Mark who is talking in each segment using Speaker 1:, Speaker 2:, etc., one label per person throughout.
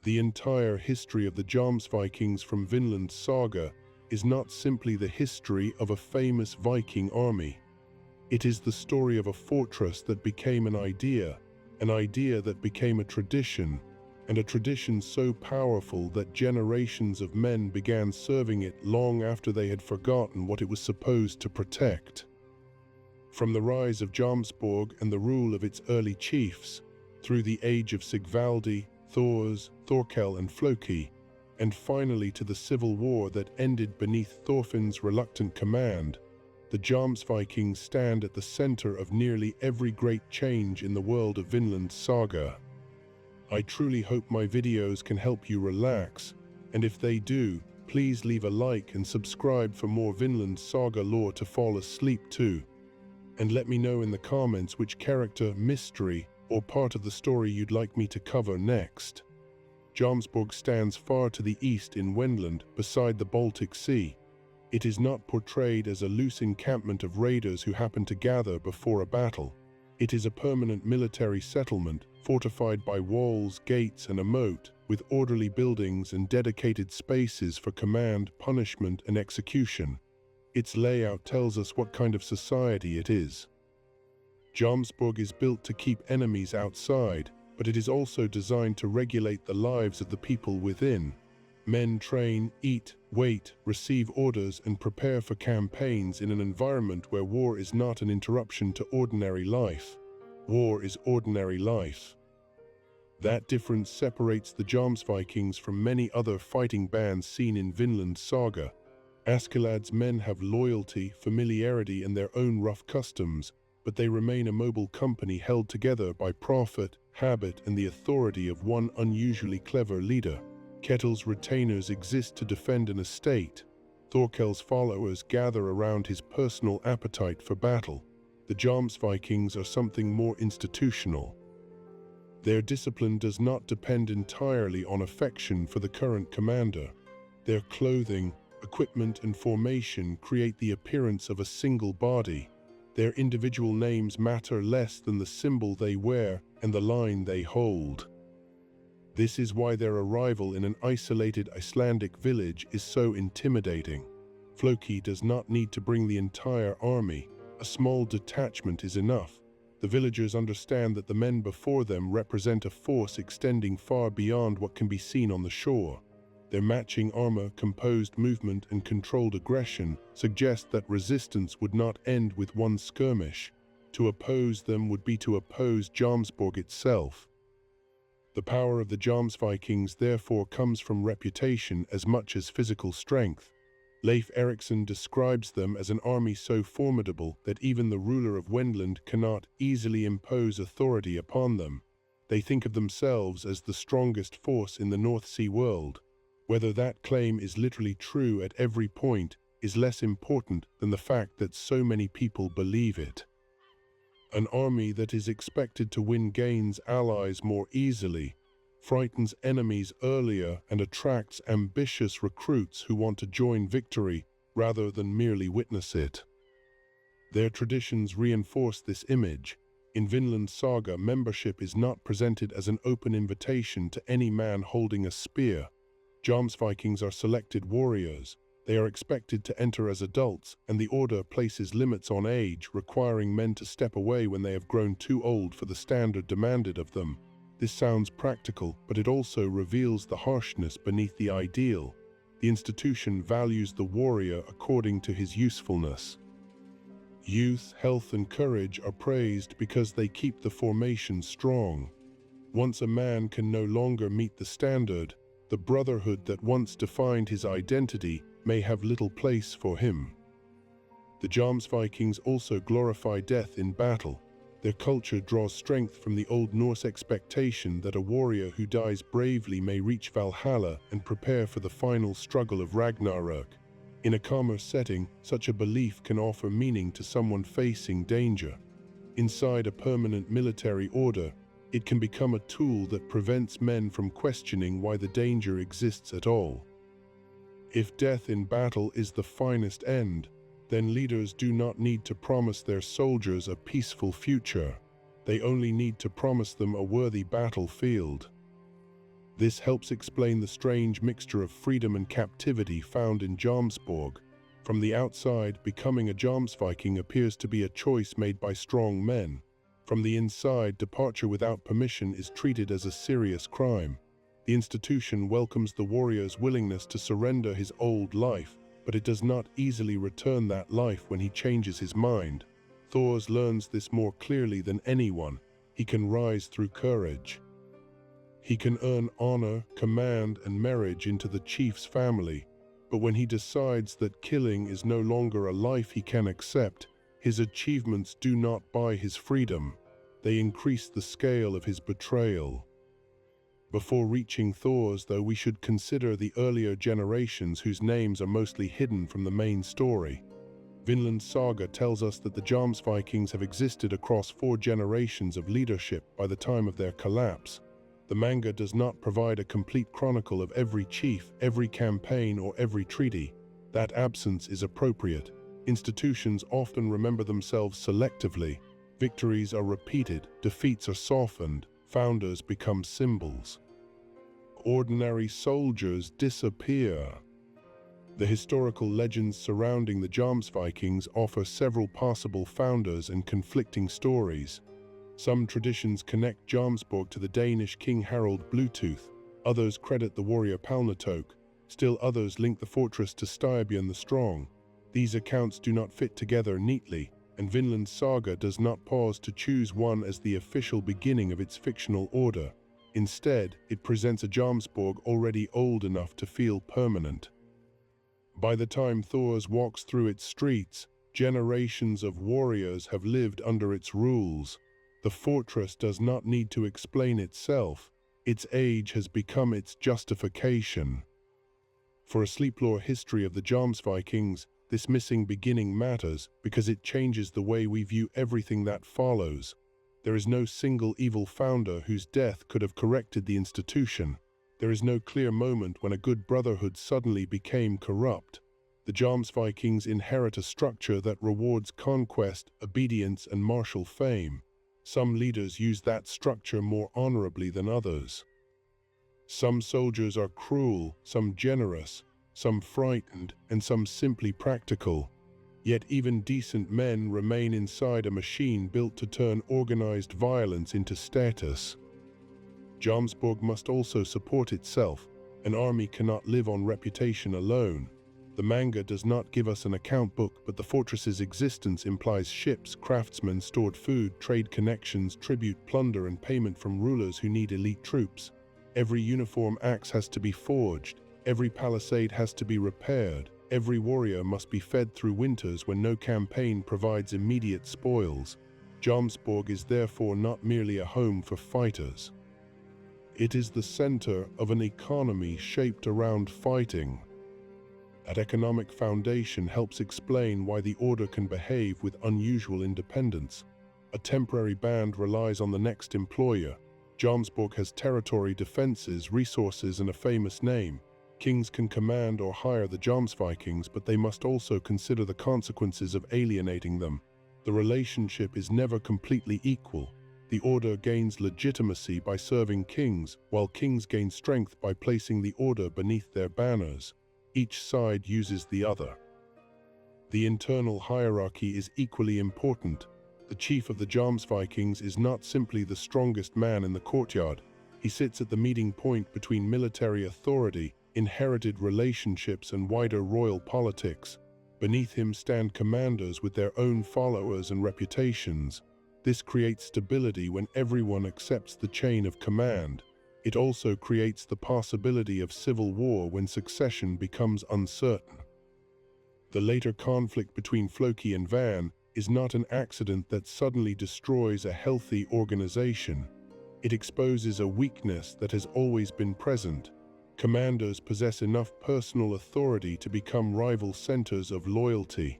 Speaker 1: The entire history of the Jomsvikings from Vinland Saga is not simply the history of a famous Viking army. It is the story of a fortress that became an idea that became a tradition, and a tradition so powerful that generations of men began serving it long after they had forgotten what it was supposed to protect. From the rise of Jomsborg and the rule of its early chiefs, through the age of Sigvaldi, Thors, Thorkel and Floki, and finally to the civil war that ended beneath Thorfinn's reluctant command, the Jomsvikings stand at the center of nearly every great change in the world of Vinland Saga. I truly hope my videos can help you relax, and if they do, please leave a like and subscribe for more Vinland Saga lore to fall asleep to. And let me know in the comments which character, mystery, or part of the story you'd like me to cover next. Jomsborg stands far to the east in Wendland, beside the Baltic Sea. It is not portrayed as a loose encampment of raiders who happen to gather before a battle. It is a permanent military settlement, fortified by walls, gates, and a moat, with orderly buildings and dedicated spaces for command, punishment, and execution. Its layout tells us what kind of society it is. Jomsborg is built to keep enemies outside, but it is also designed to regulate the lives of the people within. Men train, eat, wait, receive orders, and prepare for campaigns in an environment where war is not an interruption to ordinary life. War is ordinary life. That difference separates the Jomsvikings from many other fighting bands seen in Vinland Saga. Askeladd's men have loyalty, familiarity, and their own rough customs, but they remain a mobile company held together by profit, habit, and the authority of one unusually clever leader. Ketil's retainers exist to defend an estate. Thorkel's followers gather around his personal appetite for battle. The Jomsvikings are something more institutional. Their discipline does not depend entirely on affection for the current commander. Their clothing, equipment, and formation create the appearance of a single body. Their individual names matter less than the symbol they wear and the line they hold. This is why their arrival in an isolated Icelandic village is so intimidating. Floki does not need to bring the entire army. A small detachment is enough. The villagers understand that the men before them represent a force extending far beyond what can be seen on the shore. Their matching armor, composed movement, and controlled aggression suggest that resistance would not end with one skirmish. To oppose them would be to oppose Jomsborg itself. The power of the Jomsvikings therefore comes from reputation as much as physical strength. Leif Erikson describes them as an army so formidable that even the ruler of Wendland cannot easily impose authority upon them. They think of themselves as the strongest force in the North Sea world. Whether that claim is literally true at every point is less important than the fact that so many people believe it. An army that is expected to win gains allies more easily, frightens enemies earlier, and attracts ambitious recruits who want to join victory rather than merely witness it. Their traditions reinforce this image. In Vinland Saga, membership is not presented as an open invitation to any man holding a spear. Jomsvikings are selected warriors. They are expected to enter as adults, and the order places limits on age, requiring men to step away when they have grown too old for the standard demanded of them. This sounds practical, but it also reveals the harshness beneath the ideal. The institution values the warrior according to his usefulness. Youth, health, and courage are praised because they keep the formation strong. Once a man can no longer meet the standard, the brotherhood that once defined his identity may have little place for him. The Jomsvikings also glorify death in battle. Their culture draws strength from the Old Norse expectation that a warrior who dies bravely may reach Valhalla and prepare for the final struggle of Ragnarök. In a calmer setting, such a belief can offer meaning to someone facing danger. Inside a permanent military order, it can become a tool that prevents men from questioning why the danger exists at all. If death in battle is the finest end, then leaders do not need to promise their soldiers a peaceful future. They only need to promise them a worthy battlefield. This helps explain the strange mixture of freedom and captivity found in Jomsborg. From the outside, becoming a Jomsviking appears to be a choice made by strong men. From the inside, departure without permission is treated as a serious crime. The institution welcomes the warrior's willingness to surrender his old life, but it does not easily return that life when he changes his mind. Thors learns this more clearly than anyone. He can rise through courage. He can earn honor, command, and marriage into the chief's family. But when he decides that killing is no longer a life he can accept, his achievements do not buy his freedom. They increase the scale of his betrayal. Before reaching Thors, though, we should consider the earlier generations whose names are mostly hidden from the main story. Vinland Saga tells us that the Jomsvikings have existed across 4 generations of leadership by the time of their collapse. The manga does not provide a complete chronicle of every chief, every campaign, or every treaty. That absence is appropriate. Institutions often remember themselves selectively. Victories are repeated, defeats are softened, founders become symbols. Ordinary soldiers disappear. The historical legends surrounding the Jomsvikings offer several possible founders and conflicting stories. Some traditions connect Jomsborg to the Danish king Harald Bluetooth, others credit the warrior Palnatok, still others link the fortress to Styrbjörn the Strong. These accounts do not fit together neatly, and Vinland Saga does not pause to choose one as the official beginning of its fictional order. Instead, it presents a Jomsborg already old enough to feel permanent. By the time Thors walks through its streets, generations of warriors have lived under its rules. The fortress does not need to explain itself. Its age has become its justification. For a sleeplore history of the Jomsvikings, this missing beginning matters because it changes the way we view everything that follows. There is no single evil founder whose death could have corrected the institution. There is no clear moment when a good brotherhood suddenly became corrupt. The Jomsvikings inherit a structure that rewards conquest, obedience, and martial fame. Some leaders use that structure more honorably than others. Some soldiers are cruel, some generous, some frightened, and some simply practical. Yet even decent men remain inside a machine built to turn organized violence into status. Jomsborg must also support itself. An army cannot live on reputation alone. The manga does not give us an account book, but the fortress's existence implies ships, craftsmen, stored food, trade connections, tribute, plunder, and payment from rulers who need elite troops. Every uniform axe has to be forged. Every palisade has to be repaired. Every warrior must be fed through winters when no campaign provides immediate spoils. Jomsborg is therefore not merely a home for fighters. It is the center of an economy shaped around fighting. That economic foundation helps explain why the order can behave with unusual independence. A temporary band relies on the next employer. Jomsborg has territory, defenses, resources, and a famous name. Kings can command or hire the Jomsvikings, but they must also consider the consequences of alienating them. The relationship is never completely equal. The order gains legitimacy by serving kings, while kings gain strength by placing the order beneath their banners. Each side uses the other. The internal hierarchy is equally important. The chief of the Jomsvikings is not simply the strongest man in the courtyard. He sits at the meeting point between military authority, inherited relationships, and wider royal politics. Beneath him stand commanders with their own followers and reputations. This creates stability when everyone accepts the chain of command. It also creates the possibility of civil war when succession becomes uncertain. The later conflict between Floki and Van is not an accident that suddenly destroys a healthy organization. It exposes a weakness that has always been present. Commanders possess enough personal authority to become rival centers of loyalty.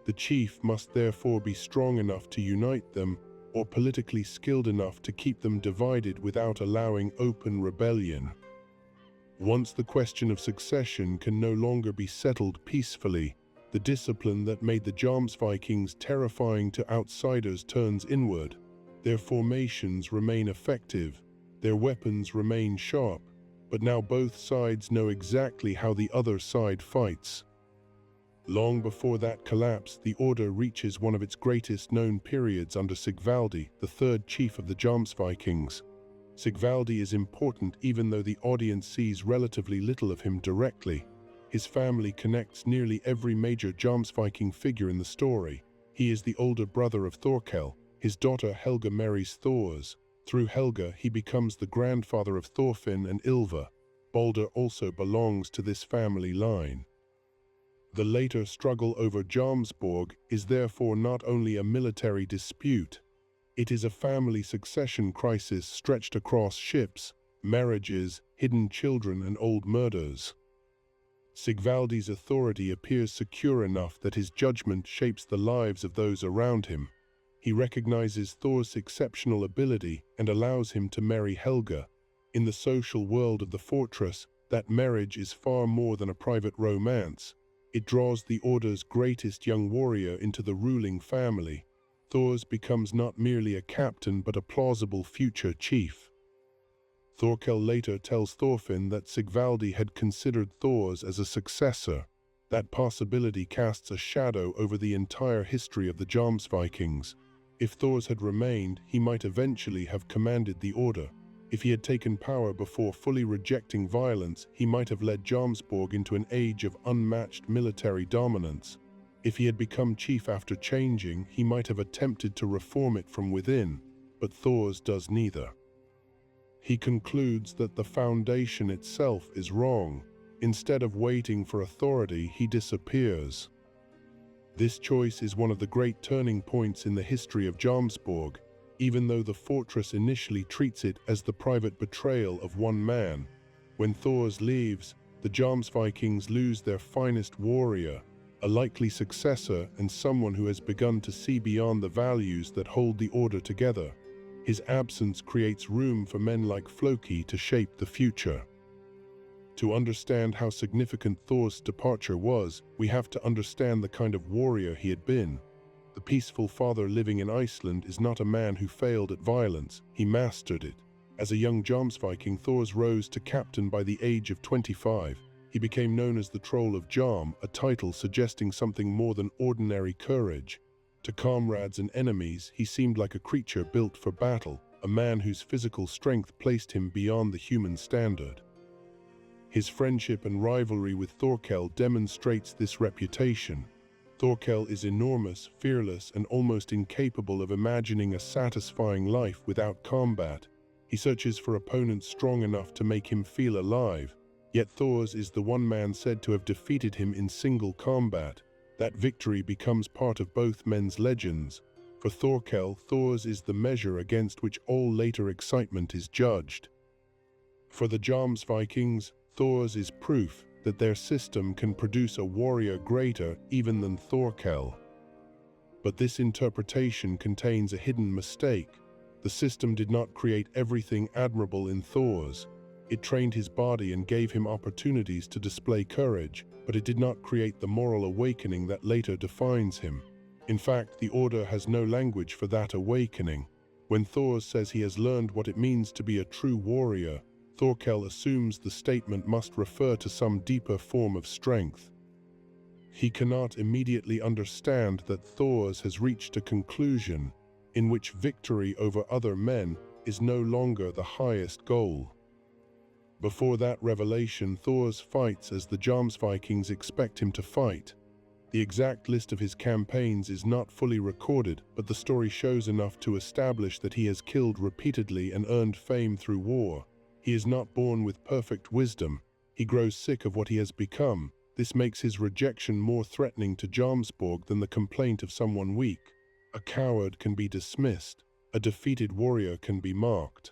Speaker 1: The chief must therefore be strong enough to unite them, or politically skilled enough to keep them divided without allowing open rebellion. Once the question of succession can no longer be settled peacefully, the discipline that made the Jomsvikings terrifying to outsiders turns inward. Their formations remain effective, their weapons remain sharp, But now both sides know exactly how the other side fights. Long before that collapse, the order reaches one of its greatest known periods under Sigvaldi, the third chief of the Jomsvikings. Sigvaldi is important even though the audience sees relatively little of him directly. His family connects nearly every major Jomsviking figure in the story. He is the older brother of Thorkel. His daughter Helga marries Thors. Through Helga, he becomes the grandfather of Thorfinn and Ylva. Balder also belongs to this family line. The later struggle over Jomsborg is therefore not only a military dispute. It is a family succession crisis stretched across ships, marriages, hidden children, and old murders. Sigvaldi's authority appears secure enough that his judgment shapes the lives of those around him. He recognizes Thor's exceptional ability and allows him to marry Helga. In the social world of the fortress, that marriage is far more than a private romance. It draws the Order's greatest young warrior into the ruling family. Thors becomes not merely a captain but a plausible future chief. Thorkel later tells Thorfinn that Sigvaldi had considered Thors as a successor. That possibility casts a shadow over the entire history of the Jomsvikings. If Thors had remained, he might eventually have commanded the Order. If he had taken power before fully rejecting violence, he might have led Jomsborg into an age of unmatched military dominance. If he had become chief after changing, he might have attempted to reform it from within, but Thors does neither. He concludes that the foundation itself is wrong. Instead of waiting for authority, he disappears. This choice is one of the great turning points in the history of Jomsborg. Even though the fortress initially treats it as the private betrayal of one man. When Thors leaves, the Jomsvikings lose their finest warrior, a likely successor and someone who has begun to see beyond the values that hold the Order together. His absence creates room for men like Floki to shape the future. To understand how significant Thor's departure was, we have to understand the kind of warrior he had been. The peaceful father living in Iceland is not a man who failed at violence, he mastered it. As a young Jomsviking, Thors rose to captain by the age of 25. He became known as the Troll of Jom, a title suggesting something more than ordinary courage. To comrades and enemies, he seemed like a creature built for battle, a man whose physical strength placed him beyond the human standard. His friendship and rivalry with Thorkel demonstrates this reputation. Thorkel is enormous, fearless, and almost incapable of imagining a satisfying life without combat. He searches for opponents strong enough to make him feel alive. Yet Thors is the one man said to have defeated him in single combat. That victory becomes part of both men's legends. For Thorkel, Thors is the measure against which all later excitement is judged. For the Jomsvikings, Thors is proof that their system can produce a warrior greater even than Thorkel. But this interpretation contains a hidden mistake. The system did not create everything admirable in Thors. It trained his body and gave him opportunities to display courage, but it did not create the moral awakening that later defines him. In fact, the Order has no language for that awakening. When Thors says he has learned what it means to be a true warrior, Thorkel assumes the statement must refer to some deeper form of strength. He cannot immediately understand that Thors has reached a conclusion in which victory over other men is no longer the highest goal. Before that revelation, Thors fights as the Jomsvikings expect him to fight. The exact list of his campaigns is not fully recorded, but the story shows enough to establish that he has killed repeatedly and earned fame through war. He is not born with perfect wisdom. He grows sick of what he has become. This makes his rejection more threatening to Jomsborg than the complaint of someone weak. A coward can be dismissed. A defeated warrior can be mocked.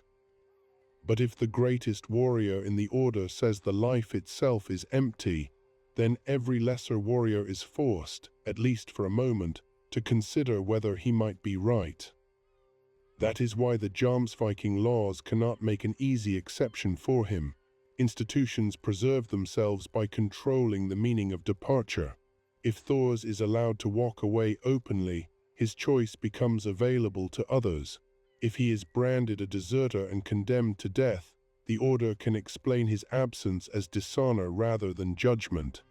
Speaker 1: But if the greatest warrior in the Order says the life itself is empty, then every lesser warrior is forced, at least for a moment, to consider whether he might be right. That is why the Jomsviking laws cannot make an easy exception for him. Institutions preserve themselves by controlling the meaning of departure. If Thors is allowed to walk away openly, his choice becomes available to others. If he is branded a deserter and condemned to death, The order can explain his absence as dishonor rather than judgment.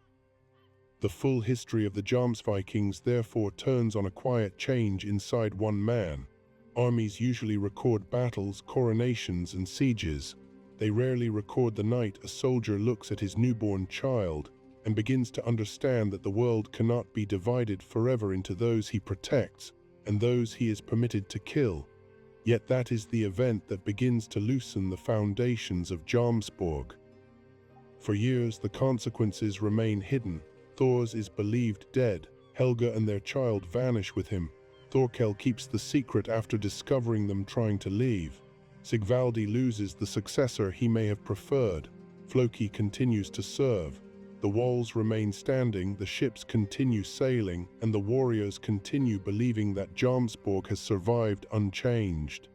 Speaker 1: The full history of the Jomsvikings therefore turns on a quiet change inside one man. Armies usually record battles, coronations, and sieges. They rarely record the night a soldier looks at his newborn child and begins to understand that the world cannot be divided forever into those he protects and those he is permitted to kill. Yet that is the event that begins to loosen the foundations of Jomsborg. For years, the consequences remain hidden. Thors is believed dead. Helga and their child vanish with him. Thorkel keeps the secret after discovering them trying to leave. Sigvaldi loses the successor he may have preferred. Floki continues to serve. The walls remain standing, the ships continue sailing, and the warriors continue believing that Jomsborg has survived unchanged.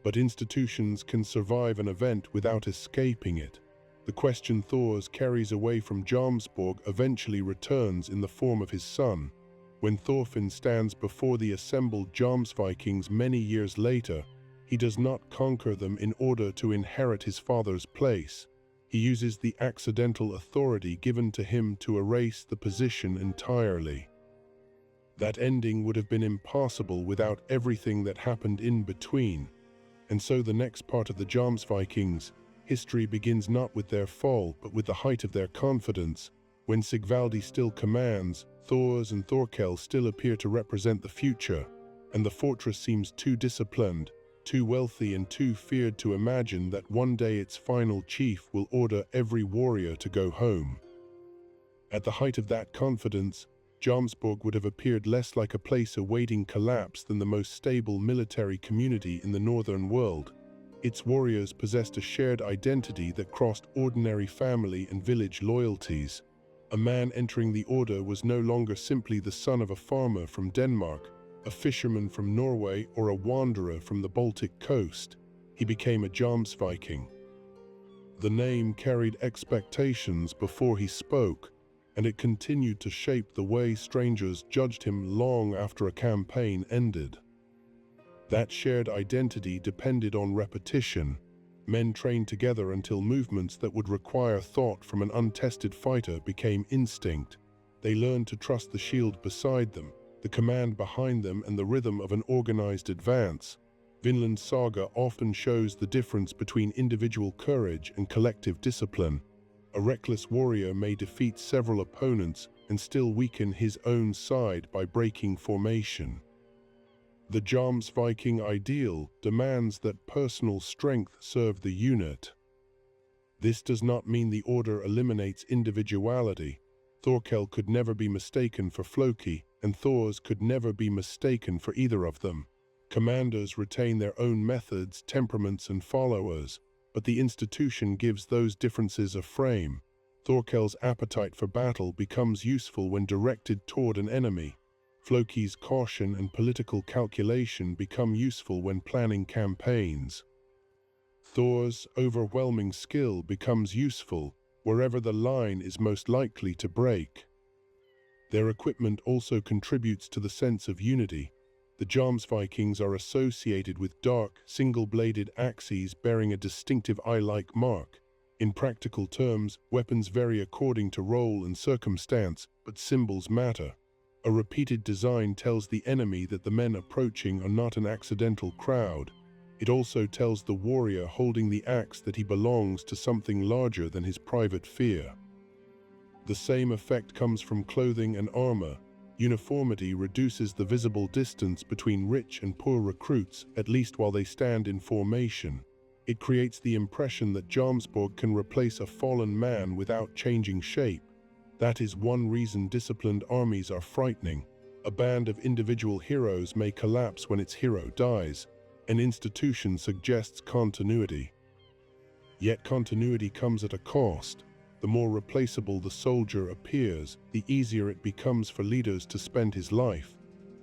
Speaker 1: But institutions can survive an event without escaping it. The question Thors carries away from Jomsborg eventually returns in the form of his son. When Thorfinn stands before the assembled Jomsvikings many years later, he does not conquer them in order to inherit his father's place. He uses the accidental authority given to him to erase the position entirely. That ending would have been impossible without everything that happened in between. And so the next part of the Jomsvikings, history begins not with their fall, but with the height of their confidence. When Sigvaldi still commands, Thors and Thorkel still appear to represent the future, and the fortress seems too disciplined, too wealthy, and too feared to imagine that one day its final chief will order every warrior to go home. At the height of that confidence, Jomsborg would have appeared less like a place awaiting collapse than the most stable military community in the northern world. Its warriors possessed a shared identity that crossed ordinary family and village loyalties. A man entering the order was no longer simply the son of a farmer from Denmark, a fisherman from Norway, or a wanderer from the Baltic coast. He became a Jomsviking. The name carried expectations before he spoke, and it continued to shape the way strangers judged him long after a campaign ended. That shared identity depended on repetition. Men trained together until movements that would require thought from an untested fighter became instinct. They learned to trust the shield beside them, the command behind them, and the rhythm of an organized advance. Vinland Saga often shows the difference between individual courage and collective discipline. A reckless warrior may defeat several opponents and still weaken his own side by breaking formation. The Jomsviking ideal demands that personal strength serve the unit. This does not mean the order eliminates individuality. Thorkel could never be mistaken for Floki, and Thors could never be mistaken for either of them. Commanders retain their own methods, temperaments, and followers, but the institution gives those differences a frame. Thorkel's appetite for battle becomes useful when directed toward an enemy. Floki's caution and political calculation become useful when planning campaigns. Thor's overwhelming skill becomes useful wherever the line is most likely to break. Their equipment also contributes to the sense of unity. The Jomsvikings are associated with dark, single-bladed axes bearing a distinctive eye-like mark. In practical terms, weapons vary according to role and circumstance, but symbols matter. A repeated design tells the enemy that the men approaching are not an accidental crowd. It also tells the warrior holding the axe that he belongs to something larger than his private fear. The same effect comes from clothing and armor. Uniformity reduces the visible distance between rich and poor recruits, at least while they stand in formation. It creates the impression that Jomsborg can replace a fallen man without changing shape. That is one reason disciplined armies are frightening. A band of individual heroes may collapse when its hero dies. An institution suggests continuity. Yet continuity comes at a cost. The more replaceable the soldier appears, the easier it becomes for leaders to spend his life.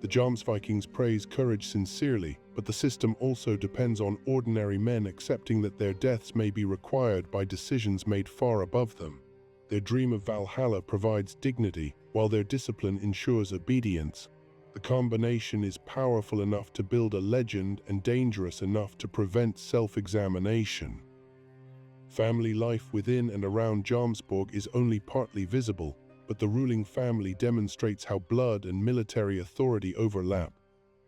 Speaker 1: The Jomsvikings praise courage sincerely, but the system also depends on ordinary men accepting that their deaths may be required by decisions made far above them. Their dream of Valhalla provides dignity, while their discipline ensures obedience. The combination is powerful enough to build a legend and dangerous enough to prevent self-examination. Family life within and around Jomsborg is only partly visible, but the ruling family demonstrates how blood and military authority overlap.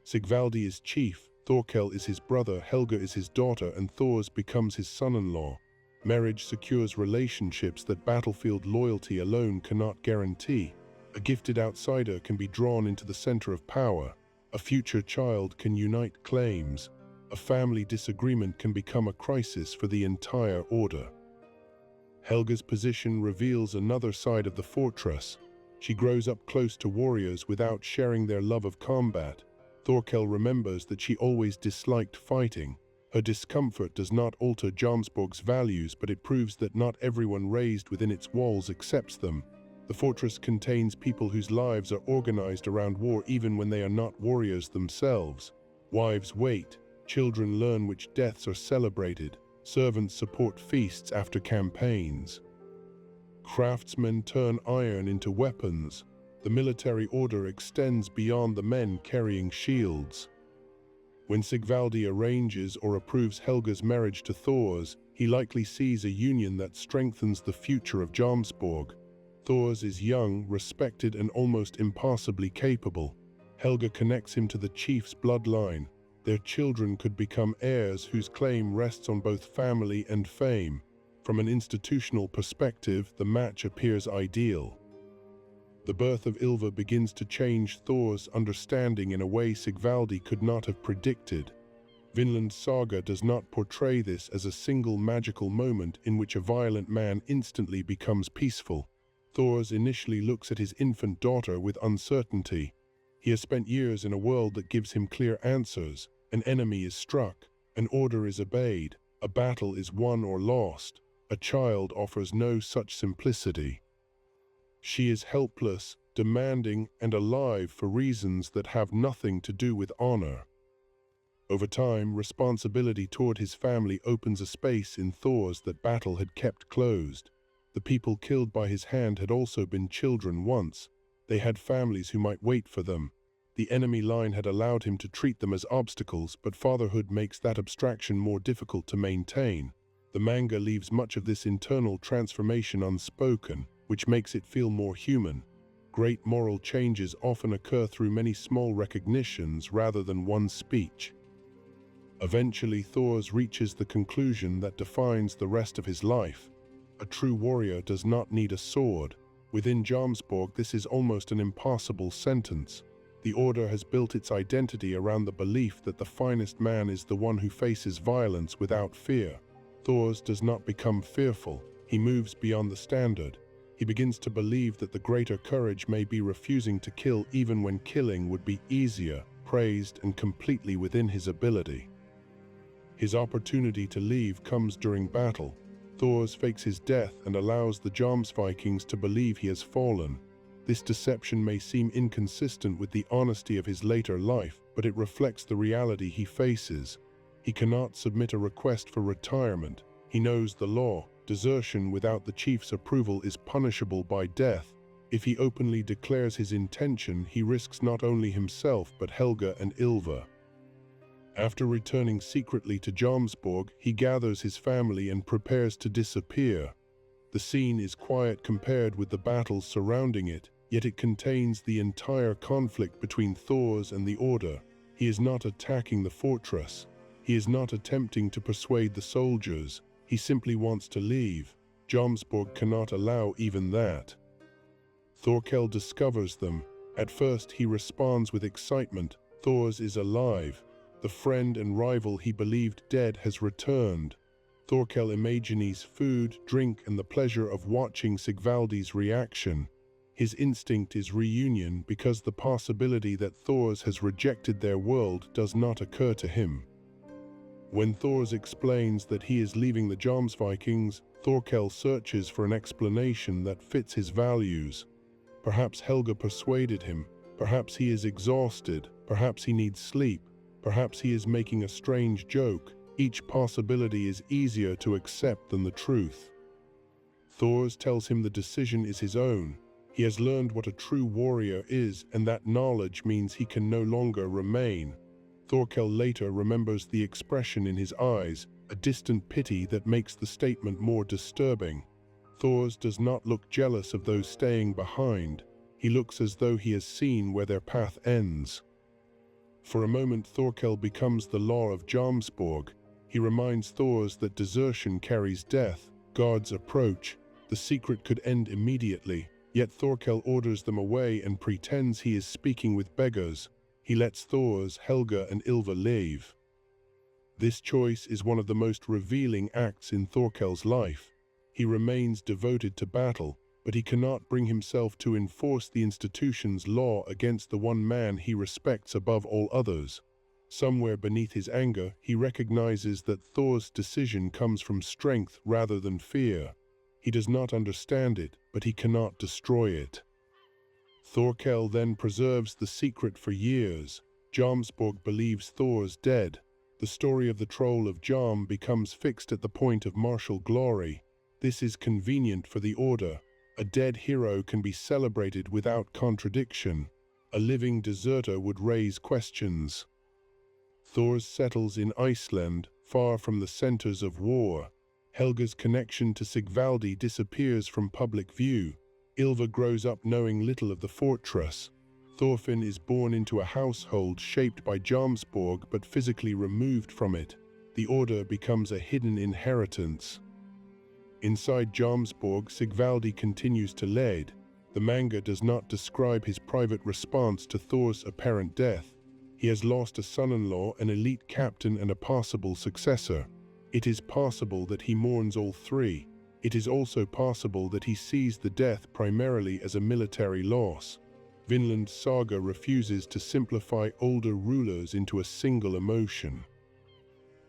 Speaker 1: Sigvaldi is chief, Thorkel is his brother, Helga is his daughter, and Thors becomes his son-in-law. Marriage secures relationships that battlefield loyalty alone cannot guarantee. A gifted outsider can be drawn into the center of power. A future child can unite claims. A family disagreement can become a crisis for the entire order. Helga's position reveals another side of the fortress. She grows up close to warriors without sharing their love of combat. Thorkel remembers that she always disliked fighting. Her discomfort does not alter Jomsborg's values, but it proves that not everyone raised within its walls accepts them. The fortress contains people whose lives are organized around war even when they are not warriors themselves. Wives wait, children learn which deaths are celebrated, servants support feasts after campaigns. Craftsmen turn iron into weapons. The military order extends beyond the men carrying shields. When Sigvaldi arranges or approves Helga's marriage to Thors, he likely sees a union that strengthens the future of Jomsborg. Thors is young, respected, and almost impossibly capable. Helga connects him to the chief's bloodline. Their children could become heirs whose claim rests on both family and fame. From an institutional perspective, the match appears ideal. The birth of Ylva begins to change Thor's understanding in a way Sigvaldi could not have predicted. Vinland Saga does not portray this as a single magical moment in which a violent man instantly becomes peaceful. Thors initially looks at his infant daughter with uncertainty. He has spent years in a world that gives him clear answers. An enemy is struck, an order is obeyed, a battle is won or lost. A child offers no such simplicity. She is helpless, demanding, and alive for reasons that have nothing to do with honor. Over time, responsibility toward his family opens a space in Thors that battle had kept closed. The people killed by his hand had also been children once. They had families who might wait for them. The enemy line had allowed him to treat them as obstacles, but fatherhood makes that abstraction more difficult to maintain. The manga leaves much of this internal transformation unspoken, which makes it feel more human. Great moral changes often occur through many small recognitions rather than one speech. Eventually, Thors reaches the conclusion that defines the rest of his life. A true warrior does not need a sword. Within Jomsborg, this is almost an impossible sentence. The order has built its identity around the belief that the finest man is the one who faces violence without fear. Thors does not become fearful. He moves beyond the standard. He begins to believe that the greater courage may be refusing to kill even when killing would be easier, praised, and completely within his ability. His opportunity to leave comes during battle. Thors fakes his death and allows the Jomsvikings to believe he has fallen. This deception may seem inconsistent with the honesty of his later life, but it reflects the reality he faces. He cannot submit a request for retirement. He knows the law. Desertion without the chief's approval is punishable by death. If he openly declares his intention, he risks not only himself but Helga and Ylva. After returning secretly to Jomsborg, he gathers his family and prepares to disappear. The scene is quiet compared with the battles surrounding it, yet it contains the entire conflict between Thors and the Order. He is not attacking the fortress. He is not attempting to persuade the soldiers. He simply wants to leave. Jomsborg cannot allow even that. Thorkel discovers them. At first he responds with excitement. Thors is alive. The friend and rival he believed dead has returned. Thorkel imagines food, drink, and the pleasure of watching Sigvaldi's reaction. His instinct is reunion because the possibility that Thors has rejected their world does not occur to him. When Thors explains that he is leaving the Jomsvikings, Thorkel searches for an explanation that fits his values. Perhaps Helga persuaded him. Perhaps he is exhausted. Perhaps he needs sleep. Perhaps he is making a strange joke. Each possibility is easier to accept than the truth. Thors tells him the decision is his own. He has learned what a true warrior is, and that knowledge means he can no longer remain. Thorkel later remembers the expression in his eyes. a distant pity that makes the statement more disturbing. Thors does not look jealous of those staying behind. He looks as though he has seen where their path ends. For a moment, Thorkel becomes the law of Jomsborg. He reminds Thors that desertion carries death. Guards approach. The secret could end immediately. Yet Thorkel orders them away and pretends he is speaking with beggars. He lets Thors, Helga, and Ylva leave. This choice is one of the most revealing acts in Thorkel's life. He remains devoted to battle, but he cannot bring himself to enforce the institution's law against the one man he respects above all others. Somewhere beneath his anger, he recognizes that Thor's decision comes from strength rather than fear. He does not understand it, but he cannot destroy it. Thorkel then preserves the secret for years. Jomsborg believes Thor's dead. The story of the Troll of Jom becomes fixed at the point of martial glory. This is convenient for the Order. A dead hero can be celebrated without contradiction. A living deserter would raise questions. Thor settles in Iceland, far from the centers of war. Helga's connection to Sigvaldi disappears from public view. Ylva grows up knowing little of the fortress. Thorfinn is born into a household shaped by Jomsborg but physically removed from it. The Order becomes a hidden inheritance. Inside Jomsborg, Sigvaldi continues to lead. The manga does not describe his private response to Thor's apparent death. He has lost a son-in-law, an elite captain, and a possible successor. It is possible that he mourns all three. It is also possible that he sees the death primarily as a military loss. Vinland Saga refuses to simplify older rulers into a single emotion.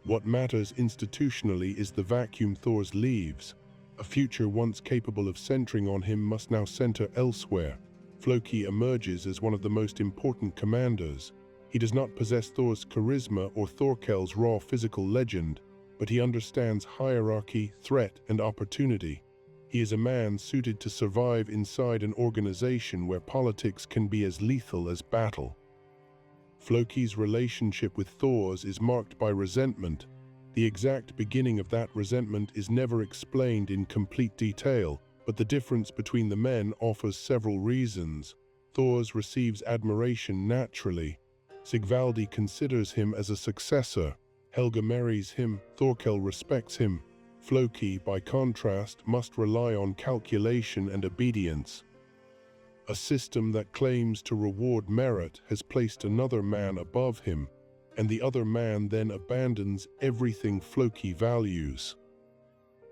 Speaker 1: What matters institutionally is the vacuum Thor leaves. A future once capable of centering on him must now center elsewhere. Floki emerges as one of the most important commanders. He does not possess Thor's charisma or Thorkel's raw physical legend, but he understands hierarchy, threat, and opportunity. He is a man suited to survive inside an organization where politics can be as lethal as battle. Floki's relationship with Thor's is marked by resentment. The exact beginning of that resentment is never explained in complete detail, but the difference between the men offers several reasons. Thor's receives admiration naturally. Sigvaldi considers him as a successor. Helga marries him. Thorkel respects him. Floki, by contrast, must rely on calculation and obedience. A system that claims to reward merit has placed another man above him, and the other man then abandons everything Floki values.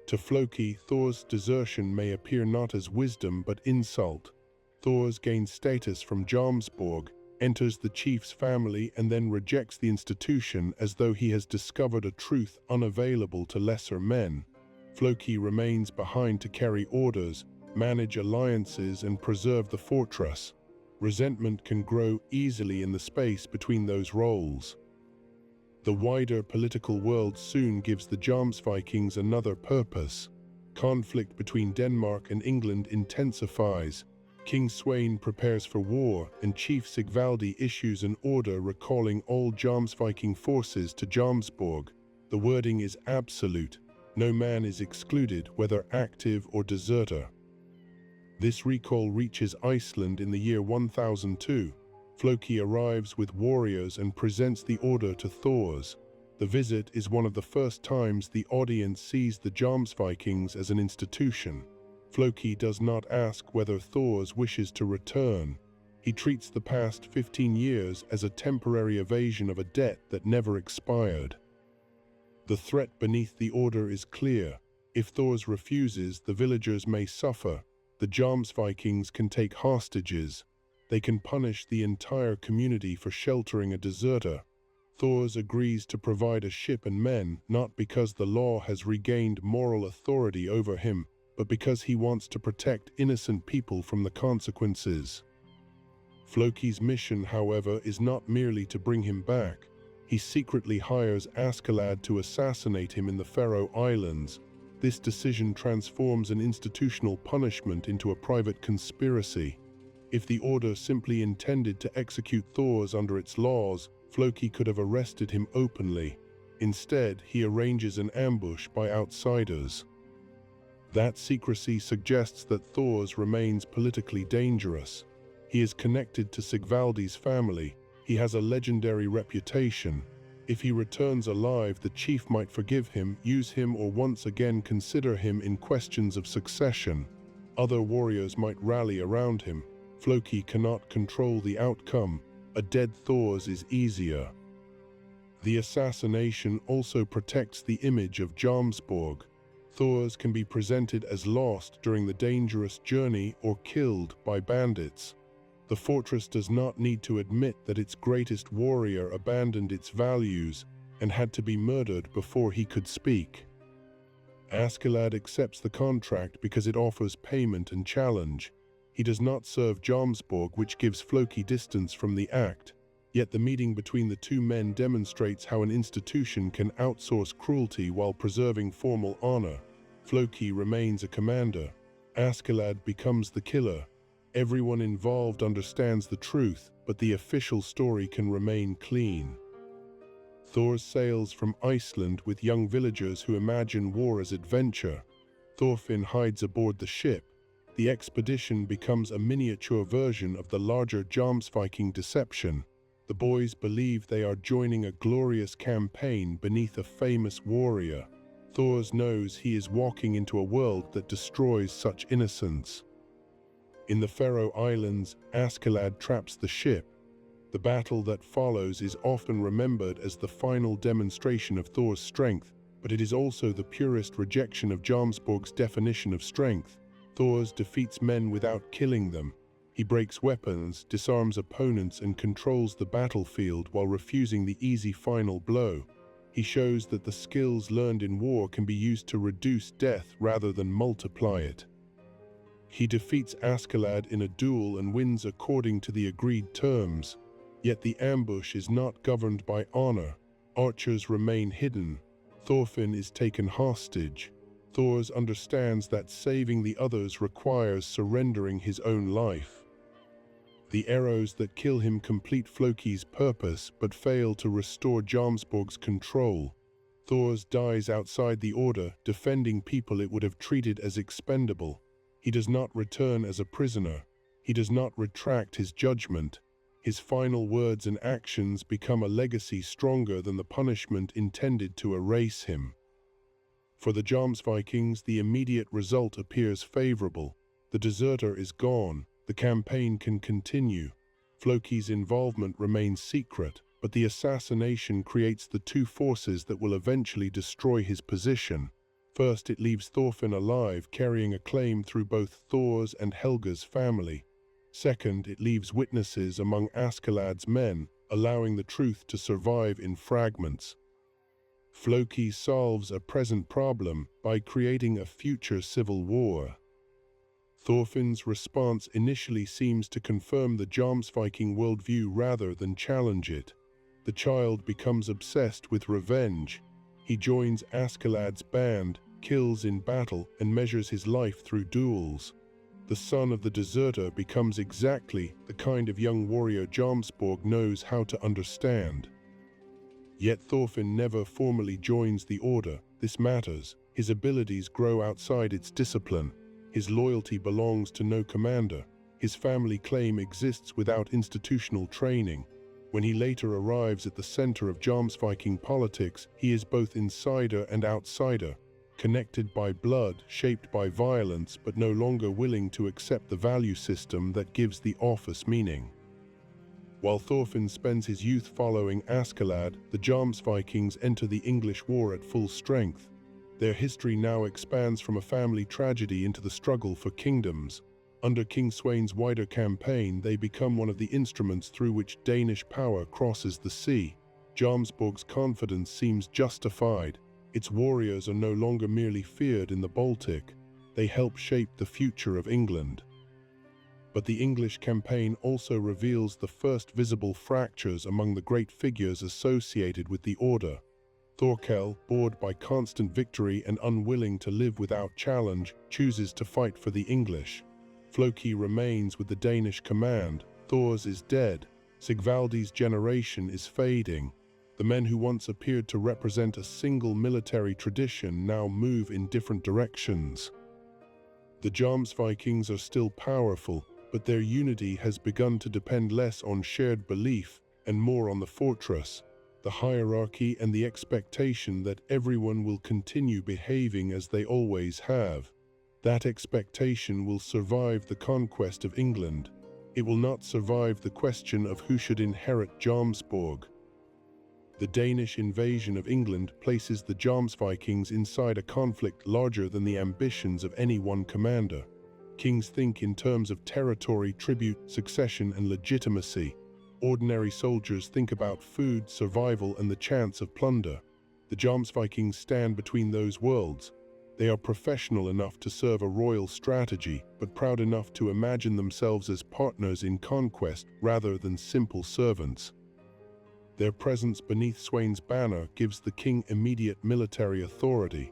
Speaker 1: To Floki, Thor's desertion may appear not as wisdom but insult. Thor's gains status from Jomsborg, enters the chief's family, and then rejects the institution as though he has discovered a truth unavailable to lesser men. Floki remains behind to carry orders, manage alliances, and preserve the fortress. Resentment can grow easily in the space between those roles. The wider political world soon gives the Jomsvikings another purpose. Conflict between Denmark and England intensifies. King Sweyn prepares for war, and Chief Sigvaldi issues an order recalling all Jomsviking forces to Jomsborg. The wording is absolute. No man is excluded, whether active or deserter. This recall reaches Iceland in the year 1002. Floki arrives with warriors and presents the order to Thors. The visit is one of the first times the audience sees the Jomsvikings as an institution. Floki does not ask whether Thors wishes to return. He treats the past 15 years as a temporary evasion of a debt that never expired. The threat beneath the order is clear. If Thors refuses, the villagers may suffer. The Jomsvikings can take hostages. They can punish the entire community for sheltering a deserter. Thors agrees to provide a ship and men, not because the law has regained moral authority over him, but because he wants to protect innocent people from the consequences. Floki's mission, however, is not merely to bring him back. He secretly hires Askeladd to assassinate him in the Faroe Islands. This decision transforms an institutional punishment into a private conspiracy. If the order simply intended to execute Thors under its laws, Floki could have arrested him openly. Instead, he arranges an ambush by outsiders. That secrecy suggests that Thors remains politically dangerous. He is connected to Sigvaldi's family. He has a legendary reputation. If he returns alive, the chief might forgive him, use him, or once again consider him in questions of succession. Other warriors might rally around him. Floki cannot control the outcome. A dead Thors is easier. The assassination also protects the image of Jomsborg. Thors can be presented as lost during the dangerous journey or killed by bandits. The fortress does not need to admit that its greatest warrior abandoned its values and had to be murdered before he could speak. Askeladd accepts the contract because it offers payment and challenge. He does not serve Jomsborg, which gives Floki distance from the act. Yet the meeting between the two men demonstrates how an institution can outsource cruelty while preserving formal honor. Floki remains a commander. Askeladd becomes the killer. Everyone involved understands the truth, but the official story can remain clean. Thor sails from Iceland with young villagers who imagine war as adventure. Thorfinn hides aboard the ship. The expedition becomes a miniature version of the larger Jomsviking deception. The boys believe they are joining a glorious campaign beneath a famous warrior. Thor knows he is walking into a world that destroys such innocence. In the Faroe Islands, Askeladd traps the ship. The battle that follows is often remembered as the final demonstration of Thor's strength, but it is also the purest rejection of Jomsborg's definition of strength. Thor defeats men without killing them. He breaks weapons, disarms opponents, and controls the battlefield while refusing the easy final blow. He shows that the skills learned in war can be used to reduce death rather than multiply it. He defeats Askeladd in a duel and wins according to the agreed terms. Yet the ambush is not governed by honor. Archers remain hidden. Thorfinn is taken hostage. Thor understands that saving the others requires surrendering his own life. The arrows that kill him complete Floki's purpose but fail to restore Jomsborg's control. Thor dies outside the Order, defending people it would have treated as expendable. He does not return as a prisoner. He does not retract his judgment. His final words and actions become a legacy stronger than the punishment intended to erase him. For the Jomsvikings, the immediate result appears favorable. The deserter is gone. The campaign can continue. Floki's involvement remains secret, but the assassination creates the two forces that will eventually destroy his position. First, it leaves Thorfinn alive, carrying a claim through both Thor's and Helga's family. Second, it leaves witnesses among Askeladd's men, allowing the truth to survive in fragments. Floki solves a present problem by creating a future civil war. Thorfinn's response initially seems to confirm the Jomsviking worldview rather than challenge it. The child becomes obsessed with revenge. He joins Askeladd's band, kills in battle, and measures his life through duels. The son of the deserter becomes exactly the kind of young warrior Jomsborg knows how to understand. Yet Thorfinn never formally joins the Order. This matters. His abilities grow outside its discipline. His loyalty belongs to no commander. His family claim exists without institutional training. When he later arrives at the center of Jomsviking politics, he is both insider and outsider, connected by blood, shaped by violence, but no longer willing to accept the value system that gives the office meaning. While Thorfinn spends his youth following Askeladd, the Jomsvikings enter the English War at full strength. Their history now expands from a family tragedy into the struggle for kingdoms. Under King Sweyn's wider campaign, they become one of the instruments through which Danish power crosses the sea. Jomsborg's confidence seems justified. Its warriors are no longer merely feared in the Baltic. They help shape the future of England. But the English campaign also reveals the first visible fractures among the great figures associated with the Order. Thorkel, bored by constant victory and unwilling to live without challenge, chooses to fight for the English. Floki remains with the Danish command. Thors is dead. Sigvaldi's generation is fading. The men who once appeared to represent a single military tradition now move in different directions. The Jomsvikings are still powerful, but their unity has begun to depend less on shared belief and more on the fortress, the hierarchy, and the expectation that everyone will continue behaving as they always have. That expectation will survive the conquest of England. It will not survive the question of who should inherit Jomsborg. The Danish invasion of England places the Jomsvikings inside a conflict larger than the ambitions of any one commander. Kings think in terms of territory, tribute, succession, and legitimacy. Ordinary soldiers think about food, survival, and the chance of plunder. The Jomsvikings stand between those worlds. They are professional enough to serve a royal strategy, but proud enough to imagine themselves as partners in conquest rather than simple servants. Their presence beneath Sweyn's banner gives the king immediate military authority.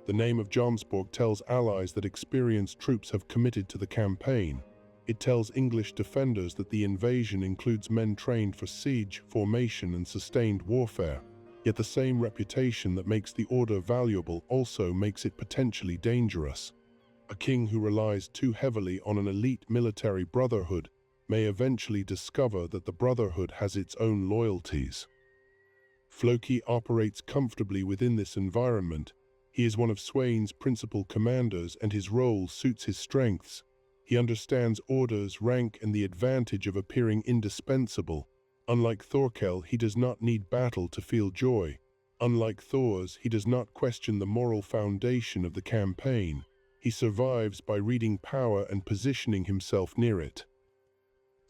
Speaker 1: The name of Jomsborg tells allies that experienced troops have committed to the campaign. It tells English defenders that the invasion includes men trained for siege, formation, and sustained warfare. Yet the same reputation that makes the order valuable also makes it potentially dangerous. A king who relies too heavily on an elite military brotherhood may eventually discover that the brotherhood has its own loyalties. Floki operates comfortably within this environment. He is one of Sweyn's principal commanders, and his role suits his strengths. He understands orders, rank, and the advantage of appearing indispensable. Unlike Thorkel, he does not need battle to feel joy. Unlike Thors, he does not question the moral foundation of the campaign. He survives by reading power and positioning himself near it.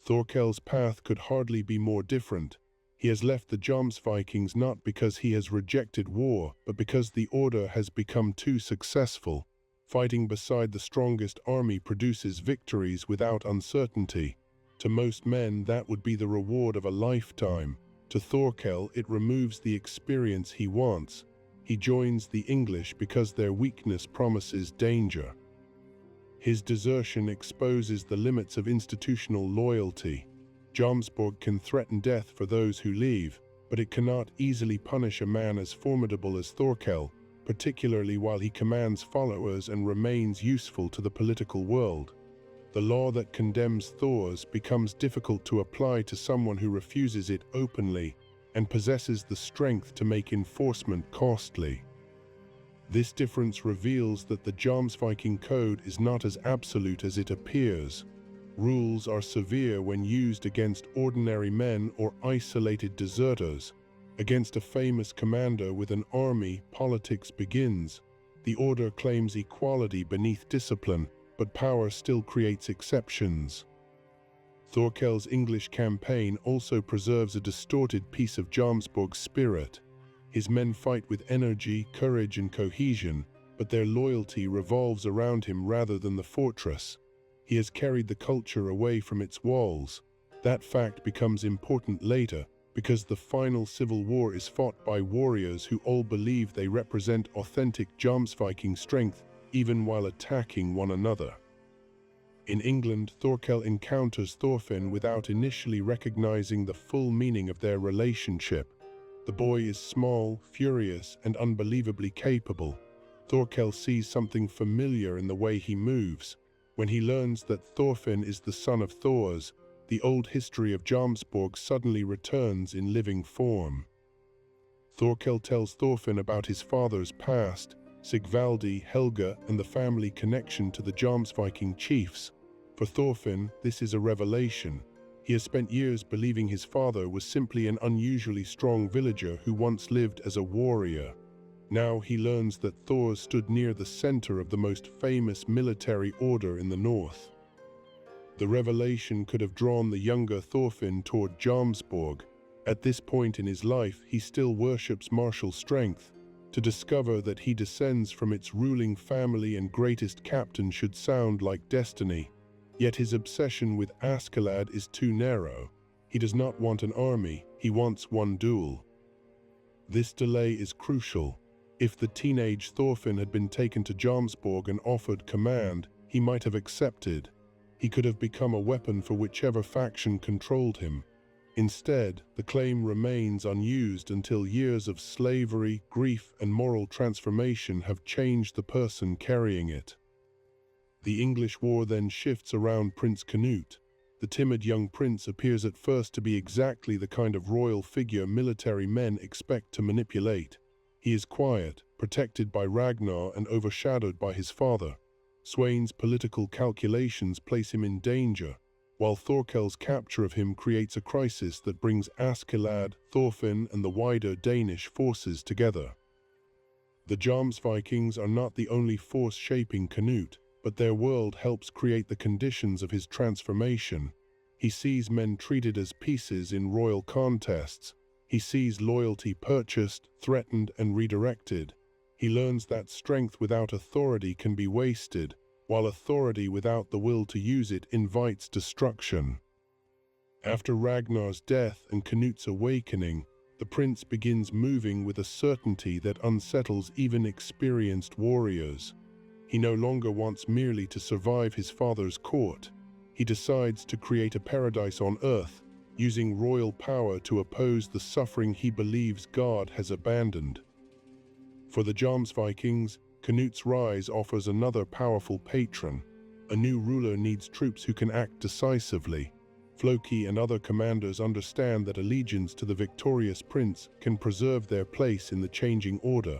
Speaker 1: Thorkel's path could hardly be more different. He has left the Jomsvikings not because he has rejected war, but because the order has become too successful. Fighting beside the strongest army produces victories without uncertainty. To most men, that would be the reward of a lifetime. To Thorkel, it removes the experience he wants. He joins the English because their weakness promises danger. His desertion exposes the limits of institutional loyalty. Jomsborg can threaten death for those who leave, but it cannot easily punish a man as formidable as Thorkel, particularly while he commands followers and remains useful to the political world. The law that condemns Thors becomes difficult to apply to someone who refuses it openly and possesses the strength to make enforcement costly. This difference reveals that the Jomsviking code is not as absolute as it appears. Rules are severe when used against ordinary men or isolated deserters. Against a famous commander with an army, politics begins. The order claims equality beneath discipline, but power still creates exceptions. Thorkel's English campaign also preserves a distorted piece of Jomsborg's spirit. His men fight with energy, courage, and cohesion, but their loyalty revolves around him rather than the fortress. He has carried the culture away from its walls. That fact becomes important later, because the final civil war is fought by warriors who all believe they represent authentic Jomsviking strength, even while attacking one another. In England, Thorkel encounters Thorfinn without initially recognizing the full meaning of their relationship. The boy is small, furious, and unbelievably capable. Thorkel sees something familiar in the way he moves. When he learns that Thorfinn is the son of Thors, the old history of Jomsborg suddenly returns in living form. Thorkel tells Thorfinn about his father's past, Sigvaldi, Helga, and the family connection to the Jomsviking chiefs. For Thorfinn, this is a revelation. He has spent years believing his father was simply an unusually strong villager who once lived as a warrior. Now he learns that Thor stood near the center of the most famous military order in the north. The revelation could have drawn the younger Thorfinn toward Jomsborg. At this point in his life, he still worships martial strength. To discover that he descends from its ruling family and greatest captain should sound like destiny. Yet his obsession with Askeladd is too narrow. He does not want an army, he wants one duel. This delay is crucial. If the teenage Thorfinn had been taken to Jomsborg and offered command, he might have accepted. He could have become a weapon for whichever faction controlled him. Instead, the claim remains unused until years of slavery, grief, and moral transformation have changed the person carrying it. The English war then shifts around Prince Canute. The timid young prince appears at first to be exactly the kind of royal figure military men expect to manipulate. He is quiet, protected by Ragnar and overshadowed by his father. Sweyn's political calculations place him in danger, while Thorkel's capture of him creates a crisis that brings Askeladd, Thorfinn, and the wider Danish forces together. The Jomsvikings are not the only force shaping Canute, but their world helps create the conditions of his transformation. He sees men treated as pieces in royal contests. He sees loyalty purchased, threatened, and redirected. He learns that strength without authority can be wasted, while authority without the will to use it invites destruction. After Ragnar's death and Canute's awakening, the prince begins moving with a certainty that unsettles even experienced warriors. He no longer wants merely to survive his father's court. He decides to create a paradise on earth, using royal power to oppose the suffering he believes God has abandoned. For the Jomsvikings, Canute's rise offers another powerful patron. A new ruler needs troops who can act decisively. Floki and other commanders understand that allegiance to the victorious prince can preserve their place in the changing order.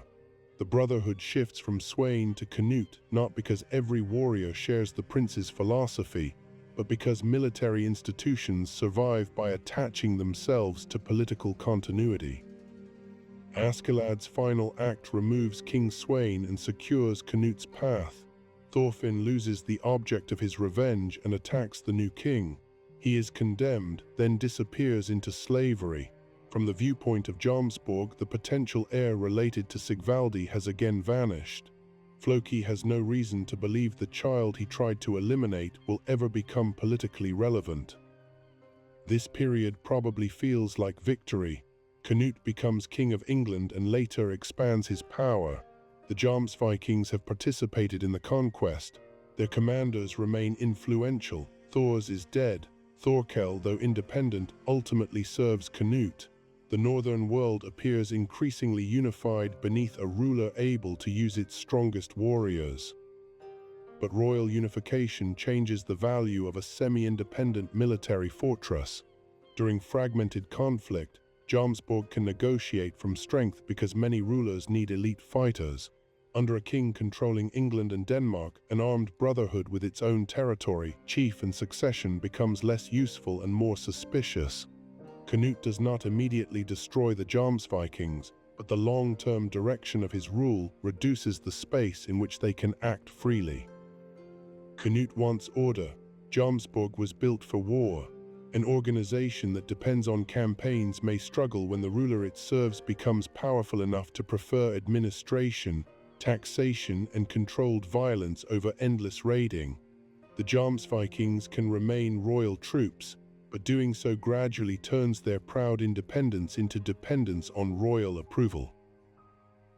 Speaker 1: The brotherhood shifts from Sweyn to Canute not because every warrior shares the prince's philosophy, but because military institutions survive by attaching themselves to political continuity. Askeladd's final act removes King Sweyn and secures Canute's path. Thorfinn loses the object of his revenge and attacks the new king. He is condemned, then disappears into slavery. From the viewpoint of Jomsborg, the potential heir related to Sigvaldi has again vanished. Floki has no reason to believe the child he tried to eliminate will ever become politically relevant. This period probably feels like victory. Canute becomes King of England and later expands his power. The Jomsvikings have participated in the conquest. Their commanders remain influential. Thors is dead. Thorkel, though independent, ultimately serves Canute. The northern world appears increasingly unified beneath a ruler able to use its strongest warriors. But royal unification changes the value of a semi-independent military fortress. During fragmented conflict, Jomsborg can negotiate from strength because many rulers need elite fighters. Under a king controlling England and Denmark, an armed brotherhood with its own territory, chief and succession becomes less useful and more suspicious. Canute does not immediately destroy the Jomsvikings, but the long-term direction of his rule reduces the space in which they can act freely. Canute wants order. Jomsborg was built for war. An organization that depends on campaigns may struggle when the ruler it serves becomes powerful enough to prefer administration, taxation, and controlled violence over endless raiding. The Jomsvikings can remain royal troops, but doing so gradually turns their proud independence into dependence on royal approval.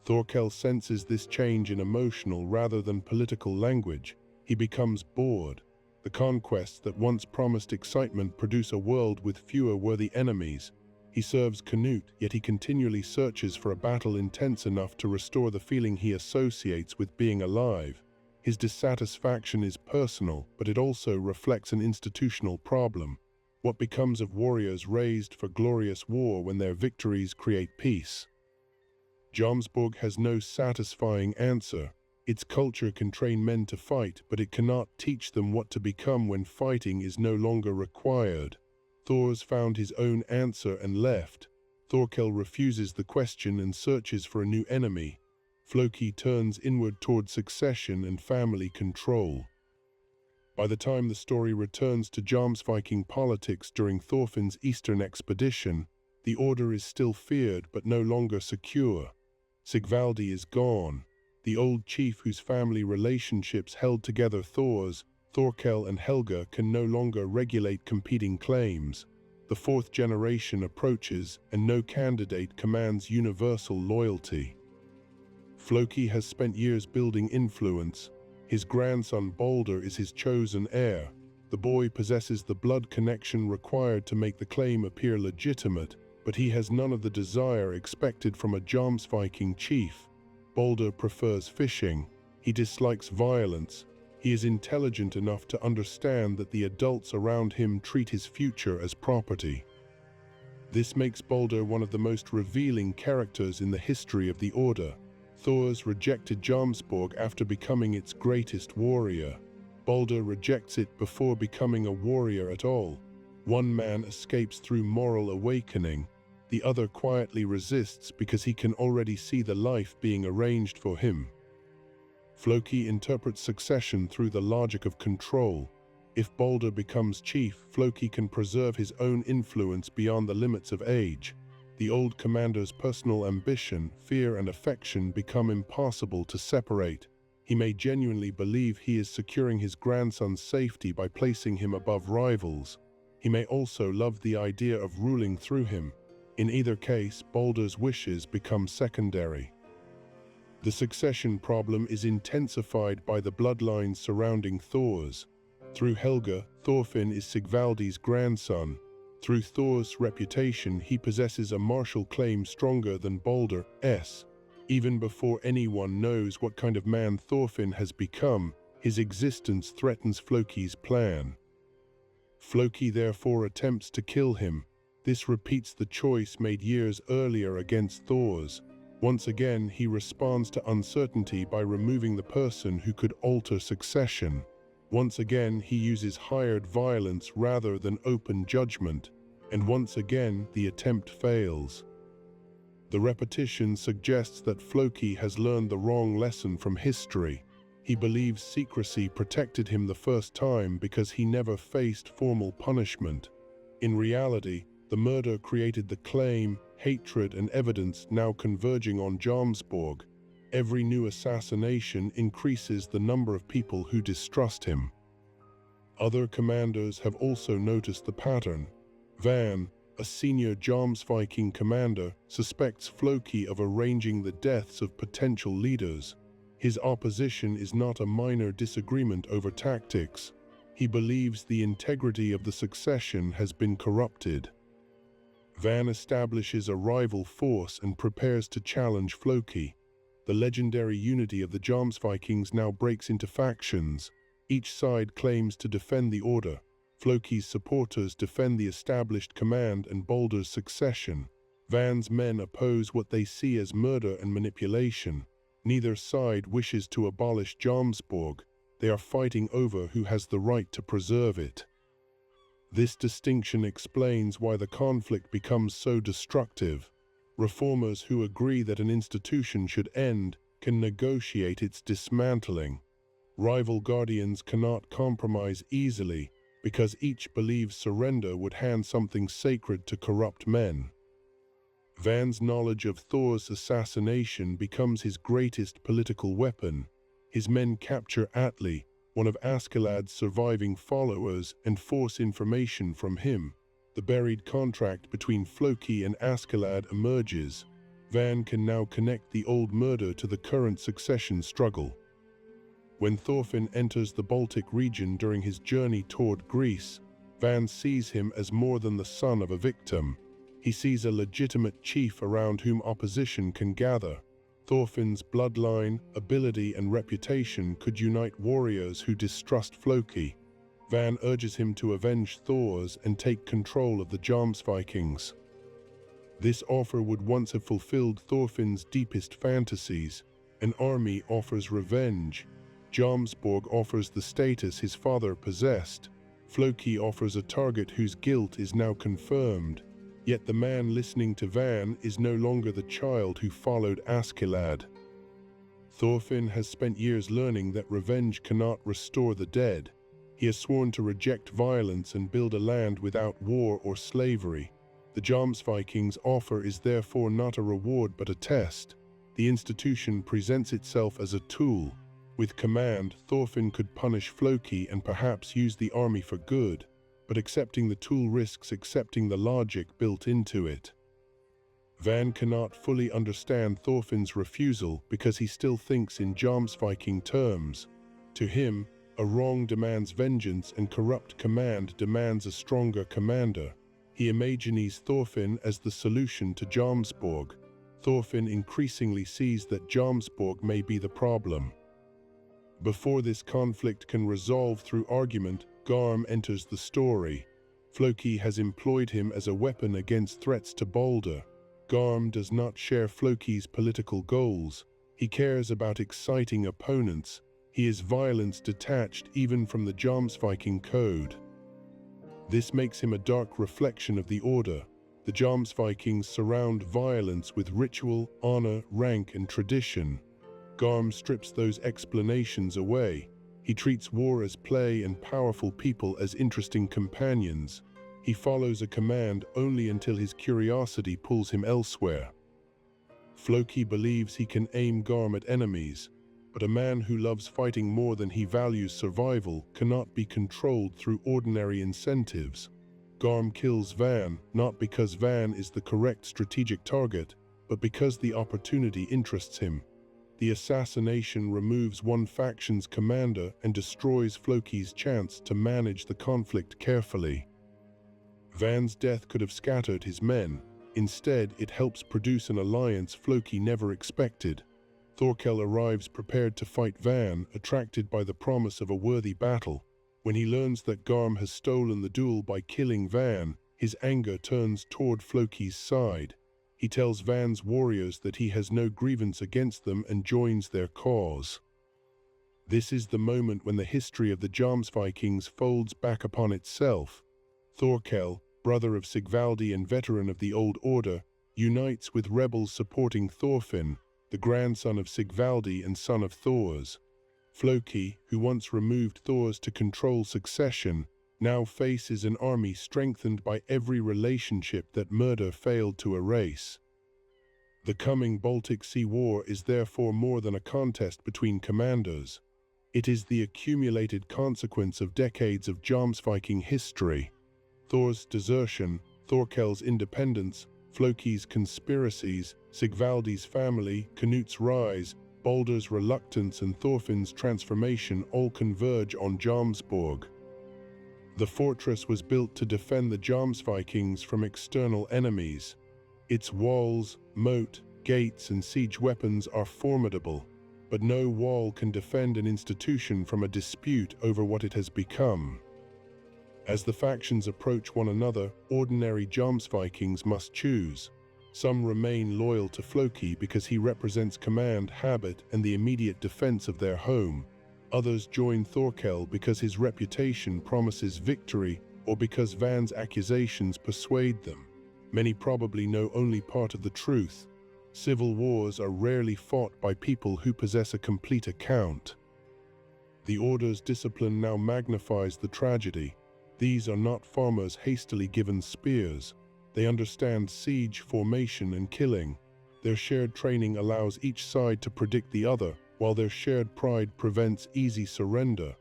Speaker 1: Thorkel senses this change in emotional rather than political language. He becomes bored. The conquests that once promised excitement produce a world with fewer worthy enemies. He serves Canute, yet he continually searches for a battle intense enough to restore the feeling he associates with being alive. His dissatisfaction is personal, but it also reflects an institutional problem. What becomes of warriors raised for glorious war when their victories create peace? Jomsborg has no satisfying answer. Its culture can train men to fight, but it cannot teach them what to become when fighting is no longer required. Thors found his own answer and left. Thorkel refuses the question and searches for a new enemy. Floki turns inward toward succession and family control. By the time the story returns to Jomsviking politics during Thorfinn's eastern expedition, the order is still feared but no longer secure. Sigvaldi is gone. The old chief whose family relationships held together Thors, Thorkel and Helga can no longer regulate competing claims. The fourth generation approaches, and no candidate commands universal loyalty. Floki has spent years building influence. His grandson Balder is his chosen heir. The boy possesses the blood connection required to make the claim appear legitimate, but he has none of the desire expected from a Jomsviking chief. Balder prefers fishing. He dislikes violence. He is intelligent enough to understand that the adults around him treat his future as property. This makes Balder one of the most revealing characters in the history of the Order. Thors rejected Jomsborg after becoming its greatest warrior. Balder rejects it before becoming a warrior at all. One man escapes through moral awakening. The other quietly resists because he can already see the life being arranged for him. Floki interprets succession through the logic of control. If Balder becomes chief, Floki can preserve his own influence beyond the limits of age. The old commander's personal ambition, fear, and affection become impossible to separate. He may genuinely believe he is securing his grandson's safety by placing him above rivals. He may also love the idea of ruling through him. In either case, Balder's wishes become secondary. The succession problem is intensified by the bloodlines surrounding Thors. Through Helga, Thorfinn is Sigvaldi's grandson. Through Thor's reputation, he possesses a martial claim stronger than Balder's. Even before anyone knows what kind of man Thorfinn has become, his existence threatens Floki's plan. Floki therefore attempts to kill him. This repeats the choice made years earlier against Thors. Once again, he responds to uncertainty by removing the person who could alter succession. Once again, he uses hired violence rather than open judgment. And once again, the attempt fails. The repetition suggests that Floki has learned the wrong lesson from history. He believes secrecy protected him the first time because he never faced formal punishment. In reality, the murder created the claim, hatred, and evidence now converging on Jomsborg. Every new assassination increases the number of people who distrust him. Other commanders have also noticed the pattern. Van, a senior Jomsviking commander, suspects Floki of arranging the deaths of potential leaders. His opposition is not a minor disagreement over tactics. He believes the integrity of the succession has been corrupted. Van establishes a rival force and prepares to challenge Floki. The legendary unity of the Jomsvikings now breaks into factions. Each side claims to defend the order. Floki's supporters defend the established command and Balder's succession. Van's men oppose what they see as murder and manipulation. Neither side wishes to abolish Jomsborg. They are fighting over who has the right to preserve it. This distinction explains why the conflict becomes so destructive. Reformers who agree that an institution should end can negotiate its dismantling. Rival guardians cannot compromise easily because each believes surrender would hand something sacred to corrupt men. Van's knowledge of Thor's assassination becomes his greatest political weapon. His men capture Atli, one of Askeladd's surviving followers, and force information from him. The buried contract between Floki and Askeladd emerges. Van can now connect the old murder to the current succession struggle. When Thorfinn enters the Baltic region during his journey toward Greece, Van sees him as more than the son of a victim. He sees a legitimate chief around whom opposition can gather. Thorfinn's bloodline, ability, and reputation could unite warriors who distrust Floki. Van urges him to avenge Thors and take control of the Jomsvikings. This offer would once have fulfilled Thorfinn's deepest fantasies. An army offers revenge. Jomsborg offers the status his father possessed. Floki offers a target whose guilt is now confirmed. Yet the man listening to Van is no longer the child who followed Askeladd. Thorfinn has spent years learning that revenge cannot restore the dead. He has sworn to reject violence and build a land without war or slavery. The Jomsvikings' offer is therefore not a reward but a test. The institution presents itself as a tool. With command, Thorfinn could punish Floki and perhaps use the army for good. But accepting the tool risks accepting the logic built into it. Van cannot fully understand Thorfinn's refusal because he still thinks in Jomsviking terms. To him, A wrong demands vengeance, and corrupt command demands a stronger commander. He imagines Thorfinn as the solution to Jomsborg. Thorfinn increasingly sees that Jomsborg may be the problem. Before this conflict can resolve through argument, Garm enters the story. Floki has employed him as a weapon against threats to Balder. Garm does not share Floki's political goals. He cares about exciting opponents. He is violence detached even from the Jomsviking code. This makes him a dark reflection of the order. The Jomsvikings surround violence with ritual, honor, rank, and tradition. Garm strips those explanations away. He treats war as play and powerful people as interesting companions. He follows a command only until his curiosity pulls him elsewhere. Floki believes he can aim Garm at enemies, but a man who loves fighting more than he values survival cannot be controlled through ordinary incentives. Garm kills Van, not because Van is the correct strategic target, but because the opportunity interests him. The assassination removes one faction's commander and destroys Floki's chance to manage the conflict carefully. Van's death could have scattered his men. Instead, it helps produce an alliance Floki never expected. Thorkel arrives prepared to fight Van, attracted by the promise of a worthy battle. When he learns that Garm has stolen the duel by killing Van, his anger turns toward Floki's side. He tells Van's warriors that he has no grievance against them and joins their cause. This is the moment when the history of the Jomsvikings folds back upon itself. Thorkel, brother of Sigvaldi and veteran of the Old Order, unites with rebels supporting Thorfinn, the grandson of Sigvaldi and son of Thors. Floki, who once removed Thors to control succession, now faces an army strengthened by every relationship that murder failed to erase. The coming Baltic Sea War is therefore more than a contest between commanders. It is the accumulated consequence of decades of Jomsviking history. Thor's desertion, Thorkel's independence, Floki's conspiracies, Sigvaldi's family, Knut's rise, Balder's reluctance, and Thorfinn's transformation all converge on Jomsborg. The fortress was built to defend the Jomsvikings from external enemies. Its walls, moat, gates, and siege weapons are formidable, but no wall can defend an institution from a dispute over what it has become. As the factions approach one another, ordinary Jomsvikings must choose. Some remain loyal to Floki because he represents command, habit, and the immediate defense of their home. Others join Thorkel because his reputation promises victory or because Van's accusations persuade them. Many probably know only part of the truth. Civil wars are rarely fought by people who possess a complete account. The Order's discipline now magnifies the tragedy. These are not farmers hastily given spears. They understand siege, formation, and killing. Their shared training allows each side to predict the other, while their shared pride prevents easy surrender.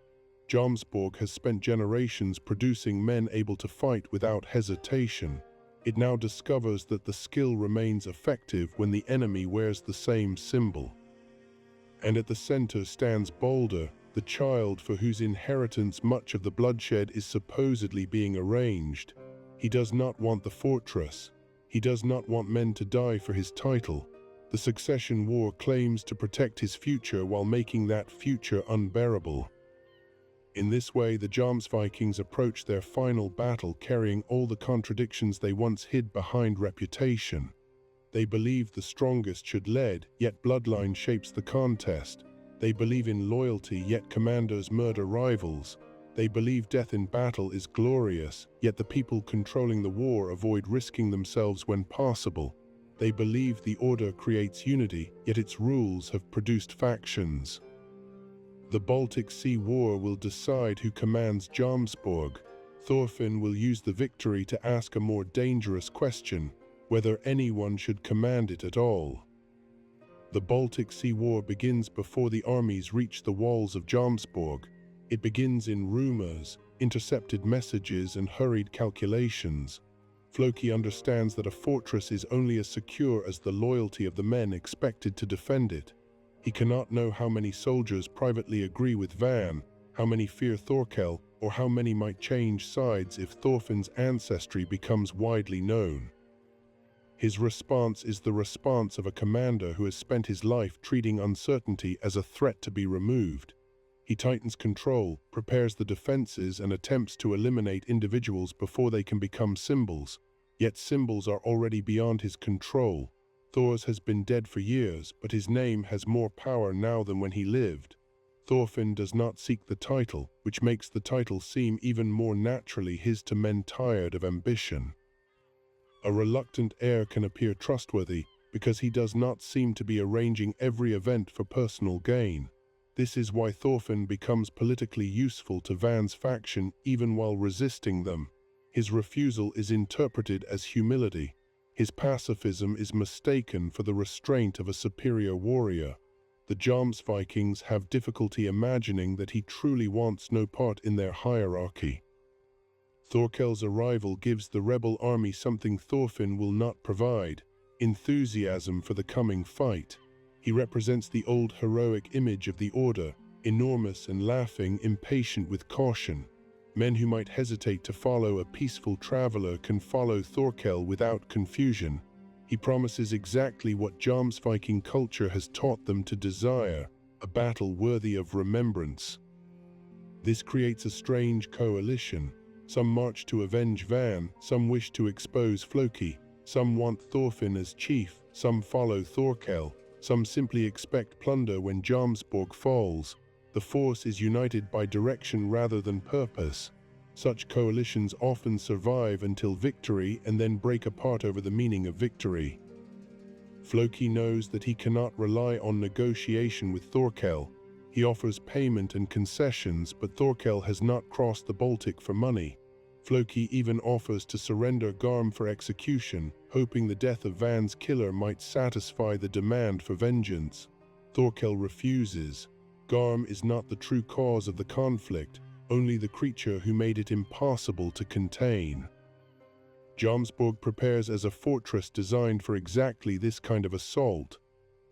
Speaker 1: Jomsborg has spent generations producing men able to fight without hesitation. It now discovers that the skill remains effective when the enemy wears the same symbol. And at the center stands Balder, the child for whose inheritance much of the bloodshed is supposedly being arranged. He does not want the fortress. He does not want men to die for his title. The succession war claims to protect his future while making that future unbearable. In this way, the Jomsvikings approach their final battle carrying all the contradictions they once hid behind reputation. They believe the strongest should lead, yet bloodline shapes the contest. They believe in loyalty, yet commanders murder rivals. They believe death in battle is glorious, yet the people controlling the war avoid risking themselves when possible. They believe the Order creates unity, yet its rules have produced factions. The Baltic Sea War will decide who commands Jomsborg. Thorfinn will use the victory to ask a more dangerous question, whether anyone should command it at all. The Baltic Sea War begins before the armies reach the walls of Jomsborg. It begins in rumors, intercepted messages, and hurried calculations. Floki understands that a fortress is only as secure as the loyalty of the men expected to defend it. He cannot know how many soldiers privately agree with Van, How many fear Thorkel, or how many might change sides if Thorfinn's ancestry becomes widely known? His response is the response of a commander who has spent his life treating uncertainty as a threat to be removed. He tightens control, prepares the defenses, and attempts to eliminate individuals before they can become symbols. Yet symbols are already beyond his control. Thors has been dead for years, but his name has more power now than when he lived. Thorfinn does not seek the title, which makes the title seem even more naturally his to men tired of ambition. A reluctant heir can appear trustworthy because he does not seem to be arranging every event for personal gain. This is why Thorfinn becomes politically useful to Van's faction even while resisting them. His refusal is interpreted as humility. His pacifism is mistaken for the restraint of a superior warrior. The Jomsvikings have difficulty imagining that he truly wants no part in their hierarchy. Thorkel's arrival gives the rebel army something Thorfinn will not provide: enthusiasm for the coming fight. He represents the old heroic image of the order, enormous and laughing, impatient with caution. Men who might hesitate to follow a peaceful traveler can follow Thorkel without confusion. He promises exactly what Jomsviking culture has taught them to desire: a battle worthy of remembrance. This creates a strange coalition. Some march to avenge Van, some wish to expose Floki, some want Thorfinn as chief, some follow Thorkel, some simply expect plunder when Jomsborg falls. The force is united by direction rather than purpose. Such coalitions often survive until victory and then break apart over the meaning of victory. Floki knows that he cannot rely on negotiation with Thorkel. He offers payment and concessions, but Thorkel has not crossed the Baltic for money. Floki even offers to surrender Garm for execution, hoping the death of Van's killer might satisfy the demand for vengeance. Thorkel refuses. Garm is not the true cause of the conflict, only the creature who made it impossible to contain. Jomsborg prepares as a fortress designed for exactly this kind of assault.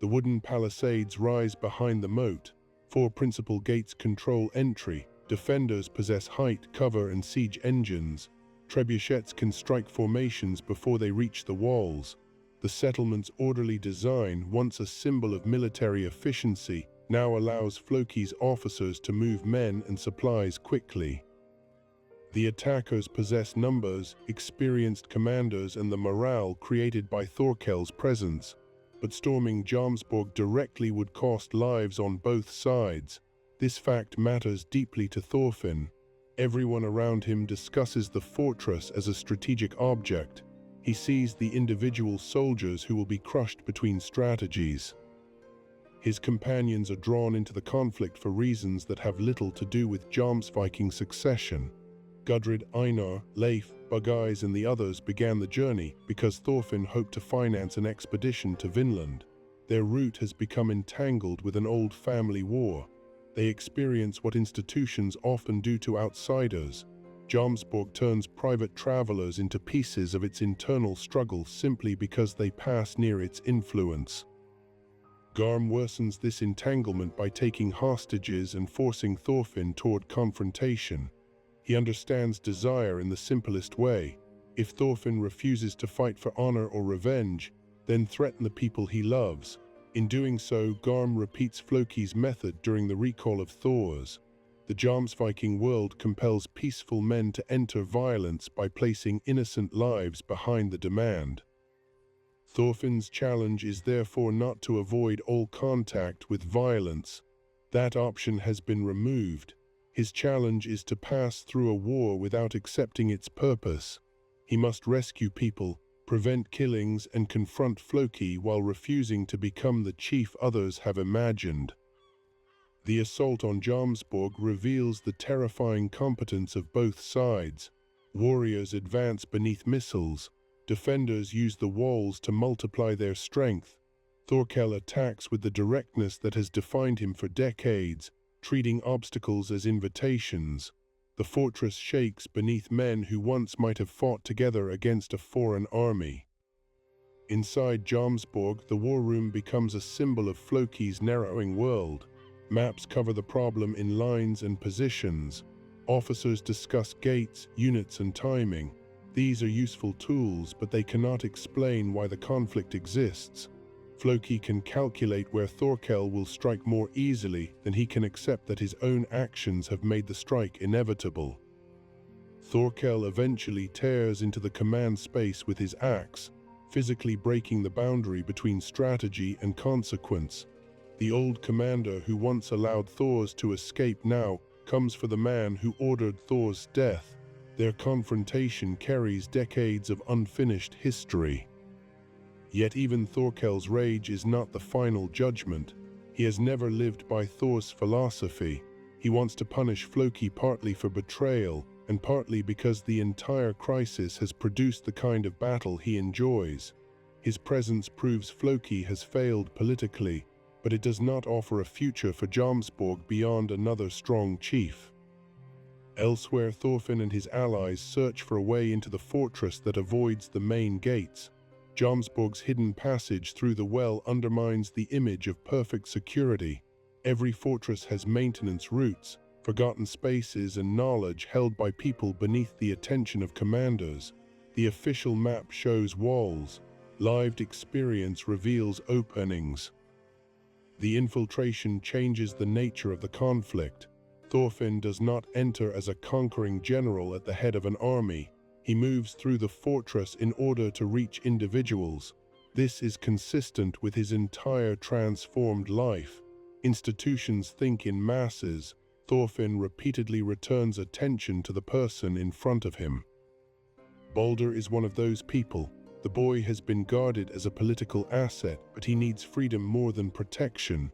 Speaker 1: The wooden palisades rise behind the moat. 4 principal gates control entry. Defenders possess height, cover, and siege engines. Trebuchets can strike formations before they reach the walls. The settlement's orderly design, once a symbol of military efficiency, now allows Floki's officers to move men and supplies quickly. The attackers possess numbers, experienced commanders, and the morale created by Thorkel's presence. But storming Jomsborg directly would cost lives on both sides. This fact matters deeply to Thorfinn. Everyone around him discusses the fortress as a strategic object. He sees the individual soldiers who will be crushed between strategies. His companions are drawn into the conflict for reasons that have little to do with Jomsviking succession. Gudrid, Einar, Leif, Bugeyes, and the others began the journey because Thorfinn hoped to finance an expedition to Vinland. Their route has become entangled with an old family war. They experience what institutions often do to outsiders. Jomsborg turns private travelers into pieces of its internal struggle simply because they pass near its influence. Garm worsens this entanglement by taking hostages and forcing Thorfinn toward confrontation. He understands desire in the simplest way. If Thorfinn refuses to fight for honor or revenge, then threaten the people he loves. In doing so, Garm repeats Floki's method during the recall of Thors. The Jomsviking world compels peaceful men to enter violence by placing innocent lives behind the demand. Thorfinn's challenge is therefore not to avoid all contact with violence. That option has been removed. His challenge is to pass through a war without accepting its purpose. He must rescue people, prevent killings, and confront Floki while refusing to become the chief others have imagined. The assault on Jomsborg reveals the terrifying competence of both sides. Warriors advance beneath missiles. Defenders use the walls to multiply their strength. Thorkel attacks with the directness that has defined him for decades, treating obstacles as invitations. The fortress shakes beneath men who once might have fought together against a foreign army. Inside Jomsborg, the war room becomes a symbol of Floki's narrowing world. Maps cover the problem in lines and positions. Officers discuss gates, units, and timing. These are useful tools, but they cannot explain why the conflict exists. Floki can calculate where Thorkel will strike more easily than he can accept that his own actions have made the strike inevitable. Thorkel eventually tears into the command space with his axe, physically breaking the boundary between strategy and consequence. The old commander who once allowed Thors to escape now comes for the man who ordered Thor's death. Their confrontation carries decades of unfinished history. Yet even Thorkel's rage is not the final judgment. He has never lived by Thor's philosophy. He wants to punish Floki partly for betrayal, and partly because the entire crisis has produced the kind of battle he enjoys. His presence proves Floki has failed politically, but it does not offer a future for Jomsborg beyond another strong chief. Elsewhere, Thorfinn and his allies search for a way into the fortress that avoids the main gates. Jomsborg's hidden passage through the well undermines the image of perfect security. Every fortress has maintenance routes, forgotten spaces, and knowledge held by people beneath the attention of commanders. The official map shows walls. Lived experience reveals openings. The infiltration changes the nature of the conflict. Thorfinn does not enter as a conquering general at the head of an army. He moves through the fortress in order to reach individuals. This is consistent with his entire transformed life. Institutions think in masses. Thorfinn repeatedly returns attention to the person in front of him. Balder is one of those people. The boy has been guarded as a political asset, but he needs freedom more than protection.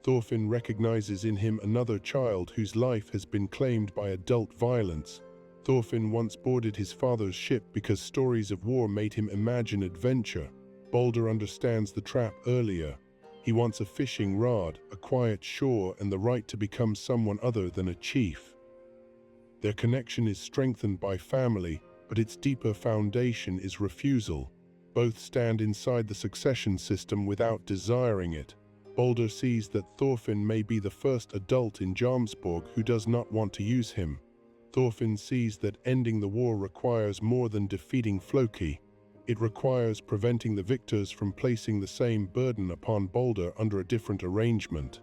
Speaker 1: Thorfinn recognizes in him another child whose life has been claimed by adult violence. Thorfinn once boarded his father's ship because stories of war made him imagine adventure. Balder understands the trap earlier. He wants a fishing rod, a quiet shore, and the right to become someone other than a chief. Their connection is strengthened by family, but its deeper foundation is refusal. Both stand inside the succession system without desiring it. Balder sees that Thorfinn may be the first adult in Jomsborg who does not want to use him. Thorfinn sees that ending the war requires more than defeating Floki. It requires preventing the victors from placing the same burden upon Balder under a different arrangement.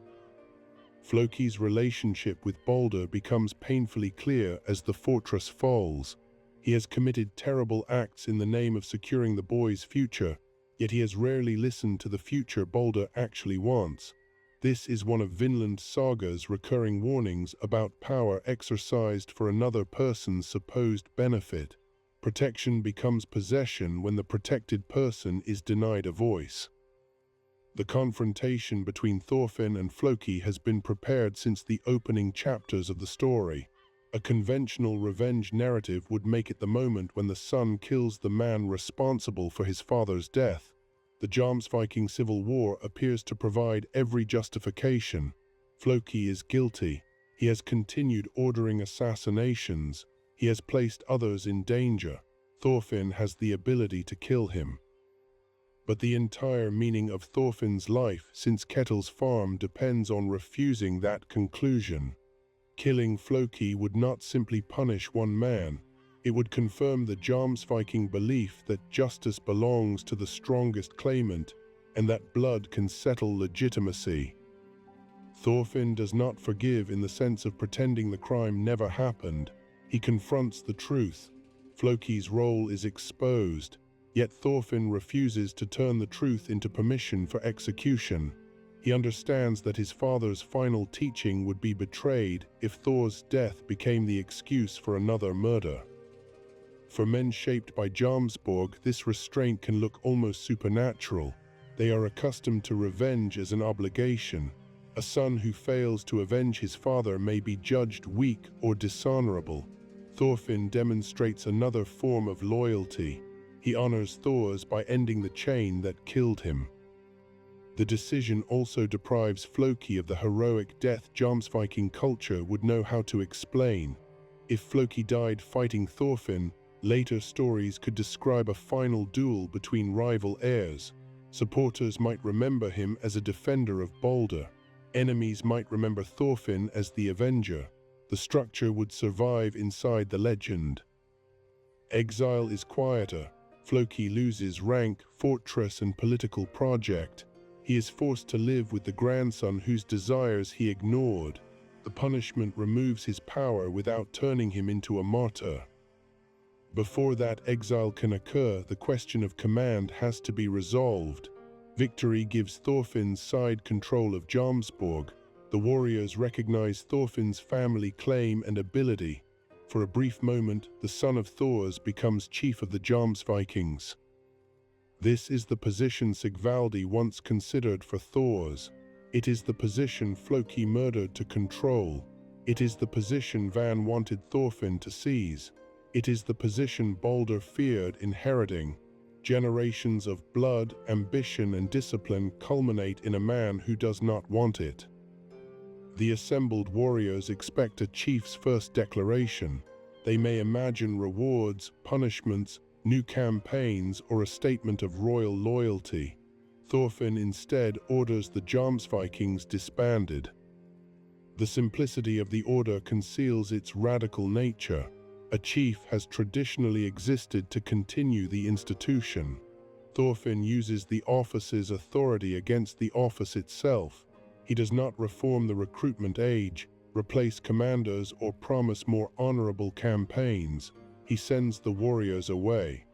Speaker 1: Floki's relationship with Balder becomes painfully clear as the fortress falls. He has committed terrible acts in the name of securing the boy's future, yet he has rarely listened to the future Balder actually wants. This is one of Vinland Saga's recurring warnings about power exercised for another person's supposed benefit. Protection becomes possession when the protected person is denied a voice. The confrontation between Thorfinn and Floki has been prepared since the opening chapters of the story. A conventional revenge narrative would make it the moment when the son kills the man responsible for his father's death. The Jomsviking civil war appears to provide every justification. Floki is guilty. He has continued ordering assassinations. He has placed others in danger. Thorfinn has the ability to kill him. But the entire meaning of Thorfinn's life since Ketil's farm depends on refusing that conclusion. Killing Floki would not simply punish one man. It would confirm the Jomsviking belief that justice belongs to the strongest claimant and that blood can settle legitimacy. Thorfinn does not forgive in the sense of pretending the crime never happened. He confronts the truth. Floki's role is exposed, yet Thorfinn refuses to turn the truth into permission for execution. He understands that his father's final teaching would be betrayed if Thor's death became the excuse for another murder. For men shaped by Jomsborg, this restraint can look almost supernatural. They are accustomed to revenge as an obligation. A son who fails to avenge his father may be judged weak or dishonorable. Thorfinn demonstrates another form of loyalty. He honors Thor's by ending the chain that killed him. The decision also deprives Floki of the heroic death Jomsviking culture would know how to explain. If Floki died fighting Thorfinn, later stories could describe a final duel between rival heirs. Supporters might remember him as a defender of Balder. Enemies might remember Thorfinn as the Avenger. The structure would survive inside the legend. Exile is quieter. Floki loses rank, fortress, and political project. He is forced to live with the grandson whose desires he ignored. The punishment removes his power without turning him into a martyr. Before that exile can occur, the question of command has to be resolved. Victory gives Thorfinn's side control of Jomsborg. The warriors recognize Thorfinn's family claim and ability. For a brief moment, the son of Thors becomes chief of the Jomsvikings. This is the position Sigvaldi once considered for Thors. It is the position Floki murdered to control. It is the position Van wanted Thorfinn to seize. It is the position Balder feared inheriting. Generations of blood, ambition, and discipline culminate in a man who does not want it. The assembled warriors expect a chief's first declaration. They may imagine rewards, punishments, new campaigns, or a statement of royal loyalty. Thorfinn instead orders the Jomsvikings disbanded. The simplicity of the order conceals its radical nature. A chief has traditionally existed to continue the institution. Thorfinn uses the office's authority against the office itself. He does not reform the recruitment age, replace commanders, or promise more honorable campaigns. He sends the warriors away.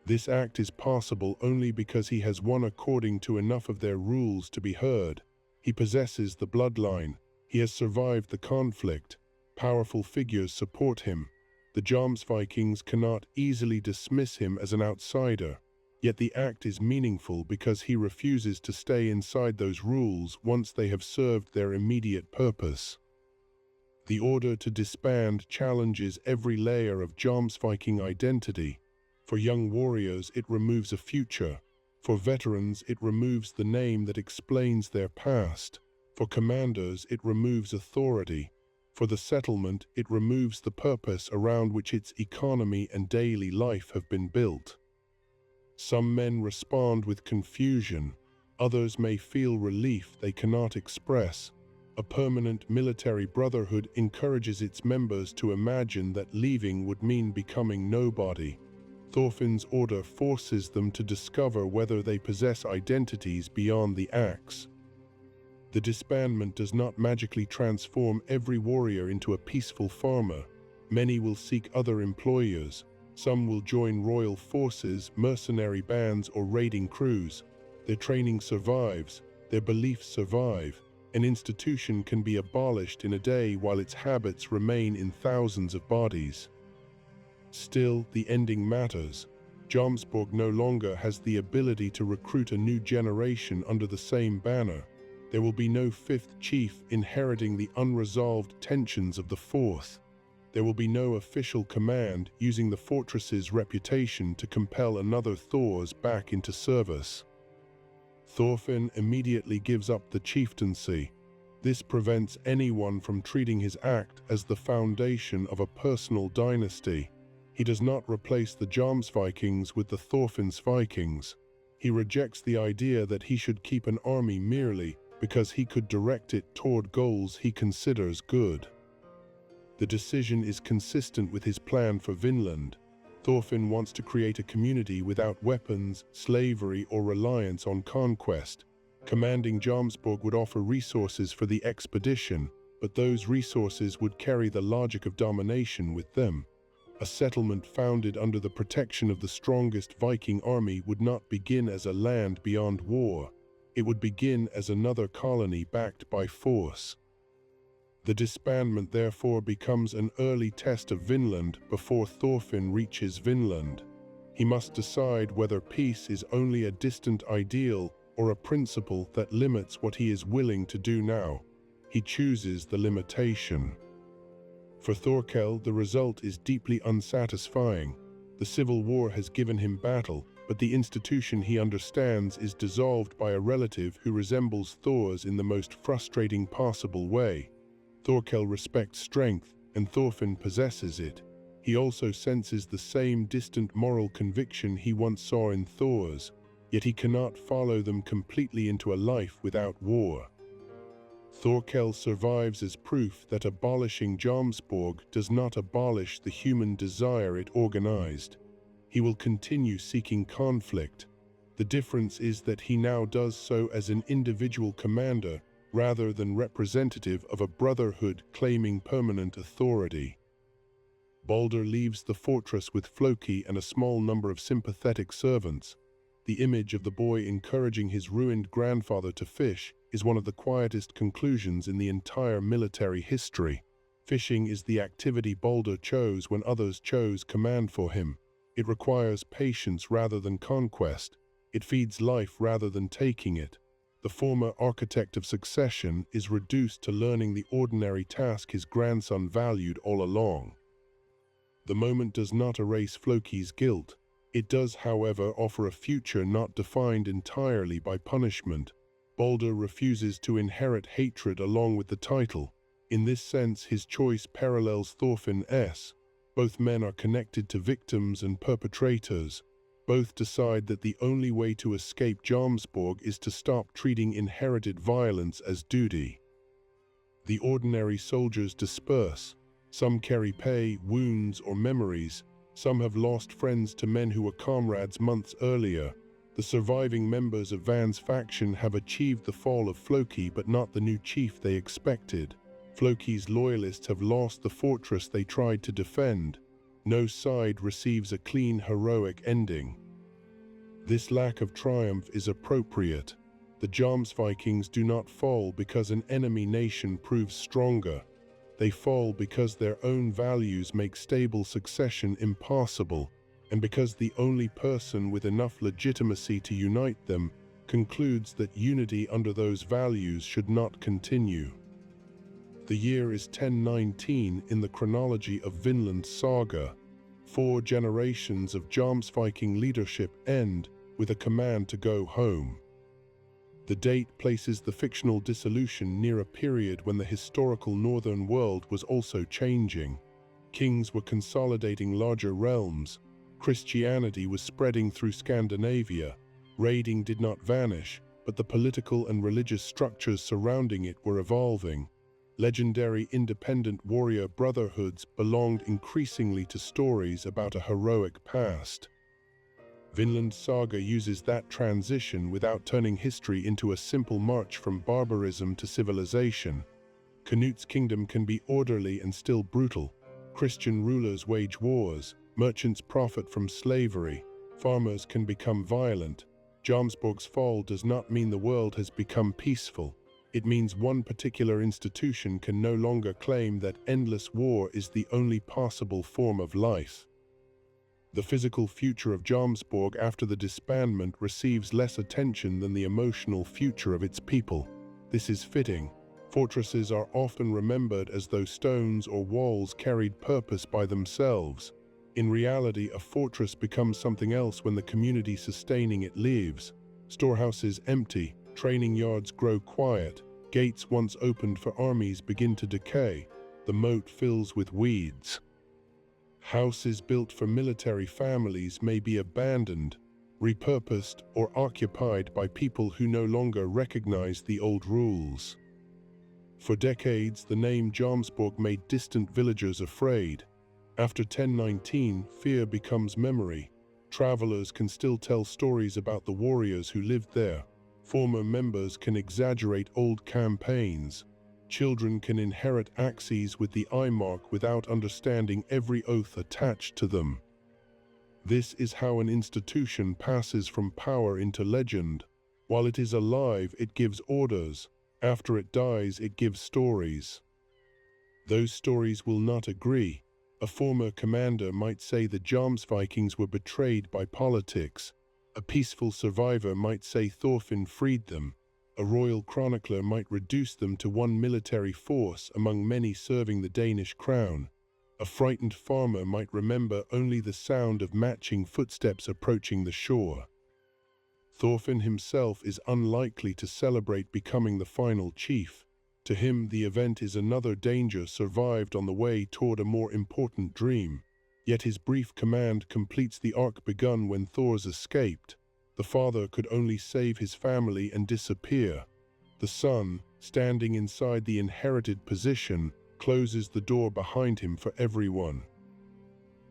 Speaker 1: This act is possible only because he has won according to enough of their rules to be heard. He possesses the bloodline. He has survived the conflict. Powerful figures support him. The Jomsvikings cannot easily dismiss him as an outsider. Yet the act is meaningful because he refuses to stay inside those rules once they have served their immediate purpose. The order to disband challenges every layer of Jomsviking identity. For young warriors, it removes a future. For veterans, it removes the name that explains their past. For commanders, it removes authority. For the settlement, it removes the purpose around which its economy and daily life have been built. Some men respond with confusion. Others may feel relief they cannot express. A permanent military brotherhood encourages its members to imagine that leaving would mean becoming nobody. Thorfinn's order forces them to discover whether they possess identities beyond the axe. The disbandment does not magically transform every warrior into a peaceful farmer. Many will seek other employers. Some will join royal forces, mercenary bands, or raiding crews. Their training survives. Their beliefs survive. An institution can be abolished in a day while its habits remain in thousands of bodies. Still, the ending matters. Jomsborg no longer has the ability to recruit a new generation under the same banner. There will be no fifth chief inheriting the unresolved tensions of the fourth. There will be no official command using the fortress's reputation to compel another Thors back into service. Thorfinn immediately gives up the chieftaincy. This prevents anyone from treating his act as the foundation of a personal dynasty. He does not replace the Jomsvikings with the Thorfinn's Vikings. He rejects the idea that he should keep an army merely because he could direct it toward goals he considers good. The decision is consistent with his plan for Vinland. Thorfinn wants to create a community without weapons, slavery, or reliance on conquest. Commanding Jomsborg would offer resources for the expedition, but those resources would carry the logic of domination with them. A settlement founded under the protection of the strongest Viking army would not begin as a land beyond war. It would begin as another colony backed by force. The disbandment therefore becomes an early test of Vinland before Thorfinn reaches Vinland. He must decide whether peace is only a distant ideal or a principle that limits what he is willing to do now. He chooses the limitation. For Thorkel, the result is deeply unsatisfying. The civil war has given him battle, but the institution he understands is dissolved by a relative who resembles Thor's in the most frustrating possible way. Thorkel respects strength, and Thorfinn possesses it. He also senses the same distant moral conviction he once saw in Thor's, yet he cannot follow them completely into a life without war. Thorkel survives as proof that abolishing Jomsborg does not abolish the human desire it organized. He will continue seeking conflict. The difference is that he now does so as an individual commander rather than representative of a brotherhood claiming permanent authority. Balder leaves the fortress with Floki and a small number of sympathetic servants. The image of the boy encouraging his ruined grandfather to fish is one of the quietest conclusions in the entire military history. Fishing is the activity Balder chose when others chose command for him. It requires patience rather than conquest. It feeds life rather than taking it. The former architect of succession is reduced to learning the ordinary task his grandson valued all along. The moment does not erase Floki's guilt. It does, however, offer a future not defined entirely by punishment. Balder refuses to inherit hatred along with the title. In this sense, his choice parallels Thorfinn's. Both men are connected to victims and perpetrators. Both decide that the only way to escape Jomsborg is to stop treating inherited violence as duty. The ordinary soldiers disperse. Some carry pay, wounds, or memories. Some have lost friends to men who were comrades months earlier. The surviving members of Van's faction have achieved the fall of Floki, but not the new chief they expected. Floki's loyalists have lost the fortress they tried to defend. No side receives a clean, heroic ending. This lack of triumph is appropriate. The Jomsvikings do not fall because an enemy nation proves stronger. They fall because their own values make stable succession impossible, and because the only person with enough legitimacy to unite them concludes that unity under those values should not continue. The year is 1019 in the chronology of Vinland Saga. 4 generations of Jomsviking leadership end with a command to go home. The date places the fictional dissolution near a period when the historical northern world was also changing. Kings were consolidating larger realms. Christianity was spreading through Scandinavia. Raiding did not vanish, but the political and religious structures surrounding it were evolving. Legendary independent warrior brotherhoods belonged increasingly to stories about a heroic past. Vinland Saga uses that transition without turning history into a simple march from barbarism to civilization. Canut's kingdom can be orderly and still brutal. Christian rulers wage wars, merchants profit from slavery, farmers can become violent. Jomsborg's fall does not mean the world has become peaceful. It means one particular institution can no longer claim that endless war is the only possible form of life. The physical future of Jomsborg after the disbandment receives less attention than the emotional future of its people. This is fitting. Fortresses are often remembered as though stones or walls carried purpose by themselves. In reality, a fortress becomes something else when the community sustaining it leaves. Storehouses empty, training yards grow quiet, gates once opened for armies begin to decay, the moat fills with weeds. Houses built for military families may be abandoned, repurposed, or occupied by people who no longer recognize the old rules. For decades, the name Jomsborg made distant villagers afraid. After 1019, fear becomes memory. Travelers can still tell stories about the warriors who lived there. Former members can exaggerate old campaigns. Children can inherit axes with the eye mark without understanding every oath attached to them. This is how an institution passes from power into legend. While it is alive, it gives orders. After it dies, it gives stories. Those stories will not agree. A former commander might say the Jomsvikings were betrayed by politics. A peaceful survivor might say Thorfinn freed them. A royal chronicler might reduce them to one military force among many serving the Danish crown. A frightened farmer might remember only the sound of matching footsteps approaching the shore. Thorfinn himself is unlikely to celebrate becoming the final chief. To him, the event is another danger survived on the way toward a more important dream. Yet his brief command completes the arc begun when Thor's escaped. The father could only save his family and disappear. The son, standing inside the inherited position, closes the door behind him for everyone.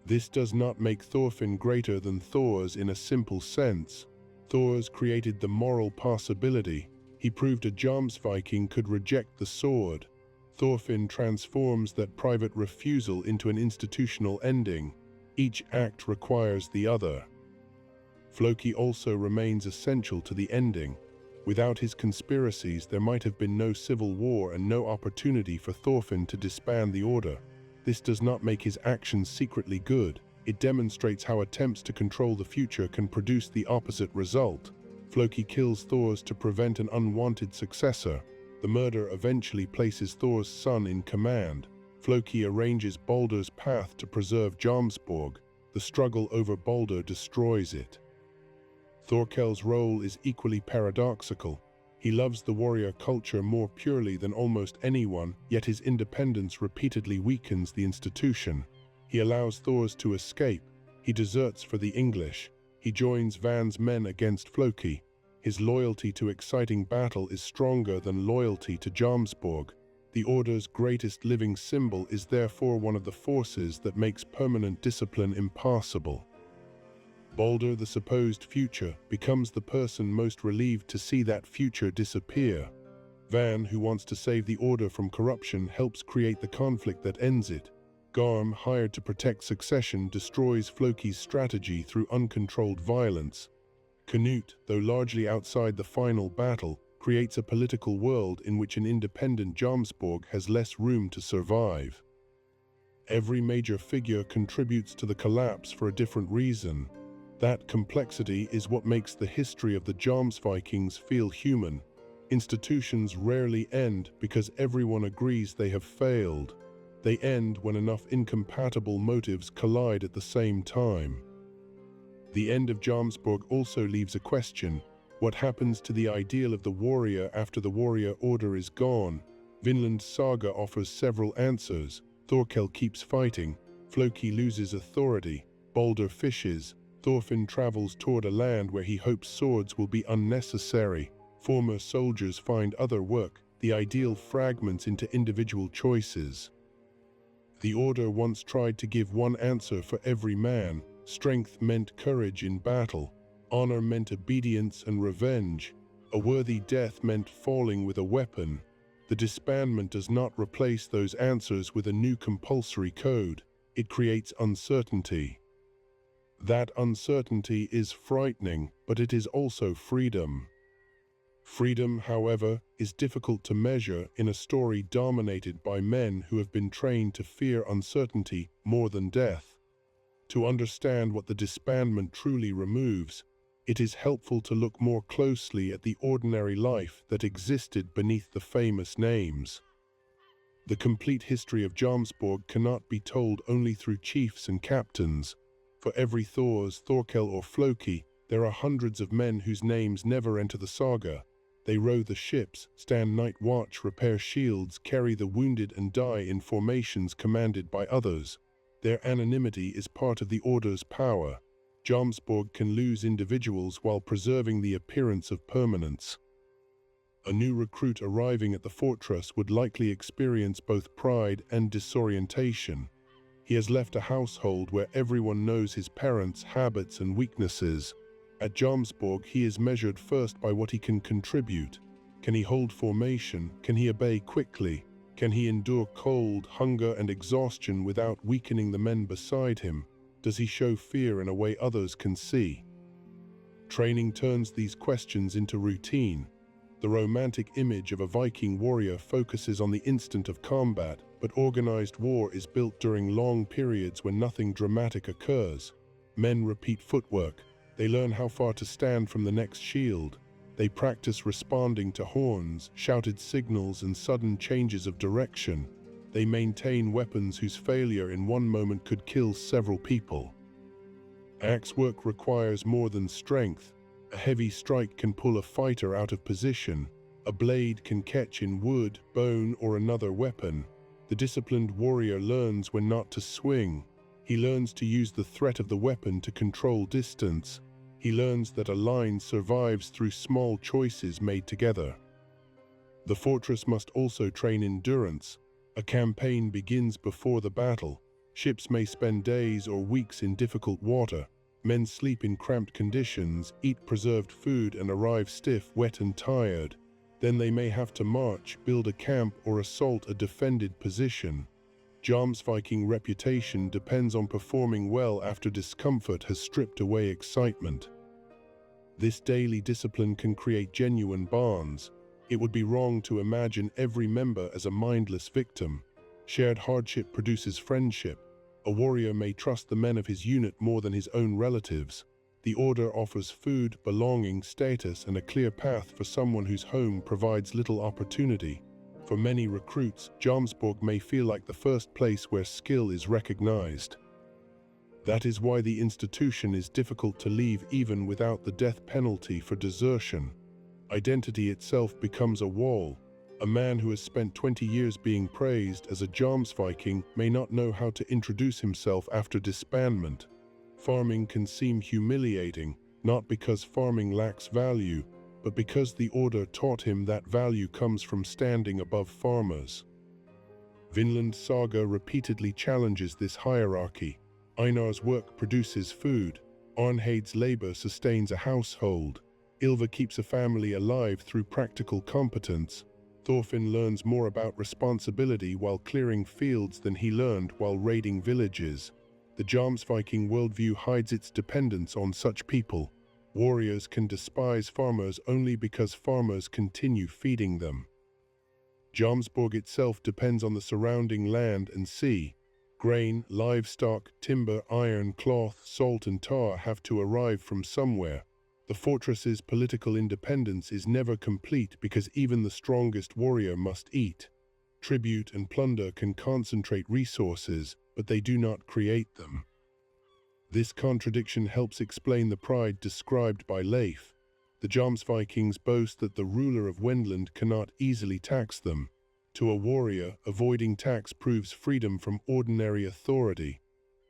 Speaker 1: This does not make Thorfinn greater than Thors in a simple sense. Thors created the moral possibility. He proved a Jomsviking could reject the sword. Thorfinn transforms that private refusal into an institutional ending. Each act requires the other. Floki also remains essential to the ending. Without his conspiracies, there might have been no civil war and no opportunity for Thorfinn to disband the order. This does not make his actions secretly good. It demonstrates how attempts to control the future can produce the opposite result. Floki kills Thors to prevent an unwanted successor. The murder eventually places Thor's son in command. Floki arranges Baldur's path to preserve Jomsborg. The struggle over Baldur destroys it. Thorkel's role is equally paradoxical. He loves the warrior culture more purely than almost anyone, yet his independence repeatedly weakens the institution. He allows Thors to escape. He deserts for the English. He joins Van's men against Floki. His loyalty to exciting battle is stronger than loyalty to Jomsborg. The Order's greatest living symbol is therefore one of the forces that makes permanent discipline impossible. Baldur, the supposed future, becomes the person most relieved to see that future disappear. Van, who wants to save the Order from corruption, helps create the conflict that ends it. Garm, hired to protect succession, destroys Floki's strategy through uncontrolled violence. Canute, though largely outside the final battle, creates a political world in which an independent Jomsborg has less room to survive. Every major figure contributes to the collapse for a different reason. That complexity is what makes the history of the Jomsvikings feel human. Institutions rarely end because everyone agrees they have failed. They end when enough incompatible motives collide at the same time. The end of Jomsborg also leaves a question. What happens to the ideal of the warrior after the warrior order is gone? Vinland Saga offers several answers. Thorkel keeps fighting. Floki loses authority. Baldur fishes. Thorfinn travels toward a land where he hopes swords will be unnecessary. Former soldiers find other work. The ideal fragments into individual choices. The Order once tried to give one answer for every man. Strength meant courage in battle. Honor meant obedience and revenge. A worthy death meant falling with a weapon. The disbandment does not replace those answers with a new compulsory code. It creates uncertainty. That uncertainty is frightening, but it is also freedom. Freedom, however, is difficult to measure in a story dominated by men who have been trained to fear uncertainty more than death. To understand what the disbandment truly removes, it is helpful to look more closely at the ordinary life that existed beneath the famous names. The complete history of Jomsborg cannot be told only through chiefs and captains. For every Thors, Thorkel or Floki, there are hundreds of men whose names never enter the saga. They row the ships, stand night watch, repair shields, carry the wounded and die in formations commanded by others. Their anonymity is part of the Order's power. Jomsborg can lose individuals while preserving the appearance of permanence. A new recruit arriving at the fortress would likely experience both pride and disorientation. He has left a household where everyone knows his parents' habits and weaknesses. At Jomsborg, he is measured first by what he can contribute. Can he hold formation? Can he obey quickly? Can he endure cold, hunger, and exhaustion without weakening the men beside him? Does he show fear in a way others can see? Training turns these questions into routine. The romantic image of a Viking warrior focuses on the instant of combat, but organized war is built during long periods when nothing dramatic occurs. Men repeat footwork. They learn how far to stand from the next shield. They practice responding to horns, shouted signals, and sudden changes of direction. They maintain weapons whose failure in one moment could kill several people. Axe work requires more than strength. A heavy strike can pull a fighter out of position. A blade can catch in wood, bone, or another weapon. The disciplined warrior learns when not to swing. He learns to use the threat of the weapon to control distance. He learns that a line survives through small choices made together. The fortress must also train endurance. A campaign begins before the battle. Ships may spend days or weeks in difficult water. Men sleep in cramped conditions, eat preserved food, and arrive stiff, wet, and tired. Then they may have to march, build a camp, or assault a defended position. Jomsviking reputation depends on performing well after discomfort has stripped away excitement. This daily discipline can create genuine bonds. It would be wrong to imagine every member as a mindless victim. Shared hardship produces friendship. A warrior may trust the men of his unit more than his own relatives. The order offers food, belonging, status, and a clear path for someone whose home provides little opportunity. For many recruits, Jomsborg may feel like the first place where skill is recognized. That is why the institution is difficult to leave even without the death penalty for desertion. Identity itself becomes a wall. A man who has spent 20 years being praised as a Jomsviking may not know how to introduce himself after disbandment. Farming can seem humiliating, not because farming lacks value, but because the order taught him that value comes from standing above farmers. Vinland Saga repeatedly challenges this hierarchy. Einar's work produces food. Arnheid's labor sustains a household. Ylva keeps a family alive through practical competence. Thorfinn learns more about responsibility while clearing fields than he learned while raiding villages. The Jomsviking worldview hides its dependence on such people. Warriors can despise farmers only because farmers continue feeding them. Jomsborg itself depends on the surrounding land and sea. Grain, livestock, timber, iron, cloth, salt, and tar have to arrive from somewhere. The fortress's political independence is never complete because even the strongest warrior must eat. Tribute and plunder can concentrate resources, but they do not create them. This contradiction helps explain the pride described by Leif. The Jomsvikings boast that the ruler of Wendland cannot easily tax them. To a warrior, avoiding tax proves freedom from ordinary authority.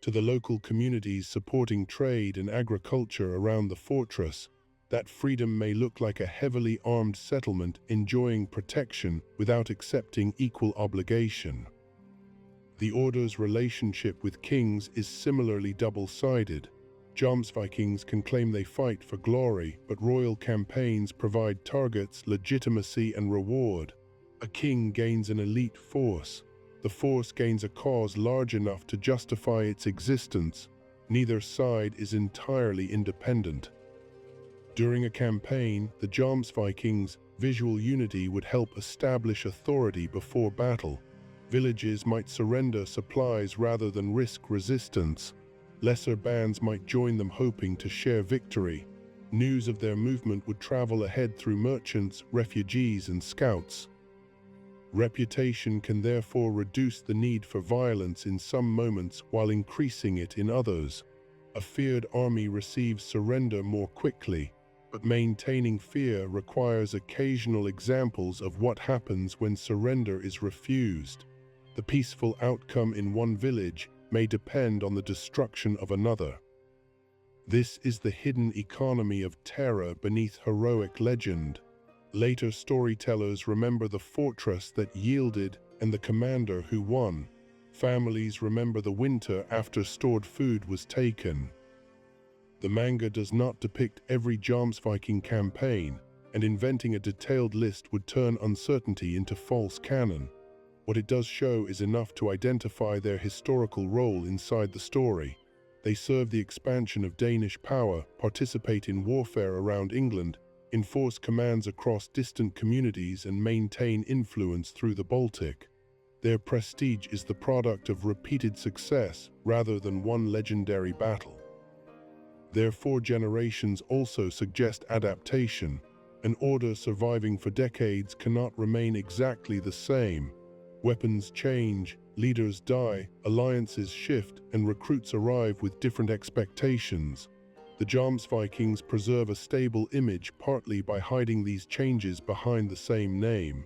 Speaker 1: To the local communities supporting trade and agriculture around the fortress, that freedom may look like a heavily armed settlement enjoying protection without accepting equal obligation. The Order's relationship with kings is similarly double-sided. Jomsvikings can claim they fight for glory, but royal campaigns provide targets, legitimacy, and reward. A king gains an elite force. The force gains a cause large enough to justify its existence. Neither side is entirely independent. During a campaign, the Jomsvikings' visual unity would help establish authority before battle. Villages might surrender supplies rather than risk resistance. Lesser bands might join them hoping to share victory. News of their movement would travel ahead through merchants, refugees, and scouts. Reputation can therefore reduce the need for violence in some moments while increasing it in others. A feared army receives surrender more quickly, but maintaining fear requires occasional examples of what happens when surrender is refused. The peaceful outcome in one village may depend on the destruction of another. This is the hidden economy of terror beneath heroic legend. Later storytellers remember the fortress that yielded and the commander who won. Families remember the winter after stored food was taken. The manga does not depict every Jomsviking campaign, and inventing a detailed list would turn uncertainty into false canon. What it does show is enough to identify their historical role inside the story. They serve the expansion of Danish power, participate in warfare around England, enforce commands across distant communities, and maintain influence through the Baltic. Their prestige is the product of repeated success rather than one legendary battle. Their 4 generations also suggest adaptation. An order surviving for decades cannot remain exactly the same. Weapons change, leaders die, alliances shift, and recruits arrive with different expectations. The Jomsvikings preserve a stable image partly by hiding these changes behind the same name.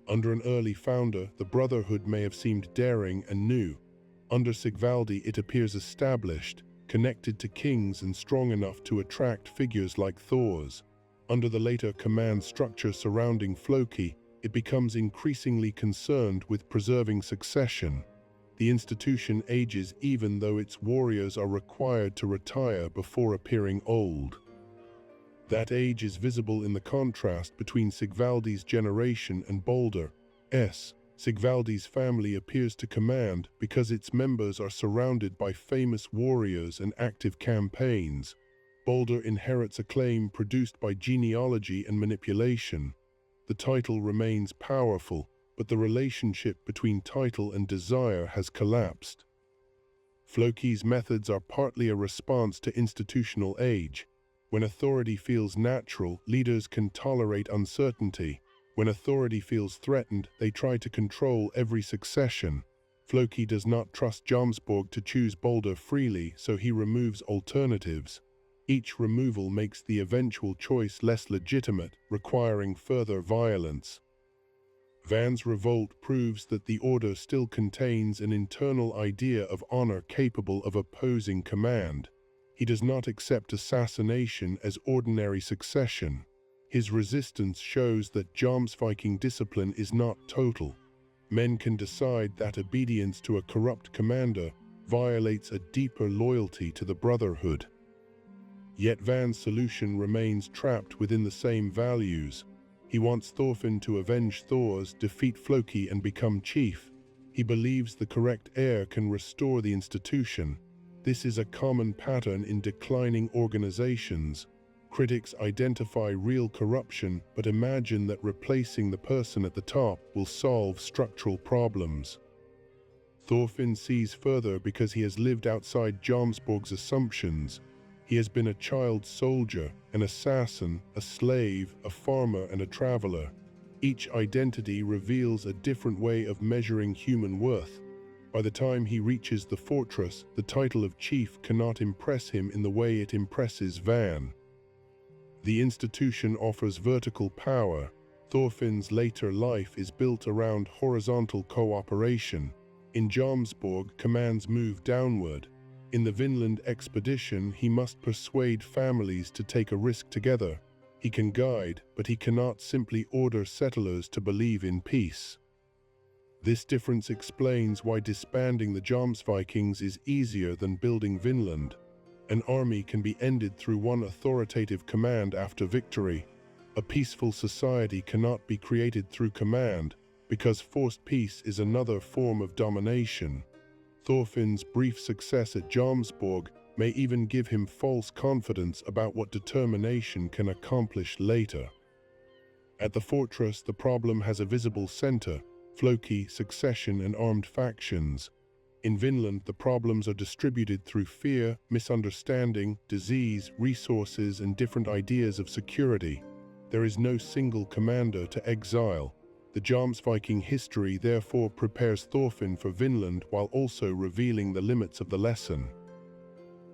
Speaker 1: Under an early founder, the Brotherhood may have seemed daring and new. Under Sigvaldi, it appears established, connected to kings, and strong enough to attract figures like Thor's. Under the later command structure surrounding Floki, it becomes increasingly concerned with preserving succession. The institution ages even though its warriors are required to retire before appearing old. That age is visible in the contrast between Sigvaldi's generation and Balder's. Sigvaldi's family appears to command because its members are surrounded by famous warriors and active campaigns. Balder inherits acclaim produced by genealogy and manipulation. The title remains powerful, but the relationship between title and desire has collapsed. Floki's methods are partly a response to institutional age. When authority feels natural, leaders can tolerate uncertainty. When authority feels threatened, they try to control every succession. Floki does not trust Jomsborg to choose Balder freely, so he removes alternatives. Each removal makes the eventual choice less legitimate, requiring further violence. Van's revolt proves that the order still contains an internal idea of honor capable of opposing command. He does not accept assassination as ordinary succession. His resistance shows that Jomsviking discipline is not total. Men can decide that obedience to a corrupt commander violates a deeper loyalty to the Brotherhood. Yet Van's solution remains trapped within the same values. He wants Thorfinn to avenge Thor's, defeat Floki, and become chief. He believes the correct heir can restore the institution. This is a common pattern in declining organizations. Critics identify real corruption, but imagine that replacing the person at the top will solve structural problems. Thorfinn sees further because he has lived outside Jomsborg's assumptions. He has been a child soldier, an assassin, a slave, a farmer, and a traveler. Each identity reveals a different way of measuring human worth. By the time he reaches the fortress, the title of chief cannot impress him in the way it impresses Van. The institution offers vertical power. Thorfinn's later life is built around horizontal cooperation. In Jomsborg, commands move downward. In the Vinland expedition, he must persuade families to take a risk together. He can guide, but he cannot simply order settlers to believe in peace. This difference explains why disbanding the Jomsvikings is easier than building Vinland. An army can be ended through one authoritative command after victory. A peaceful society cannot be created through command, because forced peace is another form of domination. Thorfinn's brief success at Jomsborg may even give him false confidence about what determination can accomplish later. At the fortress, the problem has a visible center: Floki, succession, and armed factions. In Vinland, the problems are distributed through fear, misunderstanding, disease, resources, and different ideas of security. There is no single commander to exile. The Jomsviking history therefore prepares Thorfinn for Vinland while also revealing the limits of the lesson.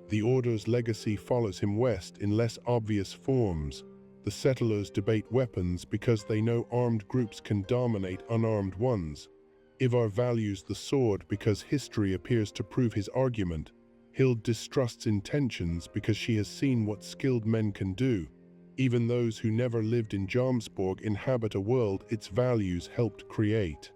Speaker 1: The Order's legacy follows him west in less obvious forms. The settlers debate weapons because they know armed groups can dominate unarmed ones. Ivar values the sword because history appears to prove his argument. Hild distrusts intentions because she has seen what skilled men can do. Even those who never lived in Jomsborg inhabit a world its values helped create.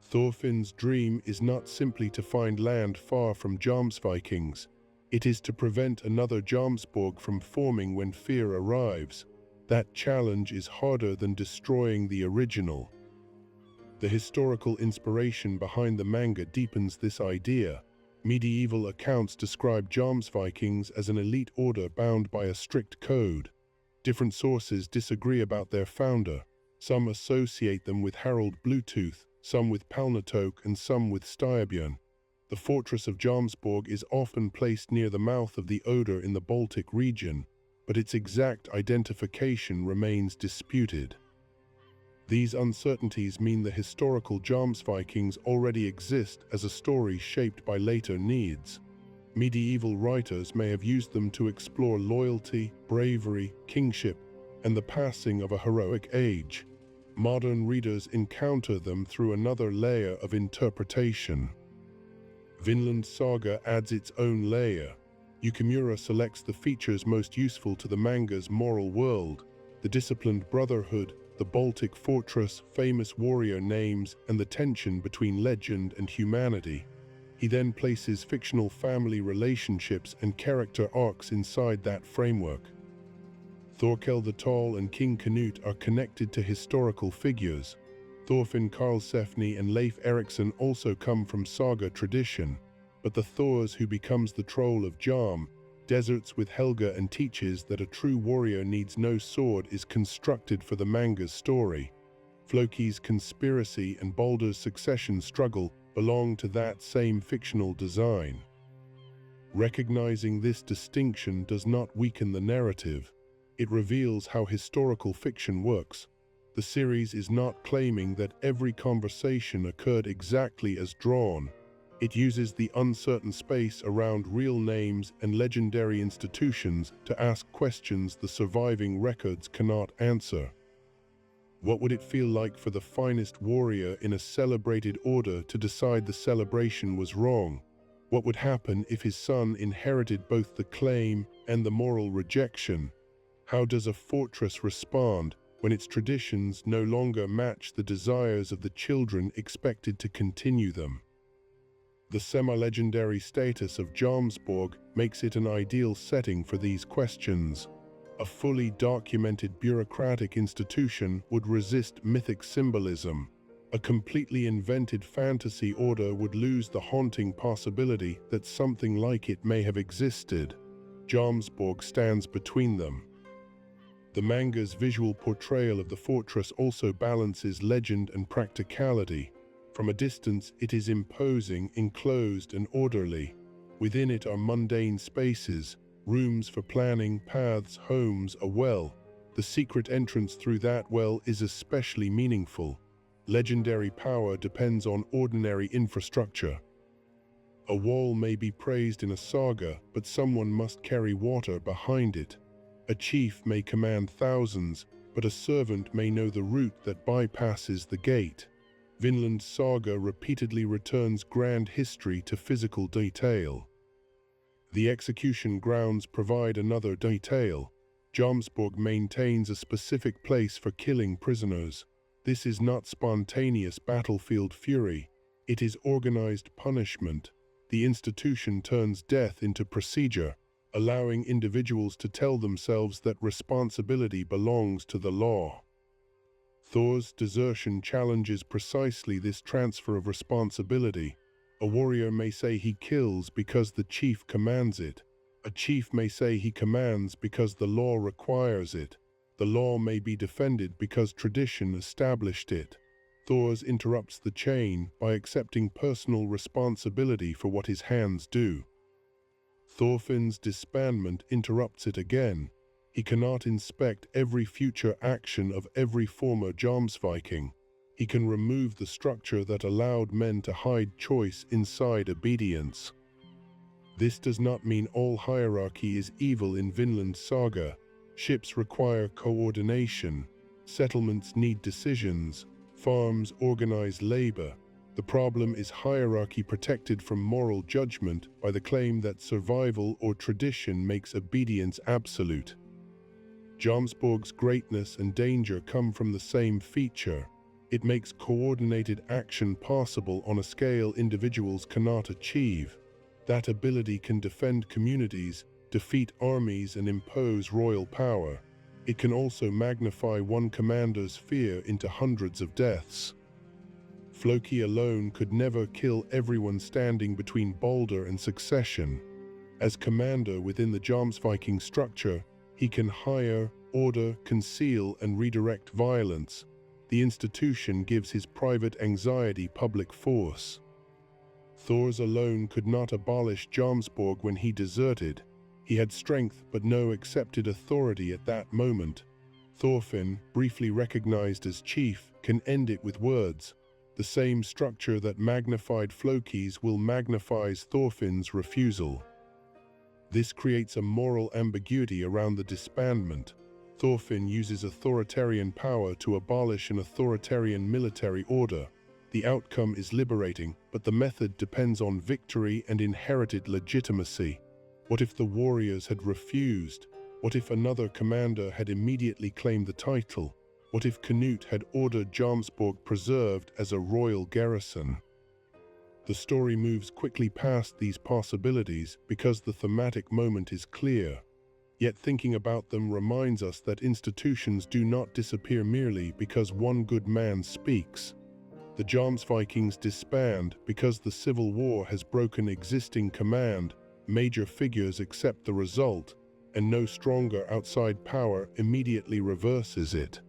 Speaker 1: Thorfinn's dream is not simply to find land far from Jomsvikings. It is to prevent another Jomsborg from forming when fear arrives. That challenge is harder than destroying the original. The historical inspiration behind the manga deepens this idea. Medieval accounts describe Jomsvikings as an elite order bound by a strict code. Different sources disagree about their founder. Some associate them with Harald Bluetooth, some with Palnatoke, and some with Styrbjörn. The fortress of Jomsborg is often placed near the mouth of the Oder in the Baltic region, but its exact identification remains disputed. These uncertainties mean the historical Jomsvikings already exist as a story shaped by later needs. Medieval writers may have used them to explore loyalty, bravery, kingship, and the passing of a heroic age. Modern readers encounter them through another layer of interpretation. Vinland Saga adds its own layer. Yukimura selects the features most useful to the manga's moral world. the disciplined brotherhood, the Baltic fortress, famous warrior names, and the tension between legend and humanity. He then places fictional family relationships and character arcs inside that framework. Thorkel the Tall and King Canute are connected to historical figures. Thorfinn Karlsefni and Leif Erikson also come from saga tradition, but the Thors who becomes the troll of Jom, deserts with Helga and teaches that a true warrior needs no sword is constructed for the manga's story. Floki's conspiracy and Baldur's succession struggle belong to that same fictional design. Recognizing this distinction does not weaken the narrative. It reveals how historical fiction works. The series is not claiming that every conversation occurred exactly as drawn. It uses the uncertain space around real names and legendary institutions to ask questions the surviving records cannot answer. What would it feel like for the finest warrior in a celebrated order to decide the celebration was wrong? What would happen if his son inherited both the claim and the moral rejection? How does a fortress respond when its traditions no longer match the desires of the children expected to continue them? The semi-legendary status of Jomsborg makes it an ideal setting for these questions. A fully documented bureaucratic institution would resist mythic symbolism. A completely invented fantasy order would lose the haunting possibility that something like it may have existed. Jomsborg stands between them. The manga's visual portrayal of the fortress also balances legend and practicality. From a distance, it is imposing, enclosed, and orderly. Within it are mundane spaces, rooms for planning, paths, homes, a well. The secret entrance through that well is especially meaningful. Legendary power depends on ordinary infrastructure. A wall may be praised in a saga, but someone must carry water behind it. A chief may command thousands, but a servant may know the route that bypasses the gate. Vinland Saga repeatedly returns grand history to physical detail. The execution grounds provide another detail. Jomsborg maintains a specific place for killing prisoners. This is not spontaneous battlefield fury. It is organized punishment. The institution turns death into procedure, allowing individuals to tell themselves that responsibility belongs to the law. Thor's desertion challenges precisely this transfer of responsibility. A warrior may say he kills because the chief commands it. A chief may say he commands because the law requires it. The law may be defended because tradition established it. Thor's interrupts the chain by accepting personal responsibility for what his hands do. Thorfinn's disbandment interrupts it again. He cannot inspect every future action of every former Jomsviking. He can remove the structure that allowed men to hide choice inside obedience. This does not mean all hierarchy is evil in Vinland Saga. Ships require coordination. Settlements need decisions. Farms organize labor. The problem is hierarchy protected from moral judgment by the claim that survival or tradition makes obedience absolute. Jomsborg's greatness and danger come from the same feature. It makes coordinated action possible on a scale individuals cannot achieve. That ability can defend communities, defeat armies, and impose royal power. It can also magnify one commander's fear into hundreds of deaths. Floki alone could never kill everyone standing between Baldur and succession. As commander within the Jomsviking structure, he can hire, order, conceal, and redirect violence. The institution gives his private anxiety public force. Thors alone could not abolish Jomsborg when he deserted. He had strength but no accepted authority at that moment. Thorfinn, briefly recognized as chief, can end it with words. The same structure that magnified Floki's will magnify Thorfinn's refusal. This creates a moral ambiguity around the disbandment. Thorfinn uses authoritarian power to abolish an authoritarian military order. The outcome is liberating, but the method depends on victory and inherited legitimacy. What if the warriors had refused? What if another commander had immediately claimed the title? What if Canute had ordered Jomsborg preserved as a royal garrison? The story moves quickly past these possibilities because the thematic moment is clear. Yet thinking about them reminds us that institutions do not disappear merely because one good man speaks. The Jomsvikings disband because the civil war has broken existing command, major figures accept the result, and no stronger outside power immediately reverses it.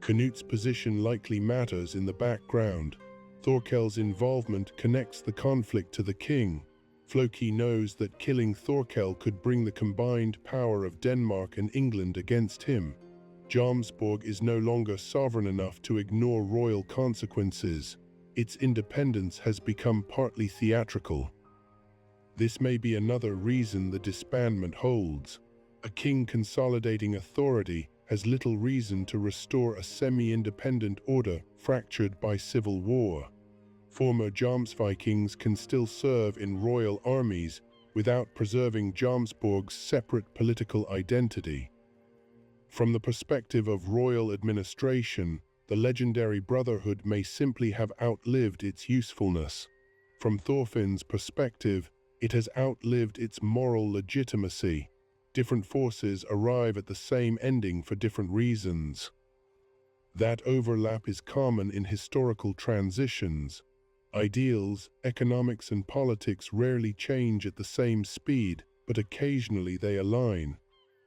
Speaker 1: Canute's position likely matters in the background. Thorkel's involvement connects the conflict to the king. Floki knows that killing Thorkel could bring the combined power of Denmark and England against him. Jomsborg is no longer sovereign enough to ignore royal consequences. Its independence has become partly theatrical. This may be another reason the disbandment holds. A king consolidating authority has little reason to restore a semi-independent order fractured by civil war. Former Jomsvikings can still serve in royal armies without preserving Jomsborg's separate political identity. From the perspective of royal administration, the legendary brotherhood may simply have outlived its usefulness. From Thorfinn's perspective, it has outlived its moral legitimacy. Different forces arrive at the same ending for different reasons. That overlap is common in historical transitions. Ideals, economics, and politics rarely change at the same speed, but occasionally they align.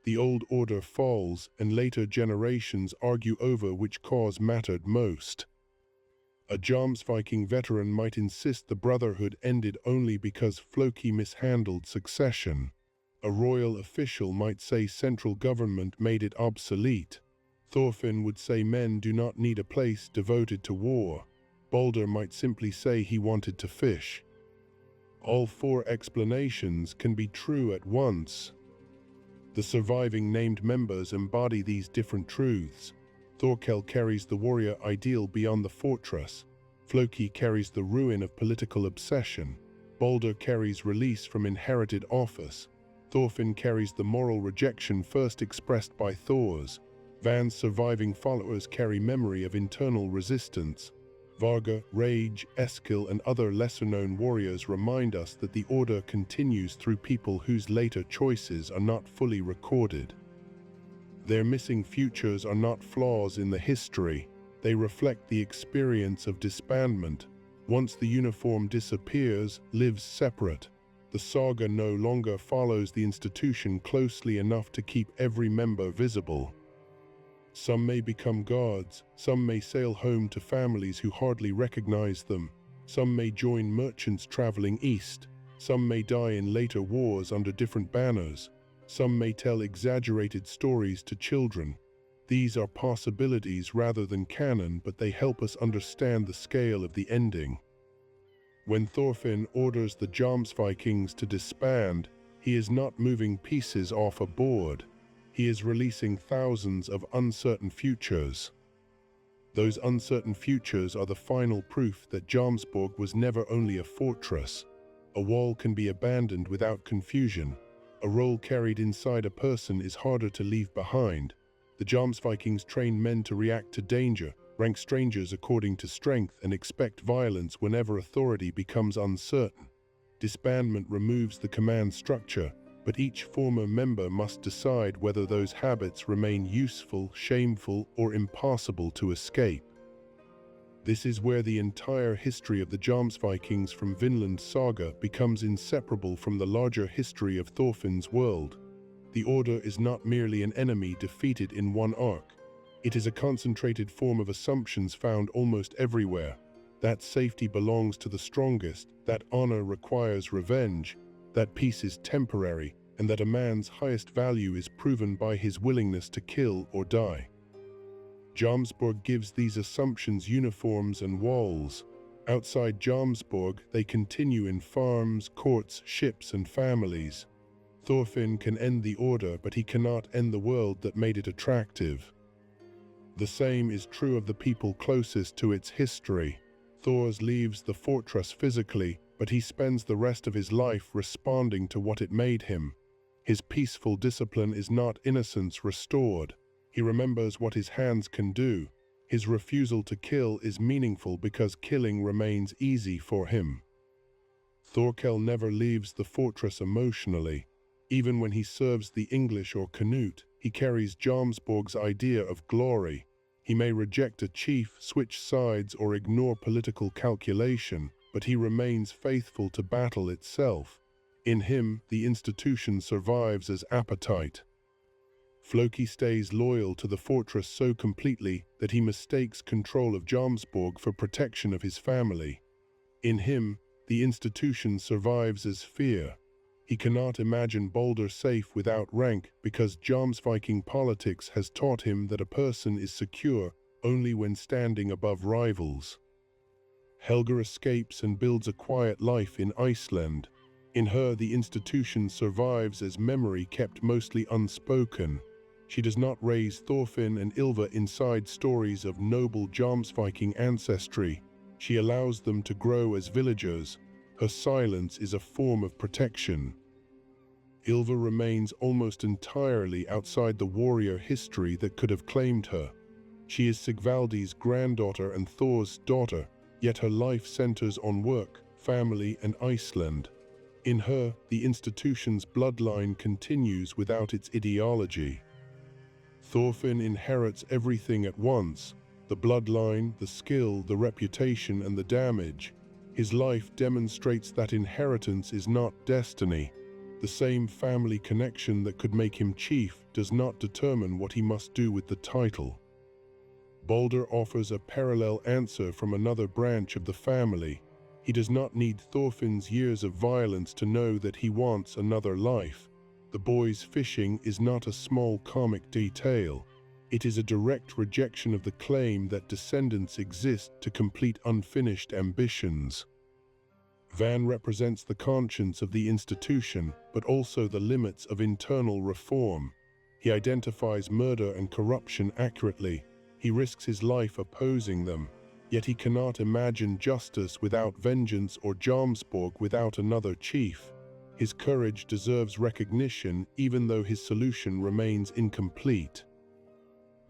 Speaker 1: The old order falls, and later generations argue over which cause mattered most. A Jomsviking veteran might insist the brotherhood ended only because Floki mishandled succession. A royal official might say central government made it obsolete. Thorfinn would say men do not need a place devoted to war. Balder might simply say he wanted to fish. All four explanations can be true at once. The surviving named members embody these different truths. Thorkel carries the warrior ideal beyond the fortress. Floki carries the ruin of political obsession. Balder carries release from inherited office. Thorfinn carries the moral rejection first expressed by Thor's. Van's surviving followers carry memory of internal resistance. Varga, Rage, Eskil, and other lesser-known warriors remind us that the order continues through people whose later choices are not fully recorded. Their missing futures are not flaws in the history. They reflect the experience of disbandment. Once the uniform disappears, lives separate. The saga no longer follows the institution closely enough to keep every member visible. Some may become gods, some may sail home to families who hardly recognize them, some may join merchants traveling east, some may die in later wars under different banners, some may tell exaggerated stories to children. These are possibilities rather than canon, but they help us understand the scale of the ending. When Thorfinn orders the Jomsvikings to disband, he is not moving pieces off a board. He is releasing thousands of uncertain futures. Those uncertain futures are the final proof that Jomsborg was never only a fortress. A wall can be abandoned without confusion. A role carried inside a person is harder to leave behind. The Jomsvikings train men to react to danger, rank strangers according to strength, and expect violence whenever authority becomes uncertain. Disbandment removes the command structure, but each former member must decide whether those habits remain useful, shameful, or impossible to escape. This is where the entire history of the Jomsvikings from Vinland Saga becomes inseparable from the larger history of Thorfinn's world. The Order is not merely an enemy defeated in one arc. It is a concentrated form of assumptions found almost everywhere. That safety belongs to the strongest, that honor requires revenge, that peace is temporary, and that a man's highest value is proven by his willingness to kill or die. Jomsborg gives these assumptions uniforms and walls. Outside Jomsborg, they continue in farms, courts, ships, and families. Thorfinn can end the order, but he cannot end the world that made it attractive. The same is true of the people closest to its history. Thors leaves the fortress physically, but he spends the rest of his life responding to what it made him. His peaceful discipline is not innocence restored. He remembers what his hands can do. His refusal to kill is meaningful because killing remains easy for him. Thorkel never leaves the fortress emotionally. Even when he serves the English or Canute, he carries Jomsborg's idea of glory. He may reject a chief, switch sides, or ignore political calculation, but he remains faithful to battle itself. In him, the institution survives as appetite. Floki stays loyal to the fortress so completely that he mistakes control of Jomsborg for protection of his family. In him, the institution survives as fear. He cannot imagine Balder safe without rank because Jomsviking politics has taught him that a person is secure only when standing above rivals. Helga escapes and builds a quiet life in Iceland. In her, the institution survives as memory kept mostly unspoken. She does not raise Thorfinn and Ylva inside stories of noble Jomsviking ancestry. She allows them to grow as villagers. Her silence is a form of protection. Ylva remains almost entirely outside the warrior history that could have claimed her. She is Sigvaldi's granddaughter and Thor's daughter, yet her life centers on work, family, and Iceland. In her, the institution's bloodline continues without its ideology. Thorfinn inherits everything at once: the bloodline, the skill, the reputation, and the damage. His life demonstrates that inheritance is not destiny. The same family connection that could make him chief does not determine what he must do with the title. Balder offers a parallel answer from another branch of the family. He does not need Thorfinn's years of violence to know that he wants another life. The boy's fishing is not a small comic detail. It is a direct rejection of the claim that descendants exist to complete unfinished ambitions. Van represents the conscience of the institution, but also the limits of internal reform. He identifies murder and corruption accurately. He risks his life opposing them. Yet he cannot imagine justice without vengeance or Jomsborg without another chief. His courage deserves recognition even though his solution remains incomplete.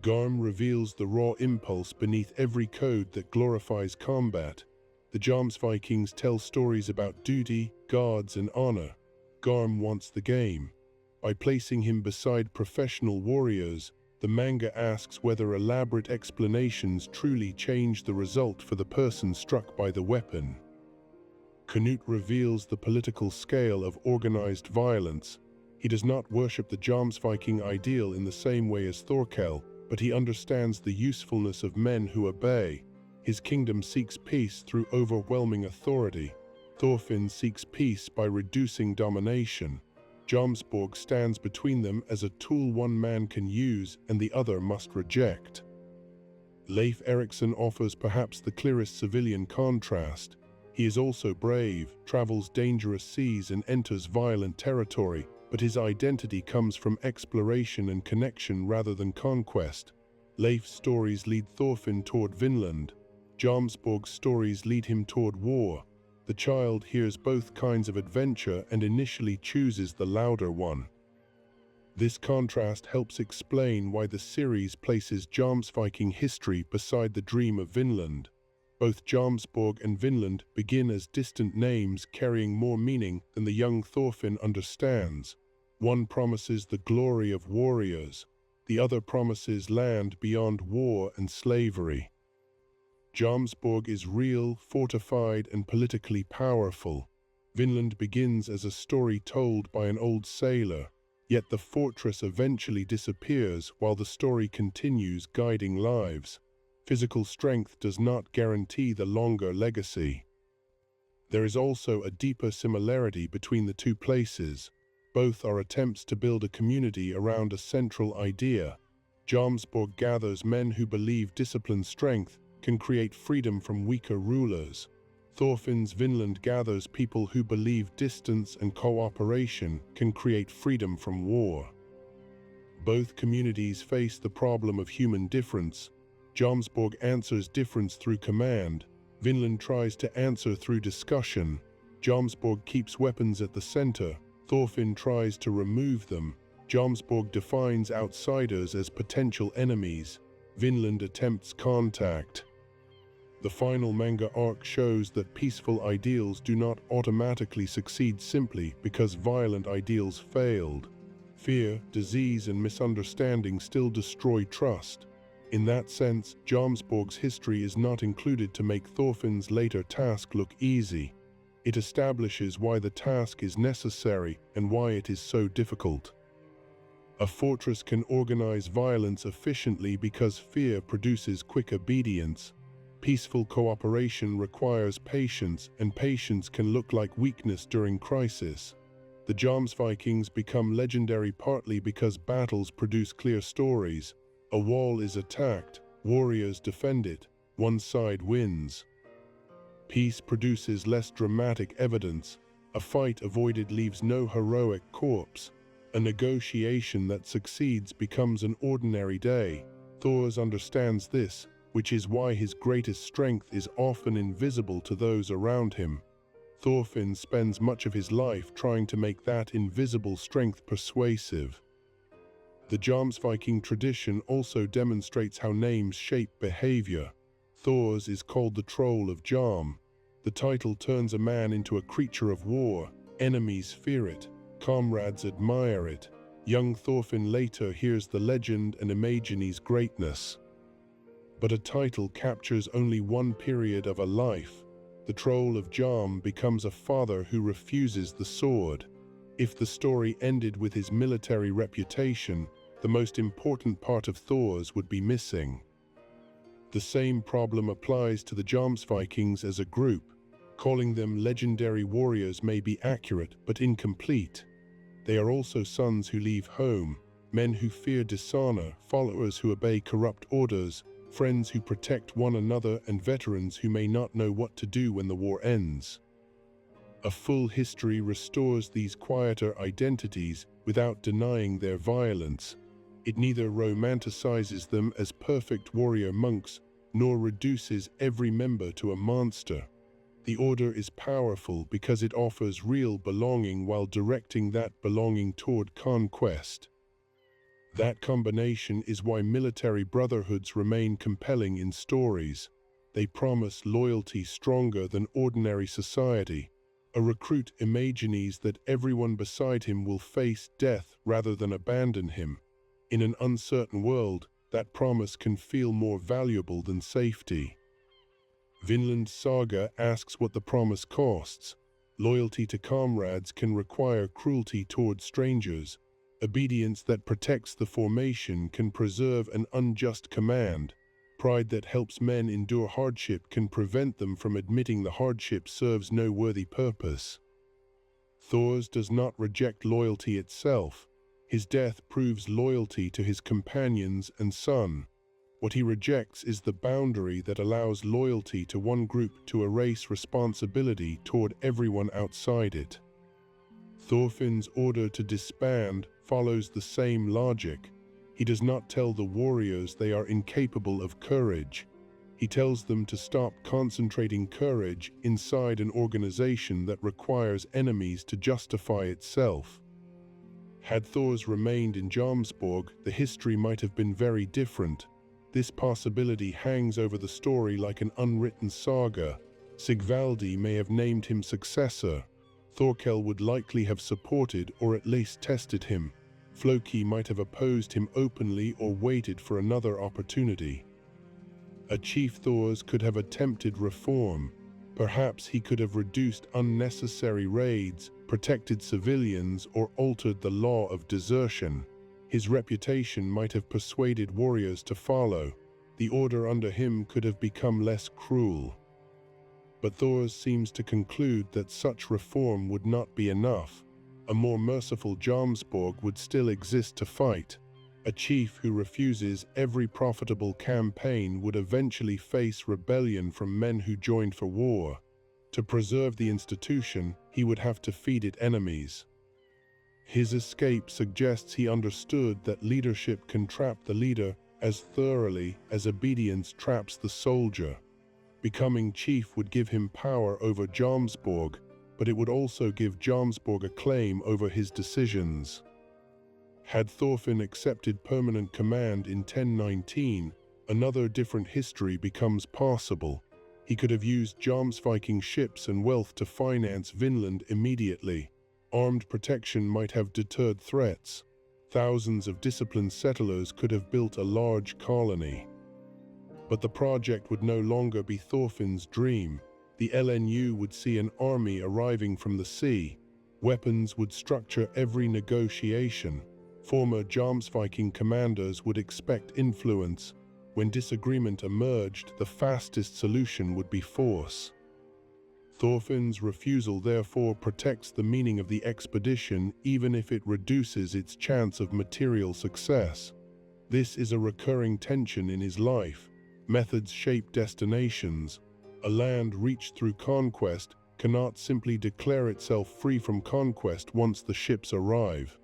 Speaker 1: Garm reveals the raw impulse beneath every code that glorifies combat. The Jomsvikings tell stories about duty, gods, and honor. Garm wants the game. By placing him beside professional warriors, the manga asks whether elaborate explanations truly change the result for the person struck by the weapon. Canute reveals the political scale of organized violence. He does not worship the Jomsviking ideal in the same way as Thorkel, but he understands the usefulness of men who obey. His kingdom seeks peace through overwhelming authority. Thorfinn seeks peace by reducing domination. Jomsborg stands between them as a tool one man can use and the other must reject. Leif Erikson offers perhaps the clearest civilian contrast. He is also brave, travels dangerous seas and enters violent territory, but his identity comes from exploration and connection rather than conquest. Leif's stories lead Thorfinn toward Vinland. Jomsborg's stories lead him toward war. The child hears both kinds of adventure and initially chooses the louder one. This contrast helps explain why the series places Jomsviking history beside the dream of Vinland. Both Jomsborg and Vinland begin as distant names carrying more meaning than the young Thorfinn understands. One promises the glory of warriors. The other promises land beyond war and slavery. Jomsborg is real, fortified, and politically powerful. Vinland begins as a story told by an old sailor, yet the fortress eventually disappears while the story continues guiding lives. Physical strength does not guarantee the longer legacy. There is also a deeper similarity between the two places. Both are attempts to build a community around a central idea. Jomsborg gathers men who believe disciplined strength can create freedom from weaker rulers. Thorfinn's Vinland gathers people who believe distance and cooperation can create freedom from war. Both communities face the problem of human difference. Jomsborg answers difference through command. Vinland tries to answer through discussion. Jomsborg keeps weapons at the center. Thorfinn tries to remove them. Jomsborg defines outsiders as potential enemies. Vinland attempts contact. The final manga arc shows that peaceful ideals do not automatically succeed simply because violent ideals failed. Fear, disease, and misunderstanding still destroy trust. In that sense, Jomsborg's history is not included to make Thorfinn's later task look easy. It establishes why the task is necessary and why it is so difficult. A fortress can organize violence efficiently because fear produces quick obedience. Peaceful cooperation requires patience, and patience can look like weakness during crisis. The Jomsvikings become legendary partly because battles produce clear stories. A wall is attacked, warriors defend it, one side wins. Peace produces less dramatic evidence. A fight avoided leaves no heroic corpse. A negotiation that succeeds becomes an ordinary day. Thors understands this, which is why his greatest strength is often invisible to those around him. Thorfinn spends much of his life trying to make that invisible strength persuasive. The Jomsviking tradition also demonstrates how names shape behavior. Thors is called the Troll of Jom. The title turns a man into a creature of war. Enemies fear it. Comrades admire it. Young Thorfinn later hears the legend and imagines greatness. But a title captures only one period of a life. The Troll of Jom becomes a father who refuses the sword. If the story ended with his military reputation, the most important part of Thors would be missing. The same problem applies to the Jomsvikings as a group. Calling them legendary warriors may be accurate but incomplete. They are also sons who leave home, men who fear dishonor, followers who obey corrupt orders, friends who protect one another, and veterans who may not know what to do when the war ends. A full history restores these quieter identities without denying their violence. It neither romanticizes them as perfect warrior monks, nor reduces every member to a monster. The order is powerful because it offers real belonging while directing that belonging toward conquest. That combination is why military brotherhoods remain compelling in stories. They promise loyalty stronger than ordinary society. A recruit imagines that everyone beside him will face death rather than abandon him. In an uncertain world, that promise can feel more valuable than safety. Vinland Saga asks what the promise costs. Loyalty to comrades can require cruelty toward strangers. Obedience that protects the formation can preserve an unjust command. Pride that helps men endure hardship can prevent them from admitting the hardship serves no worthy purpose. Thors does not reject loyalty itself. His death proves loyalty to his companions and son. What he rejects is the boundary that allows loyalty to one group to erase responsibility toward everyone outside it. Thorfinn's order to disband follows the same logic. He does not tell the warriors they are incapable of courage. He tells them to stop concentrating courage inside an organization that requires enemies to justify itself. Had Thors remained in Jomsborg, the history might have been very different. This possibility hangs over the story like an unwritten saga. Sigvaldi may have named him successor. Thorkel would likely have supported or at least tested him. Floki might have opposed him openly or waited for another opportunity. A chief Thors could have attempted reform. Perhaps he could have reduced unnecessary raids, protected civilians, or altered the law of desertion. His reputation might have persuaded warriors to follow. The order under him could have become less cruel. But Thors seems to conclude that such reform would not be enough. A more merciful Jomsborg would still exist to fight. A chief who refuses every profitable campaign would eventually face rebellion from men who joined for war. To preserve the institution, he would have to feed it enemies. His escape suggests he understood that leadership can trap the leader as thoroughly as obedience traps the soldier. Becoming chief would give him power over Jomsborg, but it would also give Jomsborg a claim over his decisions. Had Thorfinn accepted permanent command in 1019, another different history becomes possible. He could have used Jomsviking ships and wealth to finance Vinland immediately. Armed protection might have deterred threats. Thousands of disciplined settlers could have built a large colony. But the project would no longer be Thorfinn's dream. The LNU would see an army arriving from the sea. Weapons would structure every negotiation. Former Jomsviking commanders would expect influence. When disagreement emerged, the fastest solution would be force. Thorfinn's refusal therefore protects the meaning of the expedition, even if it reduces its chance of material success. This is a recurring tension in his life. Methods shape destinations. A land reached through conquest cannot simply declare itself free from conquest once the ships arrive.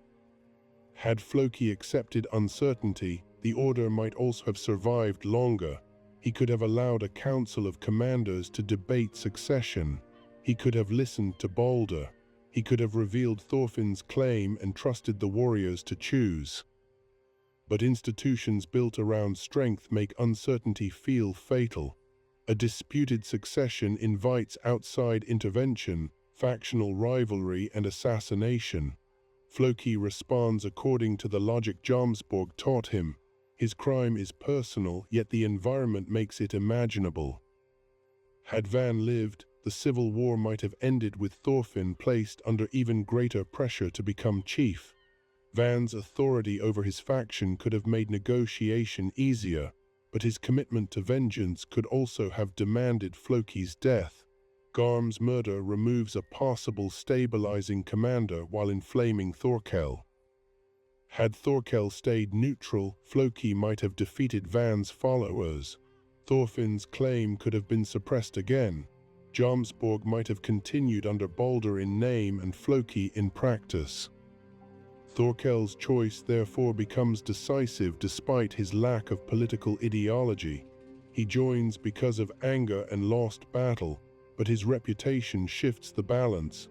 Speaker 1: Had Floki accepted uncertainty, the order might also have survived longer. He could have allowed a council of commanders to debate succession. He could have listened to Balder. He could have revealed Thorfinn's claim and trusted the warriors to choose. But institutions built around strength make uncertainty feel fatal. A disputed succession invites outside intervention, factional rivalry, and assassination. Floki responds according to the logic Jomsborg taught him. His crime is personal, yet the environment makes it imaginable. Had Van lived, the civil war might have ended with Thorfinn placed under even greater pressure to become chief. Van's authority over his faction could have made negotiation easier, but his commitment to vengeance could also have demanded Floki's death. Garm's murder removes a possible stabilizing commander while inflaming Thorkel. Had Thorkel stayed neutral, Floki might have defeated Van's followers. Thorfinn's claim could have been suppressed again. Jomsborg might have continued under Balder in name and Floki in practice. Thorkel's choice therefore becomes decisive despite his lack of political ideology. He joins because of anger and lost battle, but his reputation shifts the balance.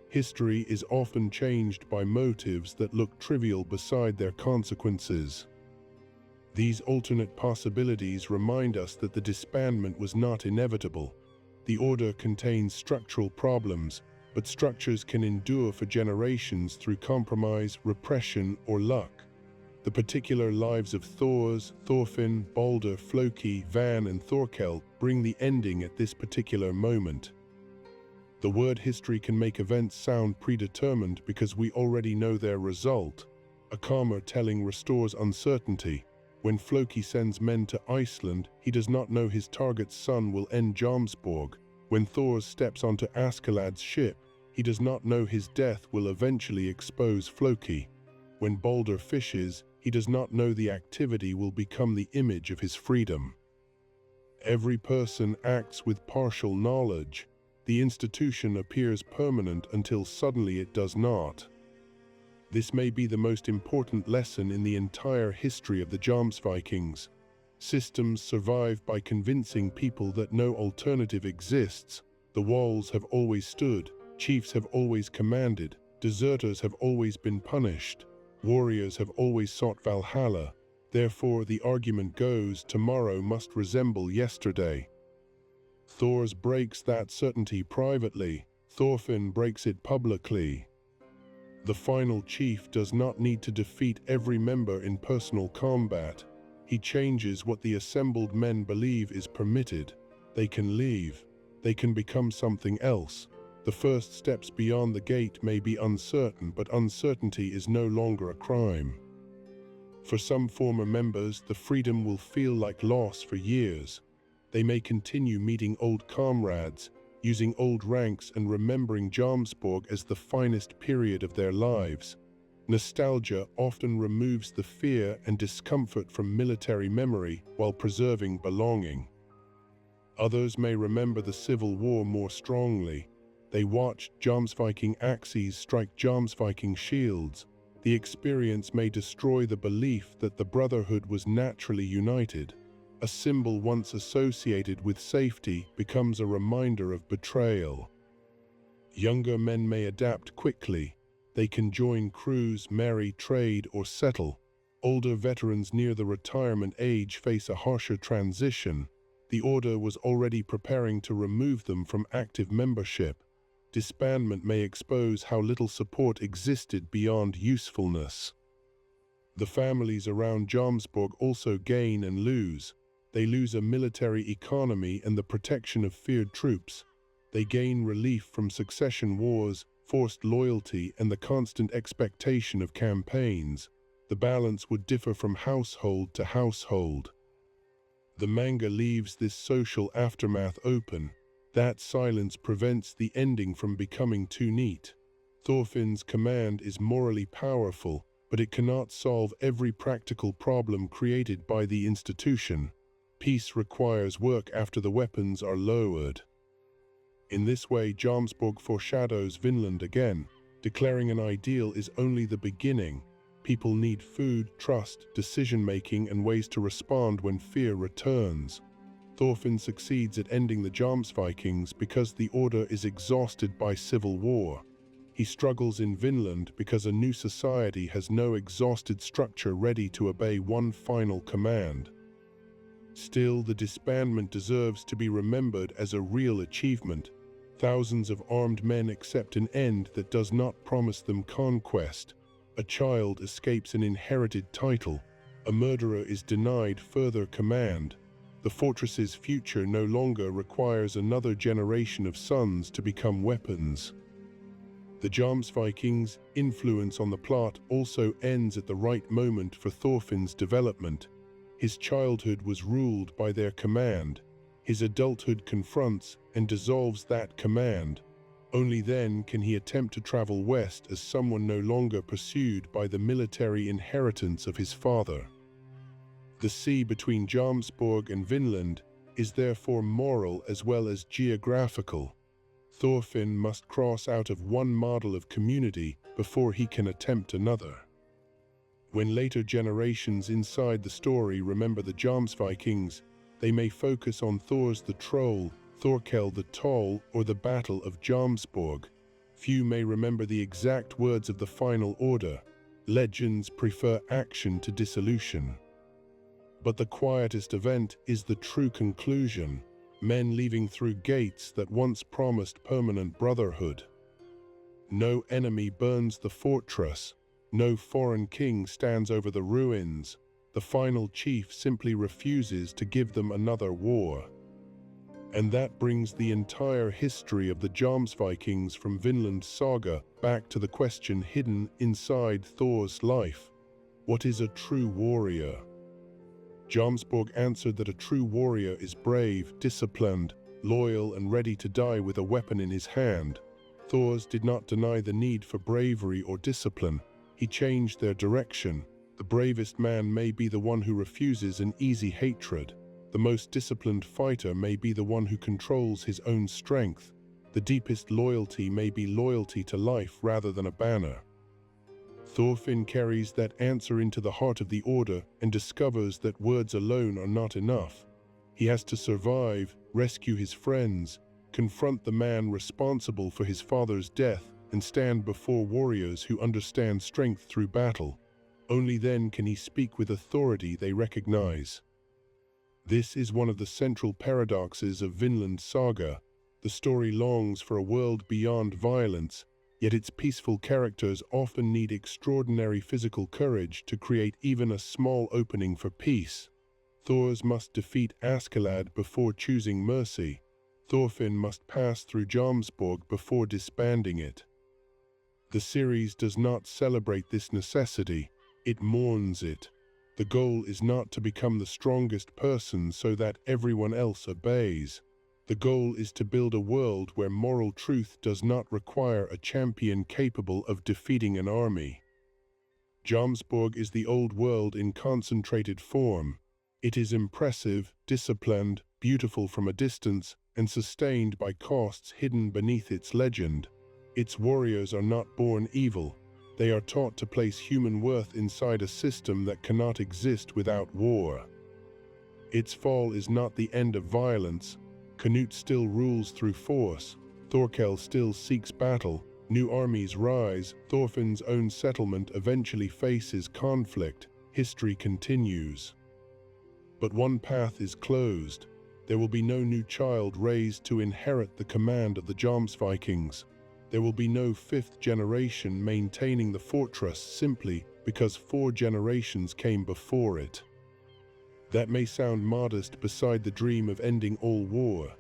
Speaker 1: History is often changed by motives that look trivial beside their consequences. These alternate possibilities remind us that the disbandment was not inevitable. The order contains structural problems, but structures can endure for generations through compromise, repression, or luck. The particular lives of Thorfinn, Balder, Floki, Van, and Thorkel bring the ending at this particular moment. The word history can make events sound predetermined because we already know their result. A calmer telling restores uncertainty. When Floki sends men to Iceland, he does not know his target's son will end Jomsborg. When Thor steps onto Askeladd's ship, he does not know his death will eventually expose Floki. When Balder fishes, he does not know the activity will become the image of his freedom. Every person acts with partial knowledge. The institution appears permanent until suddenly it does not. This may be the most important lesson in the entire history of the Jomsvikings. Systems survive by convincing people that no alternative exists. The walls have always stood, chiefs have always commanded, deserters have always been punished, warriors have always sought Valhalla. Therefore, the argument goes, tomorrow must resemble yesterday. Thor breaks that certainty privately. Thorfinn breaks it publicly. The final chief does not need to defeat every member in personal combat. He changes what the assembled men believe is permitted. They can leave. They can become something else. The first steps beyond the gate may be uncertain, but uncertainty is no longer a crime. For some former members, the freedom will feel like loss for years. They may continue meeting old comrades, using old ranks and remembering Jomsborg as the finest period of their lives. Nostalgia often removes the fear and discomfort from military memory while preserving belonging. Others may remember the Civil War more strongly. They watched Jomsviking axes strike Jomsviking shields. The experience may destroy the belief that the brotherhood was naturally united. A symbol once associated with safety becomes a reminder of betrayal. Younger men may adapt quickly. They can join crews, marry, trade, or settle. Older veterans near the retirement age face a harsher transition. The order was already preparing to remove them from active membership. Disbandment may expose how little support existed beyond usefulness. The families around Jomsborg also gain and lose. They lose a military economy and the protection of feared troops. They gain relief from succession wars, forced loyalty, and the constant expectation of campaigns. The balance would differ from household to household. The manga leaves this social aftermath open. That silence prevents the ending from becoming too neat. Thorfinn's command is morally powerful, but it cannot solve every practical problem created by the institution. Peace requires work after the weapons are lowered. In this way, Jomsborg foreshadows Vinland again, declaring an ideal is only the beginning. People need food, trust, decision-making, and ways to respond when fear returns. Thorfinn succeeds at ending the Jomsvikings because the order is exhausted by civil war. He struggles in Vinland because a new society has no exhausted structure ready to obey one final command. Still, the disbandment deserves to be remembered as a real achievement. Thousands of armed men accept an end that does not promise them conquest. A child escapes an inherited title. A murderer is denied further command. The fortress's future no longer requires another generation of sons to become weapons. The Jomsvikings' influence on the plot also ends at the right moment for Thorfinn's development. His childhood was ruled by their command. His adulthood confronts and dissolves that command. Only then can he attempt to travel west as someone no longer pursued by the military inheritance of his father. The sea between Jomsborg and Vinland is therefore moral as well as geographical. Thorfinn must cross out of one model of community before he can attempt another. When later generations inside the story remember the Jomsvikings, they may focus on Thor's the Troll, Thorkel the Tall, or the Battle of Jomsborg. Few may remember the exact words of the final order. Legends prefer action to dissolution. But the quietest event is the true conclusion. Men leaving through gates that once promised permanent brotherhood. No enemy burns the fortress. No foreign king stands over the ruins. The final chief simply refuses to give them another war. And that brings the entire history of the Jomsvikings from Vinland Saga back to the question hidden inside Thor's life. What is a true warrior? Jomsborg answered that a true warrior is brave, disciplined, loyal, and ready to die with a weapon in his hand. Thor's did not deny the need for bravery or discipline. He changed their direction. The bravest man may be the one who refuses an easy hatred. The most disciplined fighter may be the one who controls his own strength. The deepest loyalty may be loyalty to life rather than a banner. Thorfinn carries that answer into the heart of the order and discovers that words alone are not enough. He has to survive, rescue his friends, confront the man responsible for his father's death, and stand before warriors who understand strength through battle. Only then can he speak with authority they recognize. This is one of the central paradoxes of Vinland Saga. The story longs for a world beyond violence, yet its peaceful characters often need extraordinary physical courage to create even a small opening for peace. Thors must defeat Askeladd before choosing mercy. Thorfinn must pass through Jomsborg before disbanding it. The series does not celebrate this necessity, it mourns it. The goal is not to become the strongest person so that everyone else obeys. The goal is to build a world where moral truth does not require a champion capable of defeating an army. Jomsborg is the old world in concentrated form. It is impressive, disciplined, beautiful from a distance, and sustained by costs hidden beneath its legend. Its warriors are not born evil. They are taught to place human worth inside a system that cannot exist without war. Its fall is not the end of violence. Canute still rules through force. Thorkel still seeks battle, new armies rise, Thorfinn's own settlement eventually faces conflict, history continues. But one path is closed. There will be no new child raised to inherit the command of the Jomsvikings. There will be no fifth generation maintaining the fortress simply because 4 generations came before it. That may sound modest beside the dream of ending all war.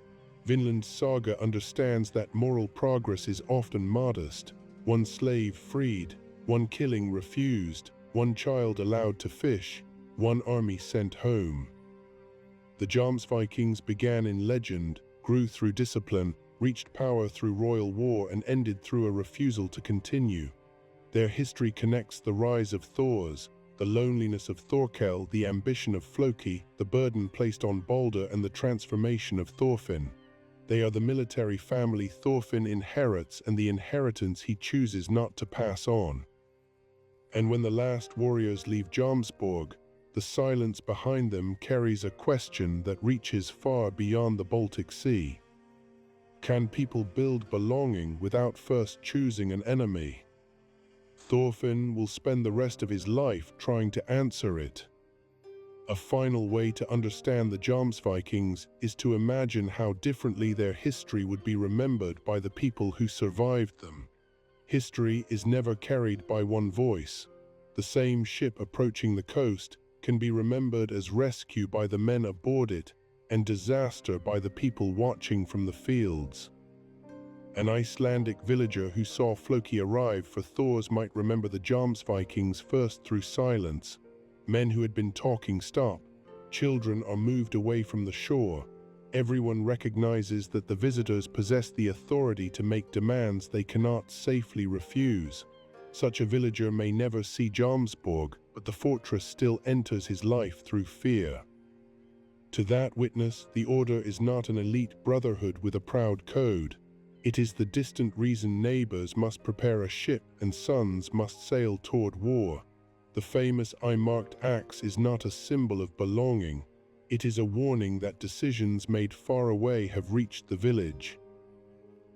Speaker 1: Vinland Saga understands that moral progress is often modest. 1 slave freed, 1 killing refused, 1 child allowed to fish, 1 army sent home. The Jomsvikings began in legend, grew through discipline, reached power through royal war, and ended through a refusal to continue. Their history connects the rise of Thors, the loneliness of Thorkel, the ambition of Floki, the burden placed on Balder, and the transformation of Thorfinn. They are the military family Thorfinn inherits and the inheritance he chooses not to pass on. And when the last warriors leave Jomsborg, the silence behind them carries a question that reaches far beyond the Baltic Sea. Can people build belonging without first choosing an enemy? Thorfinn will spend the rest of his life trying to answer it. A final way to understand the Jomsvikings is to imagine how differently their history would be remembered by the people who survived them. History is never carried by one voice. The same ship approaching the coast can be remembered as rescue by the men aboard it and disaster by the people watching from the fields. An Icelandic villager who saw Floki arrive for Thors might remember the Jomsvikings first through silence. Men who had been talking stop. Children are moved away from the shore. Everyone recognizes that the visitors possess the authority to make demands they cannot safely refuse. Such a villager may never see Jomsborg, but the fortress still enters his life through fear. To that witness, the Order is not an elite brotherhood with a proud code. It is the distant reason neighbors must prepare a ship and sons must sail toward war. The famous eye-marked axe is not a symbol of belonging. It is a warning that decisions made far away have reached the village.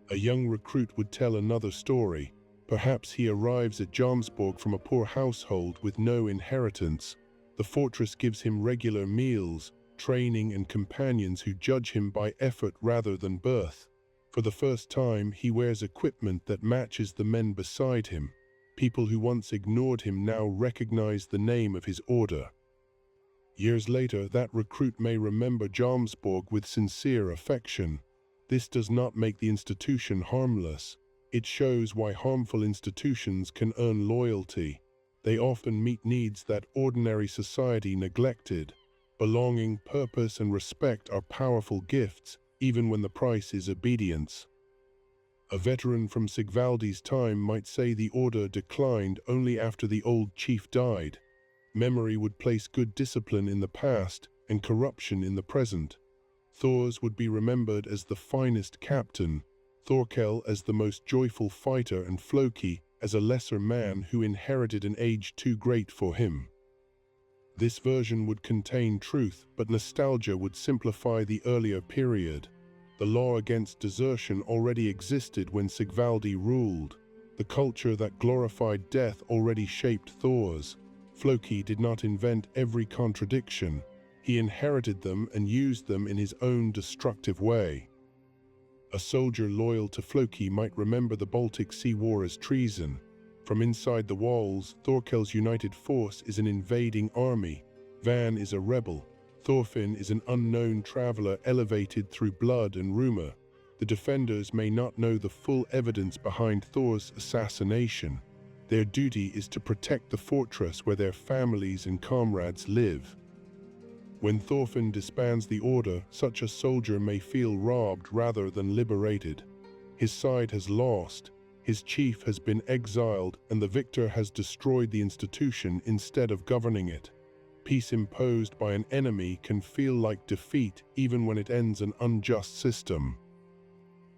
Speaker 1: A young recruit would tell another story. Perhaps he arrives at Jomsborg from a poor household with no inheritance. The fortress gives him regular meals, training, and companions who judge him by effort rather than birth. For the first time, he wears equipment that matches the men beside him. People who once ignored him now recognize the name of his order. Years later, that recruit may remember Jomsborg with sincere affection. This does not make the institution harmless. It shows why harmful institutions can earn loyalty. They often meet needs that ordinary society neglected. Belonging, purpose, and respect are powerful gifts, even when the price is obedience. A veteran from Sigvaldi's time might say the order declined only after the old chief died. Memory would place good discipline in the past and corruption in the present. Thors would be remembered as the finest captain, Thorkel as the most joyful fighter, and Floki as a lesser man who inherited an age too great for him. This version would contain truth, but nostalgia would simplify the earlier period. The law against desertion already existed when Sigvaldi ruled. The culture that glorified death already shaped Thors. Floki did not invent every contradiction. He inherited them and used them in his own destructive way. A soldier loyal to Floki might remember the Baltic Sea War as treason. From inside the walls, Thorkel's united force is an invading army. Van is a rebel. Thorfinn is an unknown traveler elevated through blood and rumor. The defenders may not know the full evidence behind Thor's assassination. Their duty is to protect the fortress where their families and comrades live. When Thorfinn disbands the order, such a soldier may feel robbed rather than liberated. His side has lost, his chief has been exiled, and the victor has destroyed the institution instead of governing it. Peace imposed by an enemy can feel like defeat even when it ends an unjust system.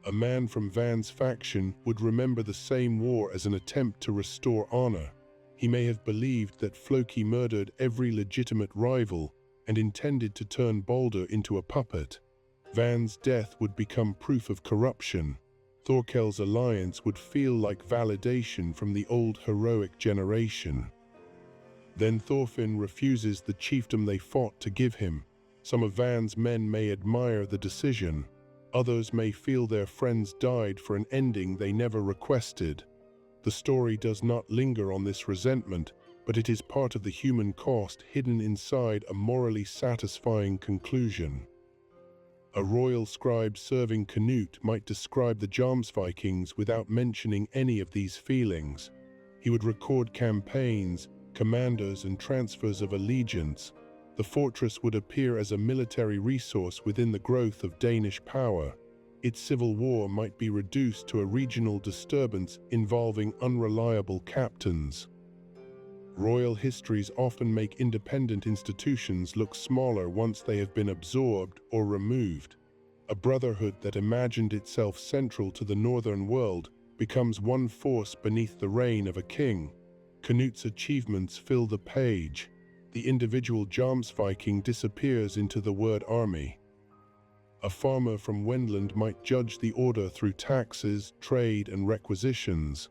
Speaker 1: A man from Van's faction would remember the same war as an attempt to restore honor. He may have believed that Floki murdered every legitimate rival and intended to turn Balder into a puppet. Van's death would become proof of corruption. Thorkel's alliance would feel like validation from the old heroic generation. Then Thorfinn refuses the chiefdom they fought to give him. Some of Van's men may admire the decision. Others may feel their friends died for an ending they never requested. The story does not linger on this resentment, but it is part of the human cost hidden inside a morally satisfying conclusion. A royal scribe serving Canute might describe the Jomsvikings without mentioning any of these feelings. He would record campaigns, commanders, and transfers of allegiance. The fortress would appear as a military resource within the growth of Danish power. Its civil war might be reduced to a regional disturbance involving unreliable captains. Royal histories often make independent institutions look smaller once they have been absorbed or removed. A brotherhood that imagined itself central to the northern world becomes one force beneath the reign of a king. Canute's achievements fill the page. The individual Jomsviking disappears into the word army. A farmer from Wendland might judge the order through taxes, trade, and requisitions.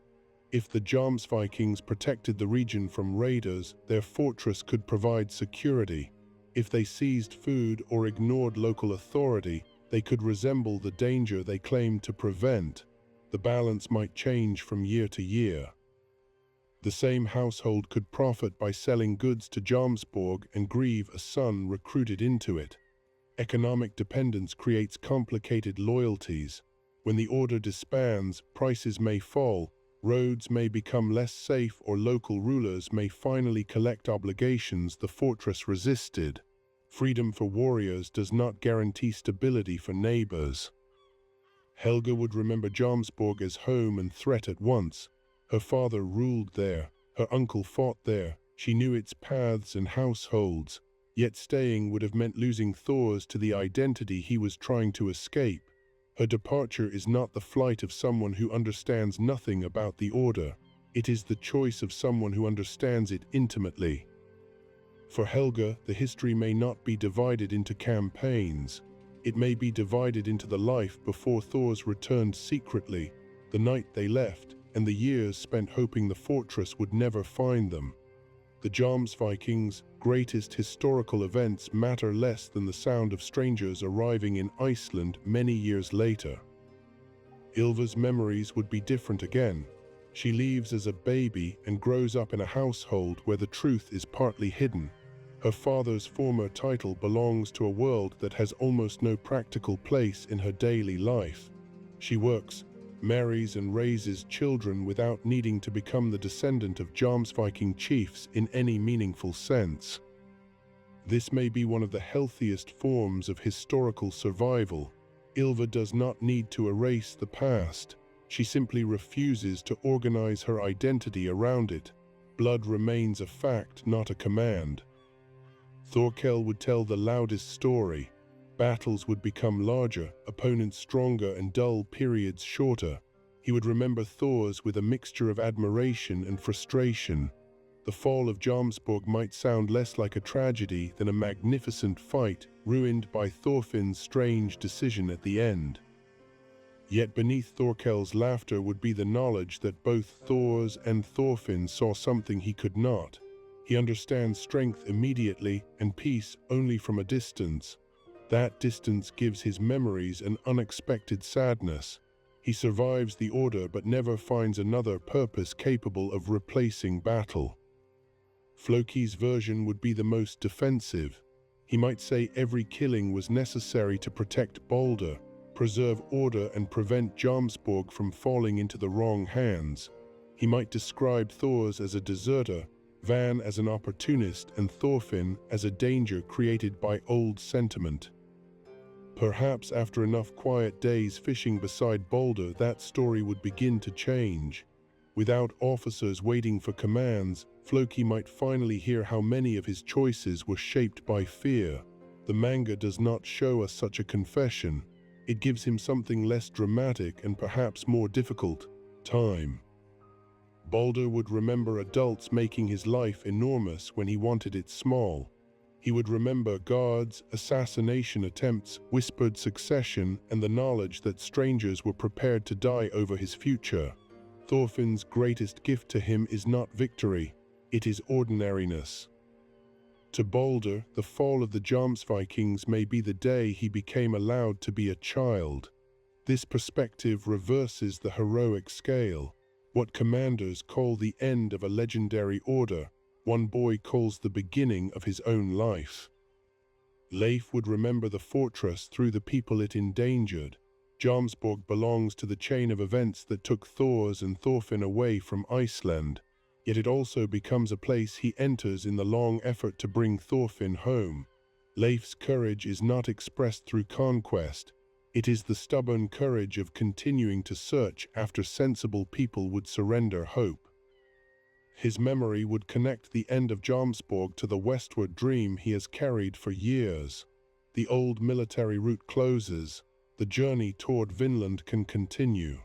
Speaker 1: If the Jomsvikings protected the region from raiders, their fortress could provide security. If they seized food or ignored local authority, they could resemble the danger they claimed to prevent. The balance might change from year to year. The same household could profit by selling goods to Jomsborg and grieve a son recruited into it. Economic dependence creates complicated loyalties. When the order disbands, prices may fall, roads may become less safe, or local rulers may finally collect obligations the fortress resisted. Freedom for warriors does not guarantee stability for neighbors. Helga would remember Jomsborg as home and threat at once. Her father ruled there, her uncle fought there, she knew its paths and households, yet staying would have meant losing Thor's to the identity he was trying to escape. Her departure is not the flight of someone who understands nothing about the order. It is the choice of someone who understands it intimately. For Helga, the history may not be divided into campaigns. It may be divided into the life before Thor's returned secretly, the night they left, and the years spent hoping the fortress would never find them. The Jomsvikings' greatest historical events matter less than the sound of strangers arriving in Iceland many years later. Ylva's memories would be different again. She leaves as a baby and grows up in a household where the truth is partly hidden. Her father's former title belongs to a world that has almost no practical place in her daily life. She works, marries, and raises children without needing to become the descendant of Jomsviking chiefs in any meaningful sense. This may be one of the healthiest forms of historical survival. Ylva does not need to erase the past. She simply refuses to organize her identity around it. Blood remains a fact, not a command. Thorkel would tell the loudest story. Battles would become larger, opponents stronger, and dull periods shorter. He would remember Thor's with a mixture of admiration and frustration. The fall of Jomsborg might sound less like a tragedy than a magnificent fight, ruined by Thorfinn's strange decision at the end. Yet beneath Thorkel's laughter would be the knowledge that both Thor's and Thorfinn saw something he could not. He understands strength immediately and peace only from a distance. That distance gives his memories an unexpected sadness. He survives the order but never finds another purpose capable of replacing battle. Floki's version would be the most defensive. He might say every killing was necessary to protect Balder, preserve order, and prevent Jomsborg from falling into the wrong hands. He might describe Thor's as a deserter, Van as an opportunist, and Thorfinn as a danger created by old sentiment. Perhaps after enough quiet days fishing beside Balder, that story would begin to change. Without officers waiting for commands, Floki might finally hear how many of his choices were shaped by fear. The manga does not show us such a confession. It gives him something less dramatic and perhaps more difficult: time. Balder would remember adults making his life enormous when he wanted it small. He would remember guards, assassination attempts, whispered succession, and the knowledge that strangers were prepared to die over his future. Thorfinn's greatest gift to him is not victory, it is ordinariness. To Balder, the fall of the Jomsvikings may be the day he became allowed to be a child. This perspective reverses the heroic scale. What commanders call the end of a legendary order, one boy calls the beginning of his own life. Leif would remember the fortress through the people it endangered. Jomsborg belongs to the chain of events that took Thors and Thorfinn away from Iceland, yet it also becomes a place he enters in the long effort to bring Thorfinn home. Leif's courage is not expressed through conquest, it is the stubborn courage of continuing to search after sensible people would surrender hope. His memory would connect the end of Jomsborg to the westward dream he has carried for years. The old military route closes, the journey toward Vinland can continue.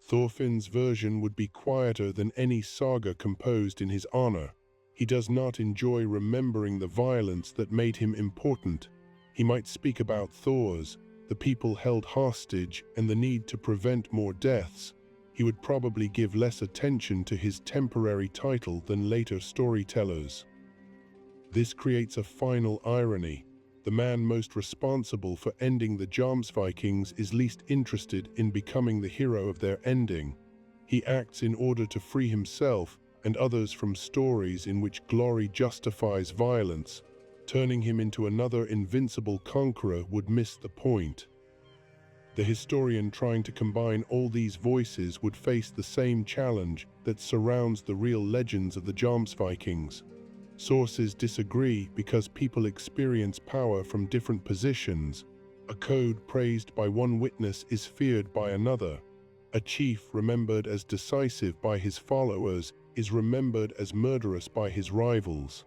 Speaker 1: Thorfinn's version would be quieter than any saga composed in his honor. He does not enjoy remembering the violence that made him important. He might speak about Thors, the people held hostage, and the need to prevent more deaths. He would probably give less attention to his temporary title than later storytellers. This creates a final irony. The man most responsible for ending the Jomsvikings is least interested in becoming the hero of their ending. He acts in order to free himself and others from stories in which glory justifies violence. Turning him into another invincible conqueror would miss the point. The historian trying to combine all these voices would face the same challenge that surrounds the real legends of the Jomsvikings. Sources disagree because people experience power from different positions. A code praised by one witness is feared by another. A chief remembered as decisive by his followers is remembered as murderous by his rivals.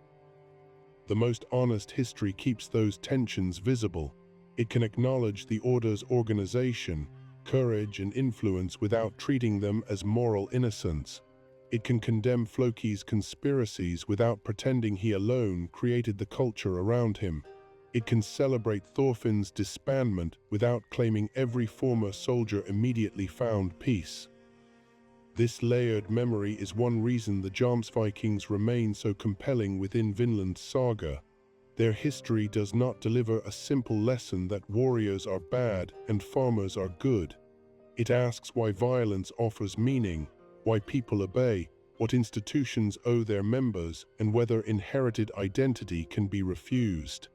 Speaker 1: The most honest history keeps those tensions visible. It can acknowledge the order's organization, courage, and influence without treating them as moral innocents. It can condemn Floki's conspiracies without pretending he alone created the culture around him. It can celebrate Thorfinn's disbandment without claiming every former soldier immediately found peace. This layered memory is one reason the Jomsvikings remain so compelling within Vinland Saga. Their history does not deliver a simple lesson that warriors are bad and farmers are good. It asks why violence offers meaning, why people obey, what institutions owe their members, and whether inherited identity can be refused.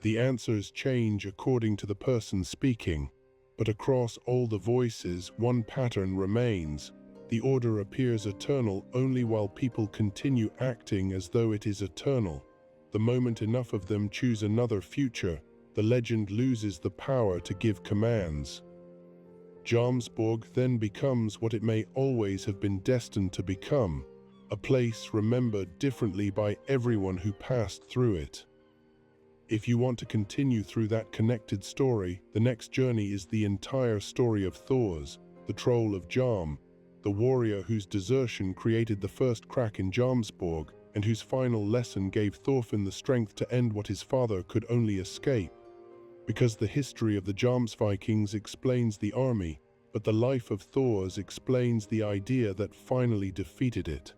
Speaker 1: The answers change according to the person speaking, but across all the voices, one pattern remains. The order appears eternal only while people continue acting as though it is eternal. The moment enough of them choose another future, the legend loses the power to give commands. Jomsborg then becomes what it may always have been destined to become, a place remembered differently by everyone who passed through it. If you want to continue through that connected story, the next journey is the entire story of Thors, the troll of Jom, the warrior whose desertion created the first crack in Jomsborg, and whose final lesson gave Thorfinn the strength to end what his father could only escape. Because the history of the Jomsvikings explains the army, but the life of Thors explains the idea that finally defeated it.